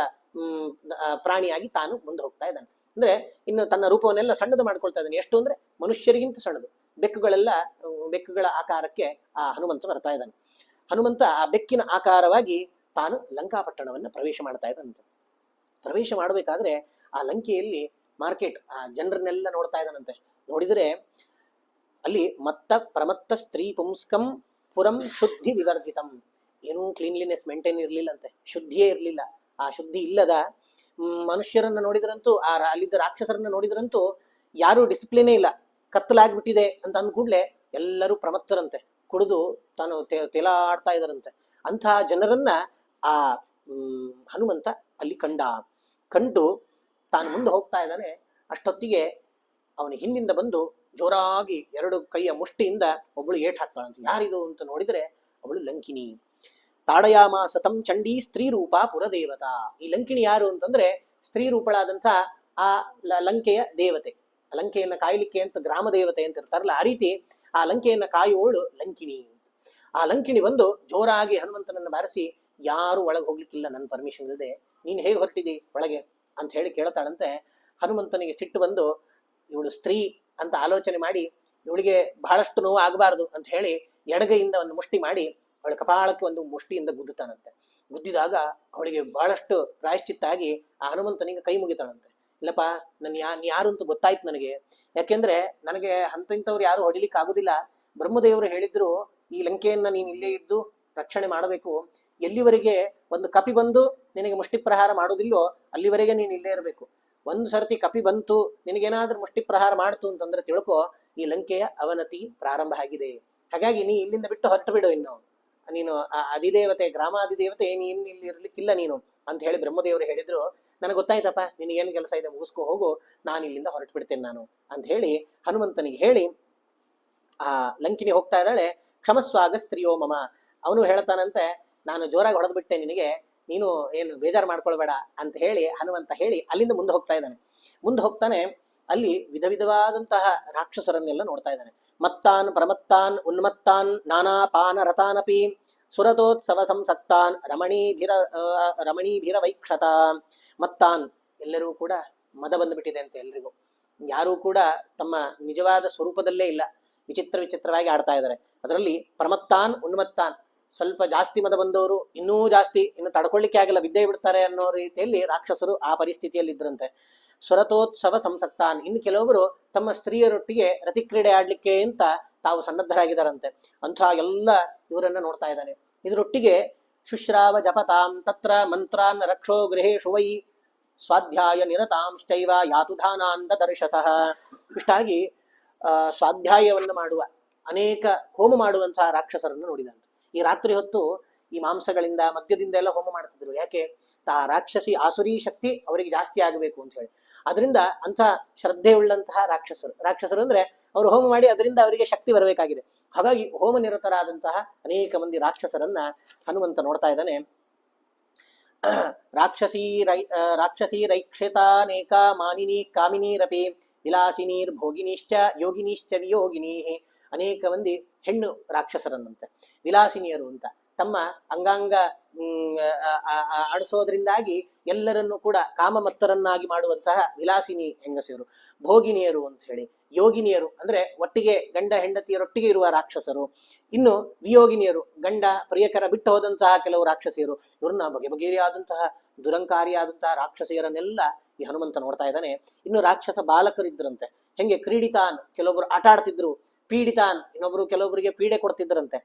ಪ್ರಾಣಿಯಾಗಿ ತಾನು ಮುಂದೆ ಹೋಗ್ತಾ ಇದ್ದಾನೆ. ಅಂದ್ರೆ ಇನ್ನು ತನ್ನ ರೂಪವನ್ನೆಲ್ಲ ಸಣ್ಣದು ಮಾಡ್ಕೊಳ್ತಾ ಇದ್ದಾನೆ. ಎಷ್ಟು ಅಂದ್ರೆ ಮನುಷ್ಯರಿಗಿಂತ ಸಣ್ಣದು. ಬೆಕ್ಕುಗಳ ಆಕಾರಕ್ಕೆ ಆ ಹನುಮಂತ ಬರ್ತಾ ಇದ್ದಾನೆ. ಹನುಮಂತ ಆ ಬೆಕ್ಕಿನ ಆಕಾರವಾಗಿ ತಾನು ಲಂಕಾಪಟ್ಟಣವನ್ನ ಪ್ರವೇಶ ಮಾಡ್ತಾ ಇದ್ದಾನಂತೆ. ಪ್ರವೇಶ ಮಾಡಬೇಕಾದ್ರೆ ಆ ಲಂಕೆಯಲ್ಲಿ ಮಾರ್ಕೆಟ್, ಆ ಜನರನ್ನೆಲ್ಲ ನೋಡ್ತಾ ಇದ್ದಾನಂತೆ. ನೋಡಿದ್ರೆ ಅಲ್ಲಿ ಮತ್ತ ಪ್ರಮತ್ತ ಸ್ತ್ರೀ ಪುಂಸ್ಕಂ ಪುರಂ ಶುದ್ಧಿ ವಿವರ್ಜಿತಂ. ಏನೂ ಕ್ಲೀನ್ಲಿನೆಸ್ ಮೇಂಟೈನ್ ಇರ್ಲಿಲ್ಲಂತೆ, ಶುದ್ಧಿಯೇ ಇರ್ಲಿಲ್ಲ. ಆ ಶುದ್ಧಿ ಇಲ್ಲದ ಮನುಷ್ಯರನ್ನ ನೋಡಿದ್ರಂತೂ, ಅಲ್ಲಿದ್ದ ರಾಕ್ಷಸರನ್ನ ನೋಡಿದ್ರಂತೂ ಯಾರು ಡಿಸಿಪ್ಲಿನೇ ಇಲ್ಲ, ಕತ್ತಲಾಗ್ಬಿಟ್ಟಿದೆ ಅಂತ ಅಂದ್ಕೂಡ್ಲೆ ಎಲ್ಲರೂ ಪ್ರಮತ್ತರಂತೆ, ಕುಡಿದು ತಾನು ತೇಲಾಡ್ತಾ ಇದಾರಂತೆ. ಅಂಥ ಜನರನ್ನ ಆ ಹನುಮಂತ ಅಲ್ಲಿ ಕಂಡು ತಾನು ಮುಂದೆ ಹೋಗ್ತಾ ಇದ್ದಾನೆ. ಅಷ್ಟೊತ್ತಿಗೆ ಅವನ ಹಿಂದಿಂದ ಬಂದು ಜೋರಾಗಿ 2 ಕೈಯ ಮುಷ್ಟಿಯಿಂದ ಒಬ್ಬಳು ಏಟ್ ಹಾಕ್ತಾಳಂತೆ. ಯಾರಿದು ಅಂತ ನೋಡಿದ್ರೆ ಅವಳು ಲಂಕಿನಿ. ತಾಡಯಾಮಾಸ ತಂ ಚಂಡೀ ಸ್ತ್ರೀ ರೂಪ ಪುರದೇವತಾ. ಈ ಲಂಕಿಣಿ ಯಾರು ಅಂತಂದ್ರೆ ಸ್ತ್ರೀ ರೂಪಳಾದಂಥ ಆ ಲಂಕೆಯ ದೇವತೆ. ಲಂಕೆಯನ್ನ ಕಾಯಲಿಕ್ಕೆ ಅಂತ ಗ್ರಾಮ ದೇವತೆ ಅಂತ ಇರ್ತಾರಲ್ಲ, ಆ ರೀತಿ ಆ ಲಂಕೆಯನ್ನ ಕಾಯುವವಳು ಲಂಕಿಣಿ. ಆ ಲಂಕಿಣಿ ಬಂದು ಜೋರಾಗಿ ಹನುಮಂತನನ್ನ ಬಾರಿಸಿ, ಯಾರು ಒಳಗೆ ಹೋಗ್ಲಿಕ್ಕಿಲ್ಲ ನನ್ನ ಪರ್ಮಿಷನ್ ಇಲ್ಲದೆ, ನೀನ್ ಹೇಗೆ ಹೊರಟಿದಿ ಒಳಗೆ ಅಂತ ಹೇಳಿ ಕೇಳ್ತಾಳಂತೆ. ಹನುಮಂತನಿಗೆ ಸಿಟ್ಟು ಬಂದು, ಇವಳು ಸ್ತ್ರೀ ಅಂತ ಆಲೋಚನೆ ಮಾಡಿ ಇವಳಿಗೆ ಬಹಳಷ್ಟು ನೋವು ಆಗಬಾರದು ಅಂತ ಹೇಳಿ ಎಡಗೈಯಿಂದ ಒಂದು ಮುಷ್ಟಿ ಮಾಡಿ ಅವಳ ಕಪಾಳಕ್ಕೆ ಒಂದು ಮುಷ್ಟಿಯಿಂದ ಗುದ್ದುತ್ತಾನಂತೆ. ಗುದ್ದಿದಾಗ ಅವಳಿಗೆ ಬಹಳಷ್ಟು ಪ್ರಾಯಶ್ಚಿತ್ತ ಆಗಿ ಆ ಹನುಮಂತನಿಗೆ ಕೈ ಮುಗಿತಾಳಂತೆ. ಇಲ್ಲಪ್ಪ, ಯಾರು ಅಂತ ಗೊತ್ತಾಯ್ತು ನನಗೆ, ಯಾಕೆಂದ್ರೆ ನನಗೆ ಇಂಥವ್ರು ಯಾರು ಹೊಡಿಲಿಕ್ಕೆ ಆಗುದಿಲ್ಲ. ಬ್ರಹ್ಮದೇವರು ಹೇಳಿದ್ರು ಈ ಲಂಕೆಯನ್ನ ನೀನ್ ಇಲ್ಲೇ ಇದ್ದು ರಕ್ಷಣೆ ಮಾಡಬೇಕು, ಎಲ್ಲಿವರೆಗೆ ಒಂದು ಕಪಿ ಬಂದು ನಿನಗೆ ಮುಷ್ಟಿ ಪ್ರಹಾರ ಮಾಡೋದಿಲ್ಲೋ ಅಲ್ಲಿವರೆಗೆ ನೀನ್ ಇಲ್ಲೇ ಇರಬೇಕು. ಒಂದು ಸರ್ತಿ ಕಪಿ ಬಂತು, ನಿನಗೇನಾದ್ರೂ ಮುಷ್ಟಿ ಪ್ರಹಾರ ಮಾಡ್ತು ಅಂತಂದ್ರೆ ತಿಳ್ಕೊ, ಈ ಲಂಕೆಯ ಅವನತಿ ಪ್ರಾರಂಭ ಆಗಿದೆ. ಹಾಗಾಗಿ ನೀ ಇಲ್ಲಿಂದ ಬಿಟ್ಟು ಹೊರಟು ಬಿಡು ಇನ್ನು ನೀನು ಅಧಿದೇವತೆ, ಗ್ರಾಮಾಧಿದೇವತೆ, ನೀನು ಇಲ್ಲಿ ಇರ್ಲಿಕ್ಕಿಲ್ಲ ನೀನು ಅಂತ ಹೇಳಿ ಬ್ರಹ್ಮದೇವರು ಹೇಳಿದ್ರು. ನನಗೆ ಗೊತ್ತಾಯ್ತಪ್ಪ, ನಿನಗೆ ಏನು ಕೆಲಸ ಇದೆ ಮುಗಿಸ್ಕೊ ಹೋಗು, ನಾನು ಇಲ್ಲಿಂದ ಹೊರಟು ಬಿಡ್ತೇನೆ ನಾನು ಅಂತ ಹೇಳಿ ಹನುಮಂತನಿಗೆ ಹೇಳಿ ಆ ಲಂಕಿನಿ ಹೋಗ್ತಾ ಇದ್ದಾಳೆ. ಕ್ಷಮಸ್ವಾಗ ಸ್ತ್ರೀಯೋ ಮಮ. ಅವನು ಹೇಳ್ತಾನಂತೆ, ನಾನು ಜೋರಾಗಿ ಹೊಡೆದ್ಬಿಟ್ಟೆ ನಿನಗೆ, ನೀನು ಏನು ಬೇಜಾರು ಮಾಡ್ಕೊಳ್ಬೇಡ ಅಂತ ಹೇಳಿ ಹನುಮಂತ ಹೇಳಿ ಅಲ್ಲಿಂದ ಮುಂದೆ ಹೋಗ್ತಾ ಇದ್ದಾನೆ. ಮುಂದೆ ಹೋಗ್ತಾನೆ, ಅಲ್ಲಿ ವಿಧ ವಿಧವಾದಂತಹ ರಾಕ್ಷಸರನ್ನೆಲ್ಲ ನೋಡ್ತಾ ಇದ್ದಾನೆ. ಮತ್ತಾನ್ ಪ್ರಮತ್ತಾನ್ ಉನ್ಮತ್ತಾನ್ ನಾನಾ ಪಾನ ರತಾನಪಿ ಸುರತೋತ್ಸವ ಸಂಸಕ್ತಾನ್ ರಮಣೀಭಿರ ವೈಕ್ಷತ. ಮತ್ತಾನ್, ಎಲ್ಲರೂ ಕೂಡ ಮದ ಬಂದುಬಿಟ್ಟಿದೆ ಅಂತ ಎಲ್ರಿಗೂ. ಯಾರೂ ಕೂಡ ತಮ್ಮ ನಿಜವಾದ ಸ್ವರೂಪದಲ್ಲೇ ಇಲ್ಲ, ವಿಚಿತ್ರವಾಗಿ ಆಡ್ತಾ ಇದ್ದಾರೆ. ಅದರಲ್ಲಿ ಪ್ರಮತ್ತಾನ್ ಉನ್ಮತ್ತಾನ್, ಸ್ವಲ್ಪ ಜಾಸ್ತಿ ಮದ ಬಂದವರು ಇನ್ನೂ ಜಾಸ್ತಿ, ಇನ್ನು ತಡ್ಕೊಳ್ಳಿಕ್ಕೆ ಆಗಲ್ಲ, ಬಿದ್ದೇ ಬಿಡ್ತಾರೆ ಅನ್ನೋ ರೀತಿಯಲ್ಲಿ ರಾಕ್ಷಸರು ಆ ಪರಿಸ್ಥಿತಿಯಲ್ಲಿ ಇದ್ರಂತೆ. ಸ್ವರತೋತ್ಸವ ಸಂಸಕ್ತಾನ್, ಇನ್ನು ಕೆಲವೊಬ್ಬರು ತಮ್ಮ ಸ್ತ್ರೀಯರೊಟ್ಟಿಗೆ ರತಿಕ್ರೀಡೆ ಆಡ್ಲಿಕ್ಕೆ ಅಂತ ತಾವು ಸನ್ನದ್ಧರಾಗಿದ್ದಾರಂತೆ. ಅಂಥ ಎಲ್ಲ ಇವರನ್ನ ನೋಡ್ತಾ ಇದ್ದಾನೆ. ಇದರೊಟ್ಟಿಗೆ ಶುಶ್ರಾವ ಜಪತಾಂ ತತ್ರ ಮಂತ್ರಾನ್ ರಕ್ಷೋ ಗೃಹೇಶು ವೈ ಸ್ವಾಧ್ಯಾಯ ನಿರತಾಂಶ್ಚೈವ ಯಾತುಧಾನಾನ್ ದದರ್ಶಸಃ. ಇಷ್ಟಾಗಿ ಸ್ವಾಧ್ಯಾಯವನ್ನು ಮಾಡುವ, ಅನೇಕ ಹೋಮ ಮಾಡುವಂತಹ ರಾಕ್ಷಸರನ್ನು ನೋಡಿದಂತೆ. ಈ ರಾತ್ರಿ ಹೊತ್ತು ಈ ಮಾಂಸಗಳಿಂದ ಮದ್ಯದಿಂದ ಎಲ್ಲ ಹೋಮ ಮಾಡ್ತಿದ್ರು. ಯಾಕೆ? ರಾಕ್ಷಸಿ ಆಸುರಿ ಶಕ್ತಿ ಅವರಿಗೆ ಜಾಸ್ತಿ ಆಗಬೇಕು ಅಂತ ಹೇಳಿ. ಅದರಿಂದ ಅಂಥ ಶ್ರದ್ಧೆ ಉಳ್ಳಂತಹ ರಾಕ್ಷಸರು ಅಂದ್ರೆ ಅವರು ಹೋಮ ಮಾಡಿ ಅದರಿಂದ ಅವರಿಗೆ ಶಕ್ತಿ ಬರಬೇಕಾಗಿದೆ. ಹಾಗಾಗಿ ಹೋಮ ನಿರತರಾದಂತಹ ಅನೇಕ ಮಂದಿ ರಾಕ್ಷಸರನ್ನ ಹನುಮಂತ ನೋಡ್ತಾ ಇದ್ದಾನೆ. ರಾಕ್ಷಸೀರೈಕ್ಷತಾನೇಕ ಮಾನಿನಿ ಕಾಮಿನೀರಪಿ ವಿಲಾಸಿನೀರ್ ಭೋಗಿನೀಶ್ಚ ಯೋಗಿನೀಶ್ಚ ವಿಯೋಗಿನೀ. ಅನೇಕ ಮಂದಿ ಹೆಣ್ಣು ರಾಕ್ಷಸರನ್ನಂತೆ, ವಿಲಾಸಿನಿಯರು ಅಂತ, ತಮ್ಮ ಅಂಗಾಂಗ ಆಡಿಸೋದ್ರಿಂದಾಗಿ ಎಲ್ಲರನ್ನೂ ಕೂಡ ಕಾಮಮತ್ತರನ್ನಾಗಿ ಮಾಡುವಂತಹ ವಿಲಾಸಿನಿ ಹೆಂಗಸರು. ಭೋಗಿನಿಯರು ಅಂತ ಹೇಳಿ, ಯೋಗಿನಿಯರು ಅಂದ್ರೆ ಒಟ್ಟಿಗೆ ಗಂಡ ಹೆಂಡತಿಯರೊಟ್ಟಿಗೆ ಇರುವ ರಾಕ್ಷಸರು. ಇನ್ನು ವಿಯೋಗಿನಿಯರು, ಗಂಡ ಪ್ರಿಯಕರ ಬಿಟ್ಟು ಹೋದಂತಹ ಕೆಲವು ರಾಕ್ಷಸಿಯರು. ಇವ್ರನ್ನ ಬಗೆಬಗೆಯಾದಂತಹ ದುರಂಕಾರಿಯಾದಂತಹ ರಾಕ್ಷಸಿಯರನ್ನೆಲ್ಲ ಈ ಹನುಮಂತ ನೋಡ್ತಾ ಇದ್ದಾನೆ. ಇನ್ನು ರಾಕ್ಷಸ ಬಾಲಕರಿದ್ರಂತೆ. ಹೆಂಗೆ? ಕ್ರೀಡಿತಾನ್, ಕೆಲವೊಬ್ರು ಆಟ ಆಡ್ತಿದ್ರು. ಪೀಡಿತಾನ್, ಇನ್ನೊಬ್ರು ಕೆಲವೊಬ್ಬರಿಗೆ ಪೀಡೆ ಕೊಡ್ತಿದ್ರಂತೆ.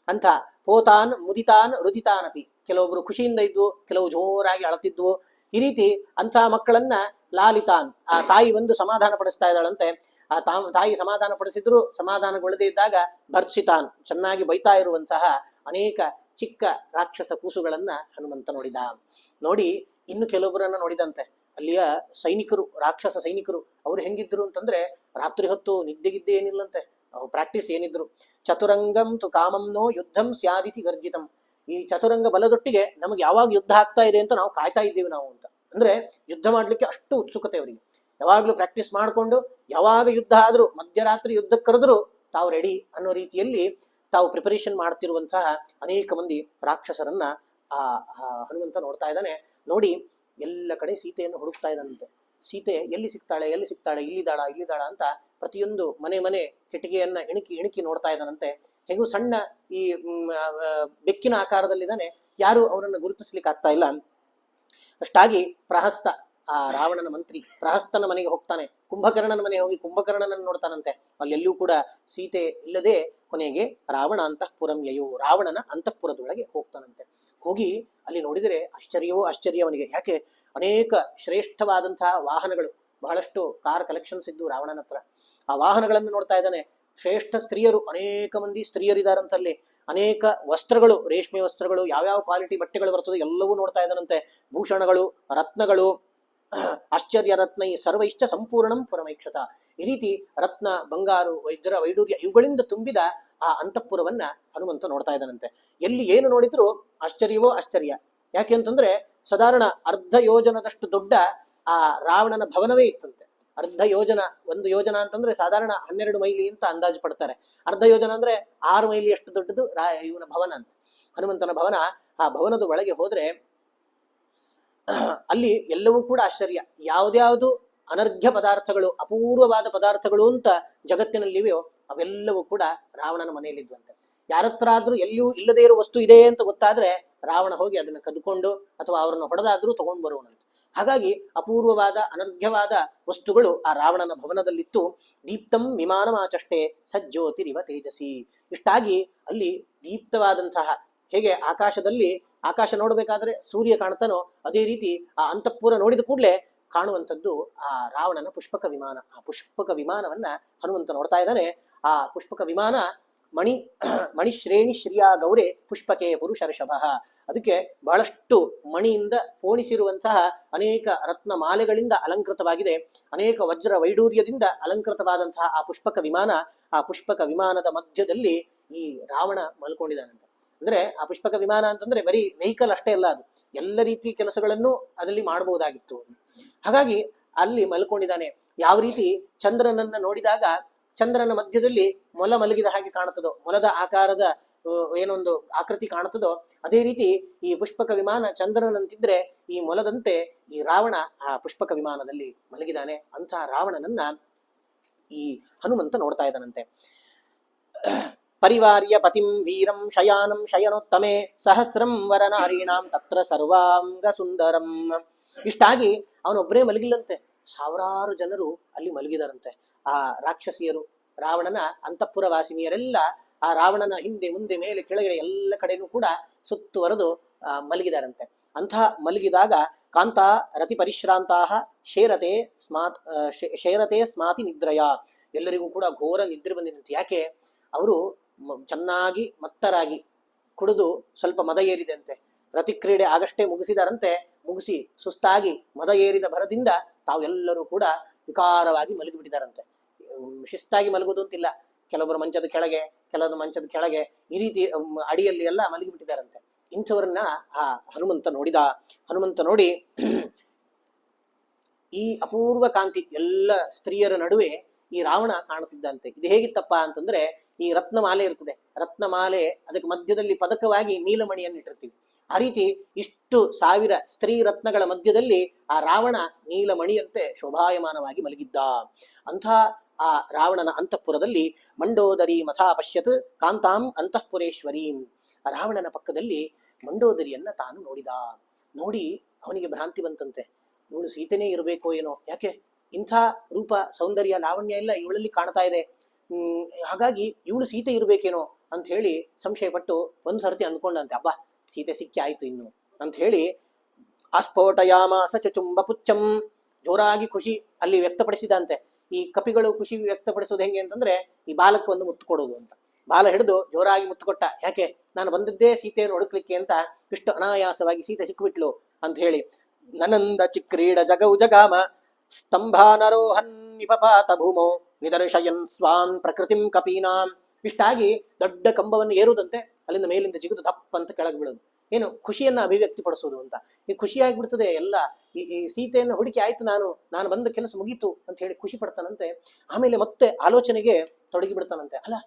ಅಂತ ಪೋತಾನ್ ಮುದಿತಾನ್ ರುದಿತಾನಪಿ, ಕೆಲವೊಬ್ರು ಖುಷಿಯಿಂದ ಇದ್ವು, ಕೆಲವು ಜೋರಾಗಿ ಅಳತಿದ್ವು. ಈ ರೀತಿ ಅಂಥ ಮಕ್ಕಳನ್ನ ಲಾಲಿತಾನ್, ಆ ತಾಯಿ ಬಂದು ಸಮಾಧಾನ ಪಡಿಸ್ತಾ ಇದ್ದಾಳಂತೆ. ಆ ತಾಯಿ ಸಮಾಧಾನ ಪಡಿಸಿದ್ರು ಸಮಾಧಾನಗೊಳ್ಳದೇ ಇದ್ದಾಗ ಭರ್ತ್ಸಿತಾನ್, ಚೆನ್ನಾಗಿ ಬೈತಾ ಇರುವಂತಹ ಅನೇಕ ಚಿಕ್ಕ ರಾಕ್ಷಸ ಕೂಸುಗಳನ್ನ ಹನುಮಂತ ನೋಡಿದ. ನೋಡಿ ಇನ್ನು ಕೆಲವೊಬ್ಬರನ್ನ ನೋಡಿದಂತೆ. ಅಲ್ಲಿಯ ಸೈನಿಕರು, ರಾಕ್ಷಸ ಸೈನಿಕರು, ಅವ್ರು ಹೆಂಗಿದ್ರು ಅಂತಂದ್ರೆ ರಾತ್ರಿ ಹೊತ್ತು ನಿದ್ದೆಗಿದ್ದೆ ಏನಿಲ್ಲಂತೆ, ಪ್ರಾಕ್ಟೀಸ್ ಏನಿದ್ರು. ಚತುರಂಗಂ ತು ಕಾಮಂನೋ ಯುದ್ಧಂ ಸ್ಯಾದಿತಿ ಗರ್ಜಿತಂ. ಈ ಚತುರಂಗ ಬಲದೊಟ್ಟಿಗೆ ನಮಗೆ ಯಾವಾಗ ಯುದ್ಧ ಆಗ್ತಾ ಇದೆ ಅಂತ ನಾವು ಕಾಯ್ತಾ ಇದ್ದೀವಿ ನಾವು ಅಂತ. ಅಂದ್ರೆ ಯುದ್ಧ ಮಾಡ್ಲಿಕ್ಕೆ ಅಷ್ಟು ಉತ್ಸುಕತೆ ಅವರಿಗೆ. ಯಾವಾಗ್ಲೂ ಪ್ರಾಕ್ಟೀಸ್ ಮಾಡಿಕೊಂಡು ಯಾವಾಗ ಯುದ್ಧ ಆದ್ರೂ, ಮಧ್ಯರಾತ್ರಿ ಯುದ್ಧಕ್ಕೆ ಕರೆದ್ರು ತಾವು ರೆಡಿ ಅನ್ನೋ ರೀತಿಯಲ್ಲಿ ತಾವು ಪ್ರಿಪರೇಷನ್ ಮಾಡ್ತಿರುವಂತಹ ಅನೇಕ ಮಂದಿ ರಾಕ್ಷಸರನ್ನ ಆ ಹನುಮಂತ ನೋಡ್ತಾ ಇದ್ದಾನೆ. ನೋಡಿ ಎಲ್ಲ ಕಡೆ ಸೀತೆಯನ್ನು ಹುಡುಕ್ತಾ ಇದ್ದಾನಂತೆ. ಸೀತೆ ಎಲ್ಲಿ ಸಿಗ್ತಾಳೆ ಇಲ್ಲಿದ್ದಾಳ ಅಂತ ಪ್ರತಿಯೊಂದು ಮನೆ ಕಿಟಿಕಿಯನ್ನ ಇಣುಕಿ ನೋಡ್ತಾ ಇದ್ದಾನಂತೆ. ಹೇಗೂ ಸಣ್ಣ ಈ ಬೆಕ್ಕಿನ ಆಕಾರದಲ್ಲಿದ್ದಾನೆ, ಯಾರು ಅವರನ್ನು ಗುರುತಿಸ್ಲಿಕ್ಕೆ ಆಗ್ತಾ ಇಲ್ಲ. ಅಷ್ಟಾಗಿ ಪ್ರಹಸ್ತ, ಆ ರಾವಣನ ಮಂತ್ರಿ ಪ್ರಹಸ್ತನ ಮನೆಗೆ ಹೋಗ್ತಾನೆ. ಕುಂಭಕರ್ಣನ ಮನೆಗೆ ಹೋಗಿ ಕುಂಭಕರ್ಣನನ್ನು ನೋಡ್ತಾನಂತೆ. ಅಲ್ಲೆಲ್ಲೂ ಕೂಡ ಸೀತೆ ಇಲ್ಲದೆ ಕೊನೆಗೆ ರಾವಣನ ಅಂತಃಪುರದೊಳಗೆ ಹೋಗ್ತಾನಂತೆ. ಹೋಗಿ ಅಲ್ಲಿ ನೋಡಿದರೆ ಆಶ್ಚರ್ಯವೋ ಆಶ್ಚರ್ಯ ಅವನಿಗೆ. ಯಾಕೆ? ಅನೇಕ ಶ್ರೇಷ್ಠವಾದಂತಹ ವಾಹನಗಳು, ಬಹಳಷ್ಟು ಕಾರ್ ಕಲೆಕ್ಷನ್ಸ್ ಇದ್ದು ರಾವಣನ ಹತ್ರ. ಆ ವಾಹನಗಳನ್ನು ನೋಡ್ತಾ ಇದ್ದಾನೆ. ಶ್ರೇಷ್ಠ ಸ್ತ್ರೀಯರು, ಅನೇಕ ಮಂದಿ ಸ್ತ್ರೀಯರಿದಾರಂತಲ್ಲಿ. ಅನೇಕ ವಸ್ತ್ರಗಳು, ರೇಷ್ಮೆ ವಸ್ತ್ರಗಳು, ಯಾವ್ಯಾವ ಕ್ವಾಲಿಟಿ ಬಟ್ಟೆಗಳು ಬರ್ತದೆ ಎಲ್ಲವೂ ನೋಡ್ತಾ ಇದ್ದಾನಂತೆ. ಭೂಷಣಗಳು, ರತ್ನಗಳು, ಆಶ್ಚರ್ಯ ರತ್ನೈ ಸರ್ವೈಶ್ಚ ಸಂಪೂರ್ಣಂ ಪುರಮೈಕ್ಷತ. ಈ ರೀತಿ ರತ್ನ, ಬಂಗಾರು, ವೈಡೂರ್ಯ ಇವುಗಳಿಂದ ತುಂಬಿದ ಆ ಅಂತಃಪುರವನ್ನ ಹನುಮಂತ ನೋಡ್ತಾ ಇದ್ದಾನಂತೆ. ಎಲ್ಲಿ ಏನು ನೋಡಿದ್ರು ಆಶ್ಚರ್ಯವೋ ಆಶ್ಚರ್ಯ. ಯಾಕೆ ಅಂತಂದ್ರೆ ಸಾಧಾರಣ ಅರ್ಧ ಯೋಜನದಷ್ಟು ದೊಡ್ಡ ಆ ರಾವಣನ ಭವನವೇ ಇತ್ತಂತೆ. ಅರ್ಧ ಯೋಜನ, ಒಂದು ಯೋಜನ ಅಂತಂದ್ರೆ ಸಾಧಾರಣ 12 ಮೈಲಿ ಅಂತ ಅಂದಾಜು ಪಡ್ತಾರೆ. ಅರ್ಧ ಯೋಜನ ಅಂದ್ರೆ 6 ಮೈಲಿ ಅಷ್ಟು ದೊಡ್ಡದು ಇವನ ಭವನ ಅಂತ, ಹನುಮಂತನ ಭವನ. ಆ ಭವನದ ಒಳಗೆ ಹೋದ್ರೆ ಅಲ್ಲಿ ಎಲ್ಲವೂ ಕೂಡ ಆಶ್ಚರ್ಯ. ಯಾವ್ದ್ಯಾವ್ದು ಅನರ್ಘ್ಯ ಪದಾರ್ಥಗಳು, ಅಪೂರ್ವವಾದ ಪದಾರ್ಥಗಳು ಅಂತ ಜಗತ್ತಿನಲ್ಲಿವೆಯೋ ಅವೆಲ್ಲವೂ ಕೂಡ ರಾವಣನ ಮನೆಯಲ್ಲಿದ್ವಂತೆ. ಯಾರತ್ರ ಆದ್ರೂ ಎಲ್ಲಿಯೂ ಇಲ್ಲದೇ ಇರೋ ವಸ್ತು ಇದೆ ಅಂತ ಗೊತ್ತಾದ್ರೆ ರಾವಣ ಹೋಗಿ ಅದನ್ನ ಕದ್ಕೊಂಡು ಅಥವಾ ಅವರನ್ನು ಹೊಡೆದಾದ್ರೂ ತಗೊಂಡು ಬರುವನಂತೆ. ಹಾಗಾಗಿ ಅಪೂರ್ವವಾದ ಅನರ್ಘ್ಯವಾದ ವಸ್ತುಗಳು ಆ ರಾವಣನ ಭವನದಲ್ಲಿತ್ತು. ದೀಪ್ತಂ ವಿಮಾನಮಾಚಷ್ಟೇ ಸಜ್ಜೋತಿರಿವ ತೇಜಸಿ. ಇಷ್ಟಾಗಿ ಅಲ್ಲಿ ದೀಪ್ತವಾದಂತಹ, ಹೇಗೆ ಆಕಾಶದಲ್ಲಿ ಆಕಾಶ ನೋಡ್ಬೇಕಾದ್ರೆ ಸೂರ್ಯ ಕಾಣ್ತಾನೋ ಅದೇ ರೀತಿ ಆ ಅಂತಃಪುರ ನೋಡಿದ ಕೂಡಲೇ ಕಾಣುವಂಥದ್ದು ಆ ರಾವಣನ ಪುಷ್ಪಕ ವಿಮಾನ. ಆ ಪುಷ್ಪಕ ವಿಮಾನವನ್ನ ಹನುಮಂತ ನೋಡ್ತಾ ಇದ್ದಾನೆ. ಆ ಪುಷ್ಪಕ ವಿಮಾನ ಮಣಿ ಮಣಿಶ್ರೇಣಿ ಶ್ರಿಯ ಗೌರೆ ಪುಷ್ಪಕೆ ಪುರುಷರ್ಷಭ. ಅದಕ್ಕೆ ಬಹಳಷ್ಟು ಮಣಿಯಿಂದ ಪೋಣಿಸಿರುವಂತಹ ಅನೇಕ ರತ್ನ ಮಾಲೆಗಳಿಂದ ಅಲಂಕೃತವಾಗಿದೆ, ಅನೇಕ ವಜ್ರ ವೈಡೂರ್ಯದಿಂದ ಅಲಂಕೃತವಾದಂತಹ ಆ ಪುಷ್ಪಕ ವಿಮಾನ. ಆ ಪುಷ್ಪಕ ವಿಮಾನದ ಮಧ್ಯದಲ್ಲಿ ಈ ರಾವಣ ಮಲ್ಕೊಂಡಿದ್ದಾನಂತೆ. ಅಂದ್ರೆ ಆ ಪುಷ್ಪಕ ವಿಮಾನ ಅಂತಂದ್ರೆ ಬರೀ ವೆಹಿಕಲ್ ಅಷ್ಟೇ ಅಲ್ಲ, ಅದು ಎಲ್ಲ ರೀತಿ ಕೆಲಸಗಳನ್ನು ಅದರಲ್ಲಿ ಮಾಡಬಹುದಾಗಿತ್ತು. ಹಾಗಾಗಿ ಅಲ್ಲಿ ಮಲ್ಕೊಂಡಿದ್ದಾನೆ. ಯಾವ ರೀತಿ ಚಂದ್ರನನ್ನ ನೋಡಿದಾಗ ಚಂದ್ರನ ಮಧ್ಯದಲ್ಲಿ ಮೊಲ ಮಲಗಿದ ಹಾಗೆ ಕಾಣುತ್ತದೋ, ಮೊಲದ ಆಕಾರದ ಏನೊಂದು ಆಕೃತಿ ಕಾಣುತ್ತದೋ, ಅದೇ ರೀತಿ ಈ ಪುಷ್ಪಕ ವಿಮಾನ ಚಂದ್ರನಂತಿದ್ರೆ ಈ ಮೊಲದಂತೆ ಈ ರಾವಣ ಆ ಪುಷ್ಪಕ ವಿಮಾನದಲ್ಲಿ ಮಲಗಿದಾನೆ. ಅಂತಹ ರಾವಣನನ್ನ ಈ ಹನುಮಂತ ನೋಡ್ತಾ ಇದ್ದಾನಂತೆ. ಪರಿವಾರ್ಯ ಪತಿಂ ವೀರಂ ಶಯಾನಂ ಶಯನೋತ್ತಮೆ ಸಹಸ್ರಂ ವರನಾರೀಣಾಂ ತತ್ರ ಸರ್ವಾಂಗ ಸುಂದರಂ. ಇಷ್ಟಾಗಿ ಅವನೊಬ್ಬರೇ ಮಲಗಿಲ್ಲಂತೆ, ಸಾವಿರಾರು ಜನರು ಅಲ್ಲಿ ಮಲಗಿದಾರಂತೆ. ಆ ರಾಕ್ಷಸಿಯರು, ರಾವಣನ ಅಂತಃಪುರ ವಾಸಿನಿಯರೆಲ್ಲ ಆ ರಾವಣನ ಹಿಂದೆ ಮುಂದೆ ಮೇಲೆ ಕೆಳಗಡೆ ಎಲ್ಲ ಕಡೆನೂ ಕೂಡ ಸುತ್ತುವರೆದು ಮಲಗಿದಾರಂತೆ. ಅಂಥ ಮಲಗಿದಾಗ ಕಾಂತ ರತಿ ಪರಿಶ್ರಾಂತಾ ಶೇರತೆ ಸ್ಮಾತಿ ನಿದ್ರಯ. ಎಲ್ಲರಿಗೂ ಕೂಡ ಘೋರ ನಿದ್ರೆ ಬಂದಿದಂತೆ. ಯಾಕೆ? ಅವರು ಚೆನ್ನಾಗಿ ಮತ್ತರಾಗಿ ಕುಡಿದು ಸ್ವಲ್ಪ ಮದ ಏರಿದೆ ಅಂತೆ. ರತಿಕ್ರೀಡೆ ಆಗಷ್ಟೇ ಮುಗಿಸಿದಾರಂತೆ. ಮುಗಿಸಿ ಸುಸ್ತಾಗಿ ಮದ ಏರಿದ ಭರದಿಂದ ತಾವೆಲ್ಲರೂ ಕೂಡ ವಿಕಾರವಾಗಿ ಮಲಗಿಬಿಟ್ಟಿದಾರಂತೆ. ಶಿಸ್ತಾಗಿ ಮಲಗುವುದು ಅಂತಿಲ್ಲ, ಕೆಲವೊಬ್ಬರು ಮಂಚದ ಕೆಳಗೆ, ಕೆಲವರು ಮಂಚದ ಕೆಳಗೆ, ಈ ರೀತಿ ಅಡಿಯಲ್ಲಿ ಎಲ್ಲ ಮಲಗಿಬಿಟ್ಟಿದಾರಂತೆ. ಇಂಥವರನ್ನ ಆ ಹನುಮಂತ ನೋಡಿದ. ಹನುಮಂತ ನೋಡಿ ಈ ಅಪೂರ್ವ ಕಾಂತಿ ಎಲ್ಲ ಸ್ತ್ರೀಯರ ನಡುವೆ ಈ ರಾವಣ ಕಾಣುತ್ತಿದ್ದಂತೆ. ಇದು ಹೇಗಿತ್ತಪ್ಪ ಅಂತಂದ್ರೆ, ಈ ರತ್ನಮಾಲೆ ಇರ್ತದೆ, ರತ್ನಮಾಲೆ ಅದಕ್ಕೆ ಮಧ್ಯದಲ್ಲಿ ಪದಕವಾಗಿ ನೀಲಮಣಿಯನ್ನು ಇಟ್ಟಿರ್ತೀವಿ. ಆ ರೀತಿ ಇಷ್ಟು ಸಾವಿರ ಸ್ತ್ರೀ ರತ್ನಗಳ ಮಧ್ಯದಲ್ಲಿ ಆ ರಾವಣ ನೀಲಮಣಿಯಂತೆ ಶೋಭಾಯಮಾನವಾಗಿ ಮಲಗಿದ್ದ. ಅಂಥ ಆ ರಾವಣನ ಅಂತಃಪುರದಲ್ಲಿ ಮಂಡೋದರಿ ಮಥಾ ಪಶ್ಯತ್ ಕಾಂತಾಂ ಅಂತಃಪುರೇಶ್ವರೀಂ. ಆ ರಾವಣನ ಪಕ್ಕದಲ್ಲಿ ಮಂಡೋದರಿಯನ್ನ ತಾನು ನೋಡಿದ. ನೋಡಿ ಅವನಿಗೆ ಭ್ರಾಂತಿ ಬಂತಂತೆ, ಇವಳು ಸೀತೆನೇ ಇರಬೇಕೋ ಏನೋ, ಯಾಕೆ ಇಂಥ ರೂಪ ಸೌಂದರ್ಯ ಲಾವಣ್ಯ ಎಲ್ಲ ಇವಳಲ್ಲಿ ಕಾಣ್ತಾ ಇದೆ, ಹಾಗಾಗಿ ಇವಳು ಸೀತೆ ಇರ್ಬೇಕೇನೋ ಅಂತ ಹೇಳಿ ಸಂಶಯ ಪಟ್ಟು ಒಂದ್ ಸರ್ತಿ ಅಂದ್ಕೊಂಡಂತೆ, ಅಬ್ಬಾ ಸೀತೆ ಸಿಕ್ಕಿ ಆಯ್ತು ಇನ್ನು ಅಂತ ಹೇಳಿ ಅಸ್ಫೋಟಯಾಮಾಸ ಚುಂಬ ಪುಚ್ಚಂ, ಜೋರಾಗಿ ಖುಷಿ ಅಲ್ಲಿ ವ್ಯಕ್ತಪಡಿಸಿದಂತೆ. ಈ ಕಪಿಗಳು ಖುಷಿ ವ್ಯಕ್ತಪಡಿಸೋದು ಹೆಂಗೆ ಅಂತಂದ್ರೆ, ಈ ಬಾಲಕ್ಕೆ ಒಂದು ಮುತ್ತು ಕೊಡೋದು ಅಂತ. ಬಾಲ ಹಿಡಿದು ಜೋರಾಗಿ ಮುತ್ತು ಕೊಟ್ಟ. ಯಾಕೆ? ನಾನು ಬಂದಿದ್ದೇ ಸೀತೆಯನ್ನು ಹುಡುಕ್ಲಿಕ್ಕೆ ಅಂತ, ಇಷ್ಟು ಅನಾಯಾಸವಾಗಿ ಸೀತೆ ಸಿಕ್ಕಿಬಿಟ್ಲು ಅಂತ ಹೇಳಿ. ನನಂದ ಚಿಕ್ರೀಡ ಜಗೌ ಜಗಾಮ ಸ್ತಂಭಾನರೋಹನ್ ನಿಪಪಾತ ಭೂಮೋ ನಿದರ್ಶಯನ್ ಸ್ವಾನ್ ಪ್ರಕೃತಿಂ ಕಪೀನಾಂ. ಇಷ್ಟಾಗಿ ದೊಡ್ಡ ಕಂಬವನ್ನು ಏರುವುದಂತೆ, ಅಲ್ಲಿಂದ ಮೇಲಿಂದ ಜಿಗಿದು ದಪ್ಪ ಅಂತ ಕೆಳಗೆ ಬೀಳೋದು. ಏನು ಖುಷಿಯನ್ನ ಅಭಿವ್ಯಕ್ತಿ ಪಡಿಸೋದು ಅಂತ. ಈ ಖುಷಿಯಾಗಿಬಿಡ್ತದೆ ಎಲ್ಲ. ಈ ಸೀತೆಯನ್ನು ಹುಡುಕಿ ಆಯ್ತು, ನಾನು ಬಂದ ಕೆಲಸ ಮುಗೀತು ಅಂತ ಹೇಳಿ ಖುಷಿ ಪಡ್ತಾನಂತೆ. ಆಮೇಲೆ ಮತ್ತೆ ಆಲೋಚನೆಗೆ ತೊಡಗಿ ಬಿಡ್ತಾನಂತೆ, ಅಲ್ಲ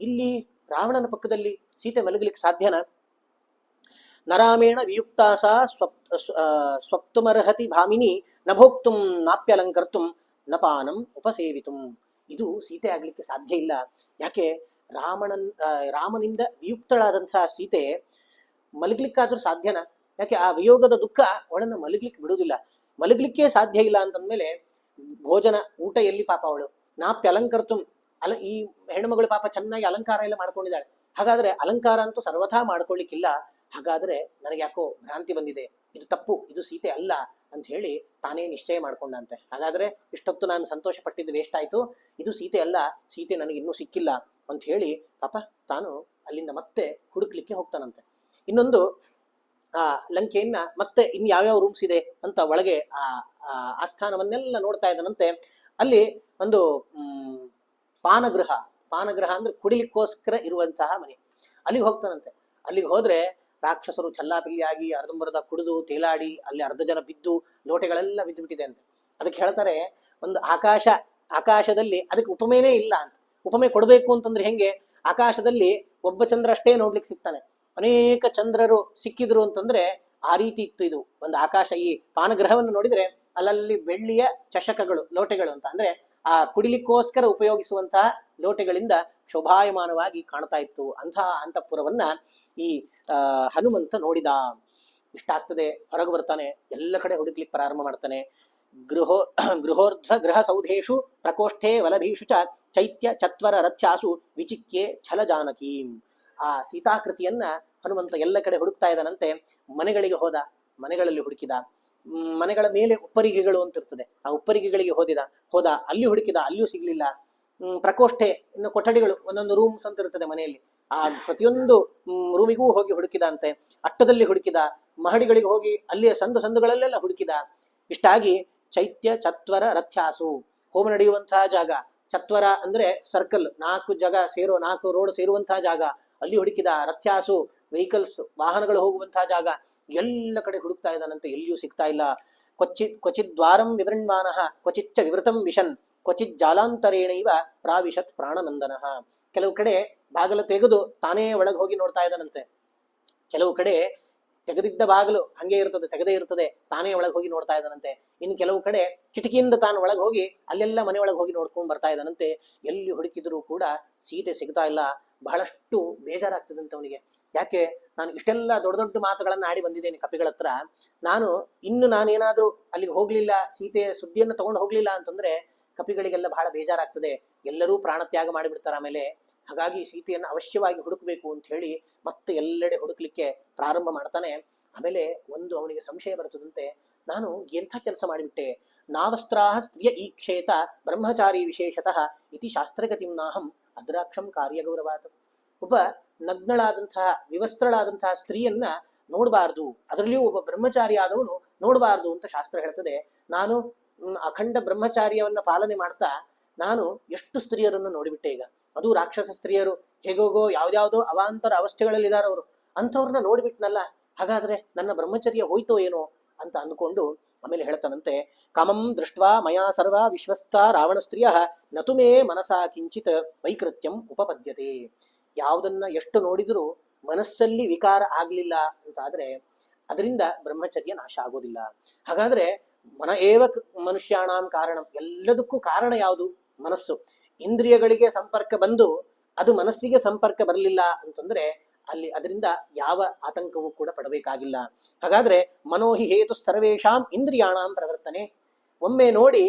ಇಲ್ಲಿ ರಾವಣನ ಪಕ್ಕದಲ್ಲಿ ಸೀತೆ ಮಲಗಲಿಕ್ಕೆ ಸಾಧ್ಯನಾ? ನರಾಮೇಣ ವಿಯುಕ್ತಾಸ ಸ್ವಪ್ತುಮರ್ಹತಿ ಭಾಮಿನಿ ನಭೋಕ್ತುಂ ನಾಪ್ಯಲಂಕರ್ತುಂ ನಪಾನಂ ಉಪಸೇವಿತುಂ. ಇದು ಸೀತೆ ಆಗ್ಲಿಕ್ಕೆ ಸಾಧ್ಯ ಇಲ್ಲ. ಯಾಕೆ? ರಾಮನಿಂದ ವಿಯುಕ್ತಳಾದಂತಹ ಸೀತೆ ಮಲಗ್ಲಿಕ್ಕಾದ್ರೂ ಸಾಧ್ಯನಾ? ಯಾಕೆ? ಆ ವಿಯೋಗದ ದುಃಖ ಅವಳನ್ನ ಮಲಗ್ಲಿಕ್ಕೆ ಬಿಡುವುದಿಲ್ಲ. ಮಲಗ್ಲಿಕ್ಕೆ ಸಾಧ್ಯ ಇಲ್ಲ ಅಂತಂದ್ಮೇಲೆ ಭೋಜನ ಊಟ ಎಲ್ಲಿ ಪಾಪ ಅವಳು? ನಾಪ್ಯಲಂಕರ್ತುಂ, ಈ ಹೆಣ್ಮಗಳು ಪಾಪ ಚೆನ್ನಾಗಿ ಅಲಂಕಾರ ಎಲ್ಲ ಮಾಡ್ಕೊಂಡಿದ್ದಾಳೆ. ಹಾಗಾದ್ರೆ ಅಲಂಕಾರ ಅಂತೂ ಸರ್ವಥಾ ಮಾಡ್ಕೊಳ್ಳಿಕ್ಕಿಲ್ಲ. ಹಾಗಾದ್ರೆ ನನಗೆ ಯಾಕೋ ಭ್ರಾಂತಿ ಬಂದಿದೆ, ಇದು ತಪ್ಪು, ಇದು ಸೀತೆ ಅಲ್ಲ ಅಂತ ಹೇಳಿ ತಾನೇ ನಿಶ್ಚಯ ಮಾಡ್ಕೊಂಡಂತೆ. ಹಾಗಾದ್ರೆ ಇಷ್ಟೊತ್ತು ನಾನು ಸಂತೋಷ ಪಟ್ಟಿದ್ದು ವೇಸ್ಟ್ ಆಯ್ತು, ಇದು ಸೀತೆ ಅಲ್ಲ, ಸೀತೆ ನನಗೆ ಇನ್ನೂ ಸಿಕ್ಕಿಲ್ಲ ಅಂತ ಹೇಳಿ ಪಾಪ ತಾನು ಅಲ್ಲಿಂದ ಮತ್ತೆ ಹುಡುಕ್ಲಿಕ್ಕೆ ಹೋಗ್ತಾನಂತೆ. ಇನ್ನೊಂದು ಆ ಲಂಕೆಯನ್ನ ಮತ್ತೆ ಇನ್ ಯಾವ್ಯಾವ ರೂಮ್ಸ್ ಇದೆ ಅಂತ ಒಳಗೆ ಆಸ್ಥಾನವನ್ನೆಲ್ಲ ನೋಡ್ತಾ ಇದ್ದಾನಂತೆ. ಅಲ್ಲಿ ಒಂದು ಪಾನಗೃಹ ಅಂದ್ರೆ ಕುಡಿಲಿಕ್ಕೋಸ್ಕರ ಇರುವಂತಹ ಮನೆ. ಅಲ್ಲಿಗೆ ಹೋಗ್ತಾನಂತೆ. ಅಲ್ಲಿಗೆ ಹೋದ್ರೆ ರಾಕ್ಷಸರು ಚಲ್ಲಾಪಿಲ್ಲಿಯಾಗಿ ಅರ್ಧಂಬರ್ಧ ಕುಡಿದು ತೇಲಾಡಿ ಅಲ್ಲಿ ಅರ್ಧ ಜನ ಬಿದ್ದು ಲೋಟೆಗಳೆಲ್ಲ ಬಿದ್ದು ಬಿಟ್ಟಿದೆ ಅಂತ. ಅದಕ್ಕೆ ಹೇಳ್ತಾರೆ, ಒಂದು ಆಕಾಶದಲ್ಲಿ ಅದಕ್ಕೆ ಉಪಮೇನೇ ಇಲ್ಲ ಅಂತ. ಉಪಮೆ ಕೊಡ್ಬೇಕು ಅಂತಂದ್ರೆ ಹೆಂಗೆ? ಆಕಾಶದಲ್ಲಿ ಒಬ್ಬ ಚಂದ್ರ ಅಷ್ಟೇ ನೋಡ್ಲಿಕ್ಕೆ ಸಿಗ್ತಾನೆ, ಅನೇಕ ಚಂದ್ರರು ಸಿಕ್ಕಿದ್ರು ಅಂತಂದ್ರೆ ಆ ರೀತಿ ಇತ್ತು ಇದು ಒಂದು ಆಕಾಶ. ಈ ಪಾನಗೃಹವನ್ನು ನೋಡಿದ್ರೆ ಅಲ್ಲಲ್ಲಿ ಬೆಳ್ಳಿಯ ಚಷಕಗಳು, ಲೋಟೆಗಳು ಅಂತ, ಅಂದ್ರೆ ಆ ಕುಡಿಲಿಕ್ಕೋಸ್ಕರ ಉಪಯೋಗಿಸುವಂತಹ ಲೋಟೆಗಳಿಂದ ಶೋಭಾಯಮಾನವಾಗಿ ಕಾಣ್ತಾ ಇತ್ತು. ಅಂತಹ ಅಂತಃಪುರವನ್ನ ಈ ಹನುಮಂತ ನೋಡಿದ. ಇಷ್ಟ ಆಗ್ತದೆ, ಹೊರಗೆ ಬರ್ತಾನೆ, ಎಲ್ಲ ಕಡೆ ಹುಡುಕ್ಲಿಕ್ಕೆ ಪ್ರಾರಂಭ ಮಾಡ್ತಾನೆ. ಗೃಹೋರ್ಧ್ವ ಗೃಹ ಸೌಧೇಶು ಪ್ರಕೋಷ್ಠೆ ವಲಭೀಷು ಚ ಚೈತ್ಯ ಚತ್ವರ ರಥ್ಯಾಸು ವಿಚಿಕ್ಯೆ ಛಲ ಜಾನಕೀಂ. ಆ ಸೀತಾಕೃತಿಯನ್ನ ಹನುಮಂತ ಎಲ್ಲ ಕಡೆ ಹುಡುಕ್ತಾ ಇದ್ದಾನಂತೆ. ಮನೆಗಳಿಗೆ ಹೋದ, ಮನೆಗಳಲ್ಲಿ ಹುಡುಕಿದ. ಮನೆಗಳ ಮೇಲೆ ಉಪ್ಪರಿಗೆಗಳು ಅಂತ ಇರ್ತದೆ, ಆ ಉಪ್ಪರಿಗೆಗಳಿಗೆ ಹೋದ, ಅಲ್ಲಿ ಹುಡುಕಿದ, ಅಲ್ಲಿಯೂ ಸಿಗ್ಲಿಲ್ಲ. ಪ್ರಕೋಷ್ಠೆ, ಇನ್ನು ಕೊಠಡಿಗಳು, ಒಂದೊಂದು ರೂಮ್ಸ್ ಅಂತ ಇರ್ತದೆ ಮನೆಯಲ್ಲಿ. ಆ ಪ್ರತಿಯೊಂದು ರೂಮಿಗೂ ಹೋಗಿ ಹುಡುಕಿದ ಅಂತೆ. ಅಟ್ಟದಲ್ಲಿ ಹುಡುಕಿದ, ಮಹಡಿಗಳಿಗೆ ಹೋಗಿ ಅಲ್ಲಿಯ ಸಂದುಗಳಲ್ಲೆಲ್ಲ ಹುಡುಕಿದ. ಇಷ್ಟಾಗಿ ಚೈತ್ಯ ಚತ್ವರ ರಥ್ಯಾಸು, ಹೋಮ ನಡೆಯುವಂತಹ ಜಾಗ, ಚತ್ವರ ಅಂದ್ರೆ ಸರ್ಕಲ್, 4 ರೋಡ್ ಸೇರುವಂತಹ ಜಾಗ, ಅಲ್ಲಿ ಹುಡುಕಿದ. ರಥ್ಯಾಸು ವೆಹಿಕಲ್ಸ್, ವಾಹನಗಳು ಹೋಗುವಂತಹ ಜಾಗ, ಎಲ್ಲ ಕಡೆ ಹುಡುಕ್ತಾ ಇದ್ದಾನಂತೆ. ಎಲ್ಲಿಯೂ ಸಿಗ್ತಾ ಇಲ್ಲ. ಕ್ವಚಿತ್ ದ್ವಾರಂ ವಿವೃಣ್ಮಾನಃ ಕ್ವಚಿಚ್ಚ ವಿವೃತಂ ವಿಶನ್ ಕ್ವಚಿತ್ ಜಾಲಾಂತರೇಣೈವ ಪ್ರಾವಿಶತ್ ಪ್ರಾಣನಂದನಃ. ಕೆಲವು ಕಡೆ ಬಾಗಿಲು ತೆಗೆದು ತಾನೇ ಒಳಗೆ ಹೋಗಿ ನೋಡ್ತಾ ಇದ್ದಾನಂತೆ. ಕೆಲವು ಕಡೆ ತೆಗೆದಿದ್ದ ಬಾಗಿಲು ಹಂಗೆ ಇರ್ತದೆ, ತೆಗೆದೇ ಇರ್ತದೆ, ತಾನೇ ಒಳಗೆ ಹೋಗಿ ನೋಡ್ತಾ ಇದ್ದಾನಂತೆ. ಇನ್ನು ಕೆಲವು ಕಡೆ ಕಿಟಕಿಯಿಂದ ತಾನು ಒಳಗೆ ಹೋಗಿ ಅಲ್ಲೆಲ್ಲ ಮನೆ ಒಳಗೆ ಹೋಗಿ ನೋಡ್ಕೊಂಡು ಬರ್ತಾ ಇದ್ದಾನಂತೆ. ಎಲ್ಲಿ ಹುಡುಕಿದ್ರು ಕೂಡ ಸೀತೆ ಸಿಗ್ತಾ ಇಲ್ಲ. ಬಹಳಷ್ಟು ಬೇಜಾರಾಗ್ತದಂತೆ ಅವನಿಗೆ. ಯಾಕೆ, ನಾನು ಇಷ್ಟೆಲ್ಲ ದೊಡ್ಡ ದೊಡ್ಡ ಮಾತುಗಳನ್ನ ಆಡಿ ಬಂದಿದ್ದೇನೆ ಕಪಿಗಳ ಹತ್ರ, ನಾನೇನಾದ್ರೂ ಅಲ್ಲಿಗೆ ಹೋಗ್ಲಿಲ್ಲ, ಸೀತೆಯ ಸುದ್ದಿಯನ್ನು ತಗೊಂಡು ಹೋಗ್ಲಿಲ್ಲ ಅಂತಂದ್ರೆ ಕಪಿಗಳಿಗೆಲ್ಲ ಬಹಳ ಬೇಜಾರಾಗ್ತದೆ, ಎಲ್ಲರೂ ಪ್ರಾಣ ತ್ಯಾಗ ಮಾಡಿಬಿಡ್ತಾರೆ ಆಮೇಲೆ. ಹಾಗಾಗಿ ಸೀತೆಯನ್ನು ಅವಶ್ಯವಾಗಿ ಹುಡುಕ್ಬೇಕು ಅಂತ ಹೇಳಿ ಮತ್ತೆ ಎಲ್ಲೆಡೆ ಹುಡುಕ್ಲಿಕ್ಕೆ ಪ್ರಾರಂಭ ಮಾಡ್ತಾನೆ. ಆಮೇಲೆ ಅವನಿಗೆ ಸಂಶಯ ಬರ್ತದಂತೆ, ನಾನು ಎಂಥ ಕೆಲಸ ಮಾಡಿಬಿಟ್ಟೆ. ನಾವಸ್ತ್ರಾಹ ಸ್ತ್ರೀಯ ಈಕ್ಷೇತ ಬ್ರಹ್ಮಚಾರಿ ವಿಶೇಷತಃ ಇತಿ ಶಾಸ್ತ್ರಗತಿಂ ನಾಹಂ ಅದ್ರಾಕ್ಷಂ ಕಾರ್ಯಗೌರವಾತ್. ಒಬ್ಬ ನಗ್ನಳಾದಂತಹ, ವಿವಸ್ತ್ರಳಾದಂತಹ ಸ್ತ್ರೀಯನ್ನ ನೋಡಬಾರ್ದು, ಅದರಲ್ಲಿಯೂ ಒಬ್ಬ ಬ್ರಹ್ಮಚಾರಿ ಆದವನು ನೋಡಬಾರ್ದು ಅಂತ ಶಾಸ್ತ್ರ ಹೇಳ್ತದೆ. ನಾನು ಅಖಂಡ ಬ್ರಹ್ಮಚಾರ್ಯವನ್ನ ಪಾಲನೆ ಮಾಡ್ತಾ ನಾನು ಎಷ್ಟು ಸ್ತ್ರೀಯರನ್ನು ನೋಡಿಬಿಟ್ಟೆ. ಈಗ ಅದು ರಾಕ್ಷಸ ಸ್ತ್ರೀಯರು, ಹೇಗೋಗೋ ಯಾವ್ದಾವುದೋ ಅವಾಂತರ ಅವಸ್ಥೆಗಳಲ್ಲಿ ಇದಾರ ಅವರು, ಅಂಥವ್ರನ್ನ ನೋಡ್ಬಿಟ್ನಲ್ಲ, ಹಾಗಾದ್ರೆ ನನ್ನ ಬ್ರಹ್ಮಚರ್ಯ ಹೋಯ್ತೋ ಏನೋ ಅಂತ ಅಂದ್ಕೊಂಡು ಆಮೇಲೆ ಹೇಳ್ತಾನಂತೆ, ಕಾಮಂ ದೃಷ್ಟ್ವಾ ಮಯಾ ಸರ್ವ ವಿಶ್ವಸ್ತ ರಾವಣ ಸ್ತ್ರೀಯ ನತುಮೇ ಮನಸಾ ಕಿಂಚಿತ್ ವೈಕೃತ್ಯಂ ಉಪಪದ್ಯತೆ. ಯಾವುದನ್ನ ಎಷ್ಟು ನೋಡಿದರೂ ಮನಸ್ಸಲ್ಲಿ ವಿಕಾರ ಆಗ್ಲಿಲ್ಲ ಅಂತಾದ್ರೆ ಅದರಿಂದ ಬ್ರಹ್ಮಚರ್ಯ ನಾಶ ಆಗೋದಿಲ್ಲ. ಹಾಗಾದ್ರೆ ಮನ ಏವ ಮನುಷ್ಯಾಣಾಂ ಕಾರಣಂ, ಎಲ್ಲದಕ್ಕೂ ಕಾರಣ ಯಾವುದು? ಮನಸ್ಸು. ಇಂದ್ರಿಯಗಳಿಗೆ ಸಂಪರ್ಕ ಬಂದು ಅದು ಮನಸ್ಸಿಗೆ ಸಂಪರ್ಕ ಬರಲಿಲ್ಲ ಅಂತಂದ್ರೆ ಅಲ್ಲಿ ಅದರಿಂದ ಯಾವ ಆತಂಕವೂ ಕೂಡ ಪಡಬೇಕಾಗಿಲ್ಲ. ಹಾಗಾದ್ರೆ ಮನೋಹಿ ಹೇತು ಸರ್ವೇಶಾಂ ಇಂದ್ರಿಯಾಣಾಂ ಪ್ರವರ್ತನೆ. ಒಮ್ಮೆ ನೋಡಿ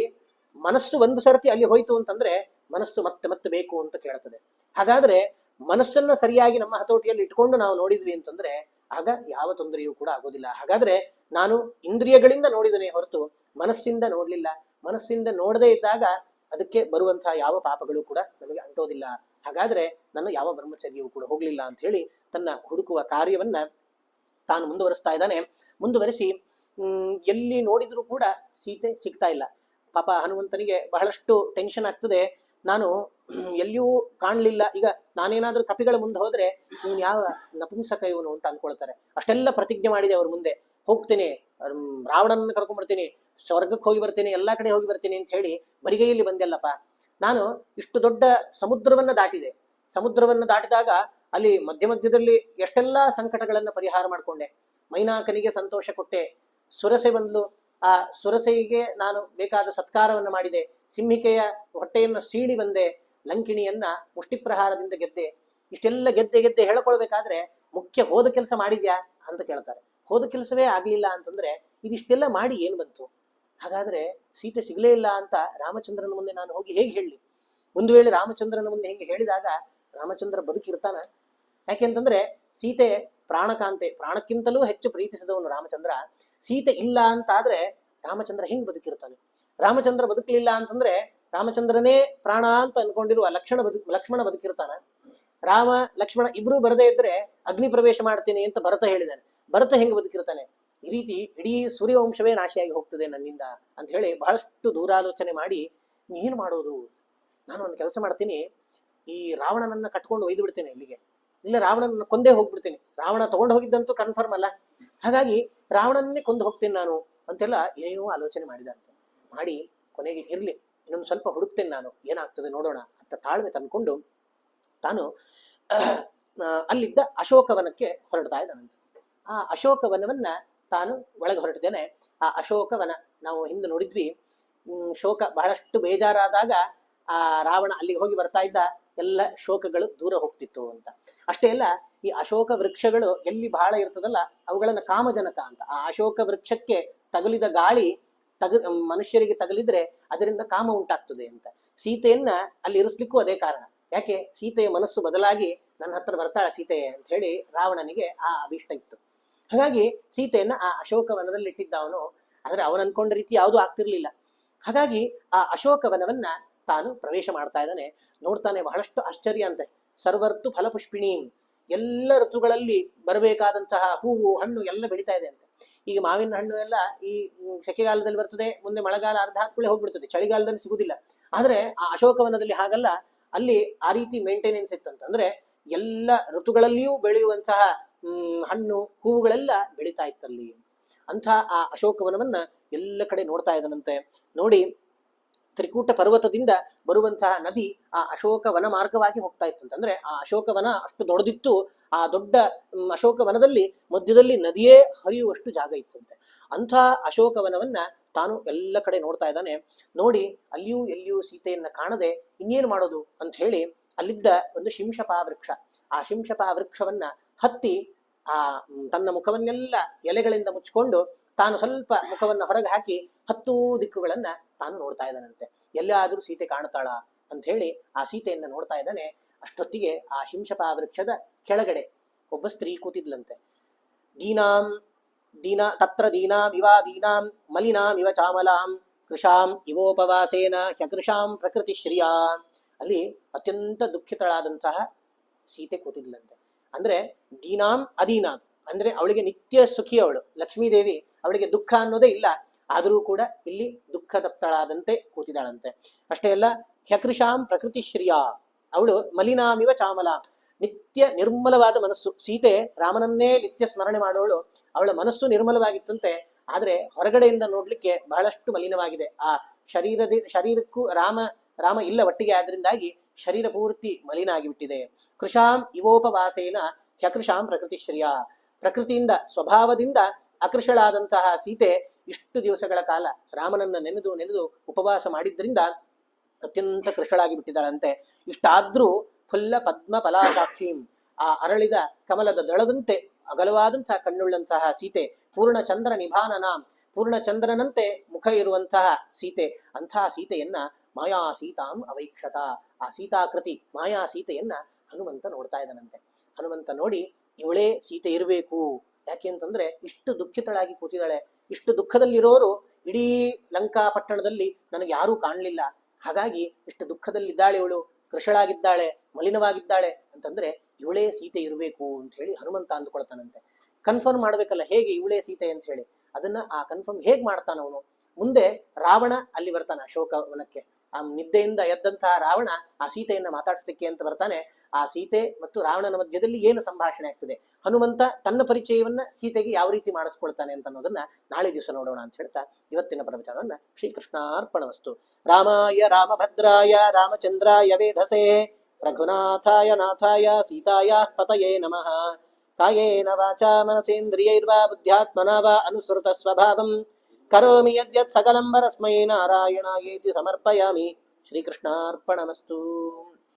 ಮನಸ್ಸು ಒಂದು ಸರ್ತಿ ಅಲ್ಲಿ ಹೋಯ್ತು ಅಂತಂದ್ರೆ ಮನಸ್ಸು ಮತ್ತೆ ಮತ್ತೆ ಬೇಕು ಅಂತ ಕೇಳ್ತದೆ. ಹಾಗಾದ್ರೆ ಮನಸ್ಸನ್ನ ಸರಿಯಾಗಿ ನಮ್ಮ ಹತೋಟಿಯಲ್ಲಿ ಇಟ್ಕೊಂಡು ನಾವು ನೋಡಿದ್ವಿ ಅಂತಂದ್ರೆ ಆಗ ಯಾವ ತೊಂದರೆಯೂ ಕೂಡ ಆಗೋದಿಲ್ಲ. ಹಾಗಾದ್ರೆ ನಾನು ಇಂದ್ರಿಯಗಳಿಂದ ನೋಡಿದನೇ ಹೊರತು ಮನಸ್ಸಿಂದ ನೋಡ್ಲಿಲ್ಲ. ಮನಸ್ಸಿಂದ ನೋಡದೇ ಇದ್ದಾಗ ಅದಕ್ಕೆ ಬರುವಂತಹ ಯಾವ ಪಾಪಗಳು ಕೂಡ ನಮಗೆ ಅಂಟೋದಿಲ್ಲ. ಹಾಗಾದ್ರೆ ನನ್ನ ಯಾವ ಬ್ರಹ್ಮಚರ್ಯವೂ ಕೂಡ ಹೋಗ್ಲಿಲ್ಲ ಅಂತ ಹೇಳಿ ತನ್ನ ಹುಡುಕುವ ಕಾರ್ಯವನ್ನ ತಾನು ಮುಂದುವರಿಸ್ತಾ ಇದ್ದಾನೆ. ಮುಂದುವರಿಸಿ ಎಲ್ಲಿ ನೋಡಿದ್ರು ಕೂಡ ಸೀತೆ ಸಿಗ್ತಾ ಇಲ್ಲ. ಪಾಪ ಹನುಮಂತನಿಗೆ ಬಹಳಷ್ಟು ಟೆನ್ಷನ್ ಆಗ್ತದೆ. ನಾನು ಎಲ್ಲಿಯೂ ಕಾಣ್ಲಿಲ್ಲ. ಈಗ ನಾನೇನಾದ್ರೂ ಕಪಿಗಳ ಮುಂದೆ ಹೋದ್ರೆ ಇವನು ಯಾವ ನಪುಂಸಕ ಇವನು ಅಂತ ಅನ್ಕೊಳ್ತಾರೆ. ಅಷ್ಟೆಲ್ಲ ಪ್ರತಿಜ್ಞೆ ಮಾಡಿದೆ ಅವ್ರ ಮುಂದೆ, ಹೋಗ್ತೇನೆ, ರಾವಣನ ಕರ್ಕೊಂಡ್ಬರ್ತೀನಿ, ಸ್ವರ್ಗಕ್ಕೆ ಹೋಗಿ ಬರ್ತೀನಿ, ಎಲ್ಲಾ ಕಡೆ ಹೋಗಿ ಬರ್ತೀನಿ ಅಂತ ಹೇಳಿ ಬರಿಗೈಯಲ್ಲಿ ಬಂದೆಲ್ಲಪ್ಪ. ನಾನು ಇಷ್ಟು ದೊಡ್ಡ ಸಮುದ್ರವನ್ನ ದಾಟಿದೆ. ಸಮುದ್ರವನ್ನ ದಾಟಿದಾಗ ಅಲ್ಲಿ ಮಧ್ಯದಲ್ಲಿ ಎಷ್ಟೆಲ್ಲಾ ಸಂಕಟಗಳನ್ನ ಪರಿಹಾರ ಮಾಡ್ಕೊಂಡೆ. ಮೈನಾಕನಿಗೆ ಸಂತೋಷ ಕೊಟ್ಟೆ. ಸುರಸೆ ಬಂದ್ಲು, ಆ ಸುರಸೆಗೆ ನಾನು ಬೇಕಾದ ಸತ್ಕಾರವನ್ನ ಮಾಡಿದೆ. ಸಿಂಹಿಕೆಯ ಹೊಟ್ಟೆಯನ್ನು ಸೀಳಿ ಬಂದೆ. ಲಂಕಿಣಿಯನ್ನ ಮುಷ್ಟಿಪ್ರಹಾರದಿಂದ ಗೆದ್ದೆ. ಇಷ್ಟೆಲ್ಲ ಗೆದ್ದೆ ಹೇಳ್ಕೊಳ್ಬೇಕಾದ್ರೆ ಮುಖ್ಯ ಹೋದ ಕೆಲಸ ಮಾಡಿದ್ಯಾ ಅಂತ ಕೇಳ್ತಾರೆ. ಹೋದ ಕೆಲಸವೇ ಆಗ್ಲಿಲ್ಲ ಅಂತಂದ್ರೆ ಇದಿಷ್ಟೆಲ್ಲ ಮಾಡಿ ಏನ್ ಬಂತು? ಹಾಗಾದ್ರೆ ಸೀತೆ ಸಿಗ್ಲೇ ಇಲ್ಲ ಅಂತ ರಾಮಚಂದ್ರನ ಮುಂದೆ ನಾನು ಹೋಗಿ ಹೇಗೆ ಹೇಳಲಿ? ಒಂದು ವೇಳೆ ರಾಮಚಂದ್ರನ ಮುಂದೆ ಹೆಂಗೆ ಹೇಳಿದಾಗ ರಾಮಚಂದ್ರ ಬದುಕಿರ್ತಾನ? ಯಾಕೆಂತಂದ್ರೆ ಸೀತೆ ಪ್ರಾಣಕಾಂತೆ, ಪ್ರಾಣಕ್ಕಿಂತಲೂ ಹೆಚ್ಚು ಪ್ರೀತಿಸಿದವನು ರಾಮಚಂದ್ರ. ಸೀತೆ ಇಲ್ಲ ಅಂತ ಆದ್ರೆ ರಾಮಚಂದ್ರ ಹೆಂಗ್ ಬದುಕಿರ್ತಾನೆ? ರಾಮಚಂದ್ರ ಬದುಕಲಿಲ್ಲ ಅಂತಂದ್ರೆ ರಾಮಚಂದ್ರನೇ ಪ್ರಾಣ ಅಂತ ಅನ್ಕೊಂಡಿರುವ ಲಕ್ಷ್ಮಣ ಬದುಕಿರ್ತಾನ? ರಾಮ ಲಕ್ಷ್ಮಣ ಇಬ್ರು ಬರದೇ ಇದ್ರೆ ಅಗ್ನಿ ಪ್ರವೇಶ ಮಾಡ್ತೀನಿ ಅಂತ ಭರತ ಹೇಳಿದಾನೆ. ಭರತ ಹೆಂಗ್ ಬದುಕಿರ್ತಾನೆ? ಈ ರೀತಿ ಇಡೀ ಸೂರ್ಯವಂಶವೇ ನಾಶಿಯಾಗಿ ಹೋಗ್ತದೆ ನನ್ನಿಂದ ಅಂತ ಹೇಳಿ ಬಹಳಷ್ಟು ದೂರಾಲೋಚನೆ ಮಾಡಿ ಏನ್ ಮಾಡೋದು? ನಾನು ಒಂದು ಕೆಲಸ ಮಾಡ್ತೀನಿ, ಈ ರಾವಣನನ್ನ ಕಟ್ಕೊಂಡು ಒಯ್ದು ಬಿಡ್ತೇನೆ ಇಲ್ಲಿಗೆ, ಇಲ್ಲ ರಾವಣನ ಕೊಂದೇ ಹೋಗ್ಬಿಡ್ತೇನೆ. ರಾವಣ ತಗೊಂಡು ಹೋಗಿದ್ದಂತೂ ಕನ್ಫರ್ಮ್ ಅಲ್ಲ, ಹಾಗಾಗಿ ರಾವಣನ್ನೇ ಕೊಂದು ಹೋಗ್ತೇನೆ ನಾನು ಅಂತೆಲ್ಲ ಏನೇನೋ ಆಲೋಚನೆ ಮಾಡಿದಂತೆ. ಮಾಡಿ ಕೊನೆಗೆ ಇರ್ಲಿ, ಇನ್ನೊಂದು ಸ್ವಲ್ಪ ಹುಡುಕ್ತೇನೆ ನಾನು, ಏನಾಗ್ತದೆ ನೋಡೋಣ ಅಂತ ತಾಳ್ಮೆ ತಂದ್ಕೊಂಡು ತಾನು ಅಲ್ಲಿದ್ದ ಅಶೋಕವನಕ್ಕೆ ಹೊರಡ್ತಾ ಇದ್ದಾನಂತೆ. ಆ ಅಶೋಕವನವನ್ನ ತಾನು ಒಳಗೆ ಹೊರಟಿದ್ದೇನೆ. ಆ ಅಶೋಕವನ ನಾವು ಹಿಂದೆ ನೋಡಿದ್ವಿ. ಶೋಕ ಬಹಳಷ್ಟು ಬೇಜಾರಾದಾಗ ಆ ರಾವಣ ಅಲ್ಲಿಗೆ ಹೋಗಿ ಬರ್ತಾ ಇದ್ದ, ಎಲ್ಲ ಶೋಕಗಳು ದೂರ ಹೋಗ್ತಿತ್ತು ಅಂತ. ಅಷ್ಟೇ ಅಲ್ಲ, ಈ ಅಶೋಕ ವೃಕ್ಷಗಳು ಎಲ್ಲಿ ಬಹಳ ಇರ್ತದಲ್ಲ ಅವುಗಳನ್ನ ಕಾಮಜನಕ ಅಂತ. ಆ ಅಶೋಕ ವೃಕ್ಷಕ್ಕೆ ತಗುಲಿದ ಗಾಳಿ ಮನುಷ್ಯರಿಗೆ ತಗುಲಿದ್ರೆ ಅದರಿಂದ ಕಾಮ ಉಂಟಾಗ್ತದೆ ಅಂತ. ಸೀತೆಯನ್ನ ಅಲ್ಲಿ ಇರಿಸ್ಲಿಕ್ಕೂ ಅದೇ ಕಾರಣ. ಯಾಕೆ? ಸೀತೆಯ ಮನಸ್ಸು ಬದಲಾಗಿ ನನ್ನ ಹತ್ರ ಬರ್ತಾಳೆ ಸೀತೆ ಅಂತ ಹೇಳಿ ರಾವಣನಿಗೆ ಆ ಅಭಿಷ್ಟ ಇತ್ತು. ಹಾಗಾಗಿ ಸೀತೆಯನ್ನ ಆ ಅಶೋಕವನದಲ್ಲಿ ಇಟ್ಟಿದ್ದವನು. ಆದ್ರೆ ಅವನು ಅನ್ಕೊಂಡ ರೀತಿ ಯಾವುದೂ ಆಗ್ತಿರ್ಲಿಲ್ಲ. ಹಾಗಾಗಿ ಆ ಅಶೋಕವನವನ್ನ ತಾನು ಪ್ರವೇಶ ಮಾಡ್ತಾ ಇದ್ದಾನೆ. ನೋಡ್ತಾನೆ, ಬಹಳಷ್ಟು ಆಶ್ಚರ್ಯ ಅಂತೆ. ಸರ್ವರ್ತು ಫಲಪುಷ್ಪಿಣಿ, ಎಲ್ಲ ಋತುಗಳಲ್ಲಿ ಬರಬೇಕಾದಂತಹ ಹೂವು ಹಣ್ಣು ಎಲ್ಲ ಬೆಳೀತಾ ಇದೆ ಅಂತೆ. ಈಗ ಮಾವಿನ ಹಣ್ಣು ಎಲ್ಲ ಈ ಸೆಕೆಗಾಲದಲ್ಲಿ ಬರ್ತದೆ, ಮುಂದೆ ಮಳೆಗಾಲ ಅರ್ಧ ಹಾದ್ಕೊಳ್ಳೆ ಹೋಗ್ಬಿಡ್ತದೆ, ಚಳಿಗಾಲದಲ್ಲಿ ಸಿಗುದಿಲ್ಲ. ಆದ್ರೆ ಆ ಅಶೋಕವನದಲ್ಲಿ ಹಾಗಲ್ಲ, ಅಲ್ಲಿ ಆ ರೀತಿ ಮೇಂಟೆನೆನ್ಸ್ ಇತ್ತಂತ. ಅಂದ್ರೆ ಎಲ್ಲ ಋತುಗಳಲ್ಲಿಯೂ ಬೆಳೆಯುವಂತಹ ಹಣ್ಣು ಹೂವುಗಳೆಲ್ಲ ಬೆಳೀತಾ ಇತ್ತಲ್ಲಿ. ಅಂಥ ಆ ಅಶೋಕವನವನ್ನ ಎಲ್ಲ ಕಡೆ ನೋಡ್ತಾ ಇದ್ದನಂತೆ. ನೋಡಿ, ತ್ರಿಕೂಟ ಪರ್ವತದಿಂದ ಬರುವಂತಹ ನದಿ ಆ ಅಶೋಕ ವನ ಮಾರ್ಗವಾಗಿ ಹೋಗ್ತಾ ಇತ್ತಂತೆ. ಅಂದ್ರೆ ಆ ಅಶೋಕವನ ಅಷ್ಟು ದೊಡ್ಡದಿತ್ತು, ಆ ದೊಡ್ಡ ಅಶೋಕವನದಲ್ಲಿ ಮಧ್ಯದಲ್ಲಿ ನದಿಯೇ ಹರಿಯುವಷ್ಟು ಜಾಗ ಇತ್ತಂತೆ. ಅಂಥ ಅಶೋಕವನವನ್ನ ತಾನು ಎಲ್ಲ ಕಡೆ ನೋಡ್ತಾ ಇದ್ದಾನೆ. ನೋಡಿ, ಅಲ್ಲಿಯೂ ಎಲ್ಲಿಯೂ ಸೀತೆಯನ್ನ ಕಾಣದೆ ಇನ್ನೇನು ಮಾಡೋದು ಅಂತ ಹೇಳಿ ಅಲ್ಲಿದ್ದ ಒಂದು ಶಿಂಶಪಾ ವೃಕ್ಷ, ಆ ಶಿಂಶಪಾ ವೃಕ್ಷವನ್ನ ಹತ್ತಿ ಆ ತನ್ನ ಮುಖವನ್ನೆಲ್ಲ ಎಲೆಗಳಿಂದ ಮುಚ್ಚಿಕೊಂಡು ತಾನು ಸ್ವಲ್ಪ ಮುಖವನ್ನ ಹೊರಗೆ ಹಾಕಿ 10 ದಿಕ್ಕುಗಳನ್ನ ತಾನು ನೋಡ್ತಾ ಇದ್ದಾನಂತೆ. ಎಲ್ಲಾದ್ರೂ ಸೀತೆ ಕಾಣ್ತಾಳ ಅಂತ ಹೇಳಿ ಆ ಸೀತೆಯನ್ನ ನೋಡ್ತಾ ಇದ್ದಾನೆ. ಅಷ್ಟೊತ್ತಿಗೆ ಆ ಶಿಂಶಪಾ ವೃಕ್ಷದ ಕೆಳಗಡೆ ಒಬ್ಬ ಸ್ತ್ರೀ ಕೂತಿದ್ಲಂತೆ. ತತ್ರ ದೀನಾಂ ಇವ ದೀನಾಂ ಮಲಿನಾಂ ಇವ ಚಾಮಲಾಂ ಕೃಷಾಂ ಇವೋಪವಾಸೇನ ಹ್ಯಕೃಷಾಂ ಪ್ರಕೃತಿ ಶ್ರಿಯಾ. ಅಲ್ಲಿ ಅತ್ಯಂತ ದುಃಖಿತಳಾದಂತಹ ಸೀತೆ ಕೂತಿದ್ಲಂತೆ. ಅಂದ್ರೆ ದೀನಾಂ ಅದೀನಾಂ ಅಂದ್ರೆ ಅವಳಿಗೆ ನಿತ್ಯ ಸುಖಿ, ಅವಳು ಲಕ್ಷ್ಮೀದೇವಿ, ಅವಳಿಗೆ ದುಃಖ ಅನ್ನೋದೇ ಇಲ್ಲ. ಆದರೂ ಕೂಡ ಇಲ್ಲಿ ದುಃಖ ತಪ್ತಳಾದಂತೆ ಕೂತಿದ್ದಾಳಂತೆ. ಅಷ್ಟೇ ಅಲ್ಲ, ಹ್ಯಕೃಷಾಂ ಪ್ರಕೃತಿ ಶ್ರಿಯಾ, ಅವಳು ಮಲಿನಾಮಿವ ಚಾಮಲ, ನಿತ್ಯ ನಿರ್ಮಲವಾದ ಮನಸ್ಸು. ಸೀತೆ ರಾಮನನ್ನೇ ನಿತ್ಯ ಸ್ಮರಣೆ ಮಾಡೋಳು, ಅವಳ ಮನಸ್ಸು ನಿರ್ಮಲವಾಗಿತ್ತಂತೆ. ಆದ್ರೆ ಹೊರಗಡೆಯಿಂದ ನೋಡ್ಲಿಕ್ಕೆ ಬಹಳಷ್ಟು ಮಲಿನವಾಗಿದೆ. ಆ ಶರೀರಕ್ಕೂ ರಾಮ ಇಲ್ಲ ಒಟ್ಟಿಗೆ, ಆದ್ರಿಂದಾಗಿ ಶರೀರ ಪೂರ್ತಿ ಮಲಿನ ಆಗಿಬಿಟ್ಟಿದೆ. ಕೃಷಾಂ ಇವೋಪವಾಸೇನ ಹ್ಯಕೃಷಾಂ ಪ್ರಕೃತಿ ಶ್ರಿಯಾ, ಪ್ರಕೃತಿಯಿಂದ ಸ್ವಭಾವದಿಂದ ಅಕೃಷಳಾದಂತಹ ಸೀತೆ ಇಷ್ಟು ದಿವಸಗಳ ಕಾಲ ರಾಮನನ್ನ ನೆನೆದು ಉಪವಾಸ ಮಾಡಿದ್ರಿಂದ ಅತ್ಯಂತ ಕೃಷಳಾಗಿ ಬಿಟ್ಟಿದ್ದಾಳಂತೆ. ಇಷ್ಟಾದ್ರೂ ಫುಲ್ಲ ಪದ್ಮ ಫಲಾಸಾಕ್ಷೀಂ, ಆ ಅರಳಿದ ಕಮಲದ ದಳದಂತೆ ಅಗಲವಾದಂತಹ ಕಣ್ಣುಳ್ಳಂತಹ ಸೀತೆ, ಪೂರ್ಣಚಂದ್ರ ನಿಭಾನನಾಂ, ಪೂರ್ಣಚಂದ್ರನಂತೆ ಮುಖ ಇರುವಂತಹ ಸೀತೆ. ಅಂತಹ ಸೀತೆಯನ್ನ ಮಾಯಾ ಸೀತಾಂ ಅವೈಕ್ಷತ, ಆ ಸೀತಾಕೃತಿ ಮಾಯಾ ಸೀತೆಯನ್ನ ಹನುಮಂತ ನೋಡ್ತಾ ಇದ್ದಾನಂತೆ. ಹನುಮಂತ ನೋಡಿ, ಇವಳೇ ಸೀತೆ ಇರಬೇಕು. ಯಾಕೆ ಅಂತಂದ್ರೆ ಇಷ್ಟು ದುಃಖಿತಳಾಗಿ ಕೂತಿದ್ದಾಳೆ. ಇಷ್ಟು ದುಃಖದಲ್ಲಿರೋರು ಇಡೀ ಲಂಕಾ ಪಟ್ಟಣದಲ್ಲಿ ನನಗೆ ಯಾರೂ ಕಾಣಲಿಲ್ಲ. ಹಾಗಾಗಿ ಇಷ್ಟು ದುಃಖದಲ್ಲಿದ್ದಾಳೆ ಇವಳು, ಕೃಷಳಾಗಿದ್ದಾಳೆ, ಮಲಿನವಾಗಿದ್ದಾಳೆ ಅಂತಂದ್ರೆ ಇವಳೇ ಸೀತೆ ಇರಬೇಕು ಅಂತ ಹೇಳಿ ಹನುಮಂತ ಅಂದುಕೊಳ್ತಾನಂತೆ. ಕನ್ಫರ್ಮ್ ಮಾಡ್ಬೇಕಲ್ಲ ಹೇಗೆ ಇವಳೇ ಸೀತೆ ಅಂತ ಹೇಳಿ. ಅದನ್ನ ಆ ಕನ್ಫರ್ಮ್ ಹೇಗ್ ಮಾಡ್ತಾನವನು? ಮುಂದೆ ರಾವಣ ಅಲ್ಲಿ ಬರ್ತಾನೆ ಅಶೋಕವನಕ್ಕೆ. ಆ ನಿದ್ದೆಯಿಂದ ಎದ್ದಂತಹ ರಾವಣ ಆ ಸೀತೆಯನ್ನ ಮಾತಾಡಿಸ್ಲಿಕ್ಕೆ ಅಂತ ಬರ್ತಾನೆ. ಆ ಸೀತೆ ಮತ್ತು ರಾವಣನ ಮಧ್ಯದಲ್ಲಿ ಏನು ಸಂಭಾಷಣೆ ಆಗ್ತದೆ, ಹನುಮಂತ ತನ್ನ ಪರಿಚಯವನ್ನ ಸೀತೆಗೆ ಯಾವ ರೀತಿ ಮಾಡಿಸ್ಕೊಳ್ತಾನೆ ಅಂತ ಅನ್ನೋದನ್ನ ನಾಳೆ ದಿವಸ ನೋಡೋಣ ಅಂತ ಹೇಳ್ತಾ ಇವತ್ತಿನ ಪ್ರವಚನವನ್ನ ಶ್ರೀಕೃಷ್ಣಾರ್ಪಣವಸ್ತು. ರಾಮಾಯ ರಾಮಭದ್ರಾಯ ರಾಮಚಂದ್ರಾಯ ವೇಧಸೆ ರಘುನಾಥಾಯ ನಾಥಾಯ ಸೀತಾಯ ಪತಯೇ ನಮಃ. ಕಾಯೇನ ವಾಚಾ ಮನಸೇಂದ್ರಿಯೈರ್ವಾ ಬುದ್ಧ್ಯಾತ್ಮನಾ ವಾ ಅನುಸೃತ ಸ್ವಭಾವಂ ಕರೋಮಿ ಯದ್ಯತ್ ಸಕಲಂ ಪರಸ್ಮೈ ನಾರಾಯಣಾಯೇತಿ ಸಮರ್ಪಯಾಮಿ. ಶ್ರೀಕೃಷ್ಣಾರ್ಪಣಮಸ್ತು.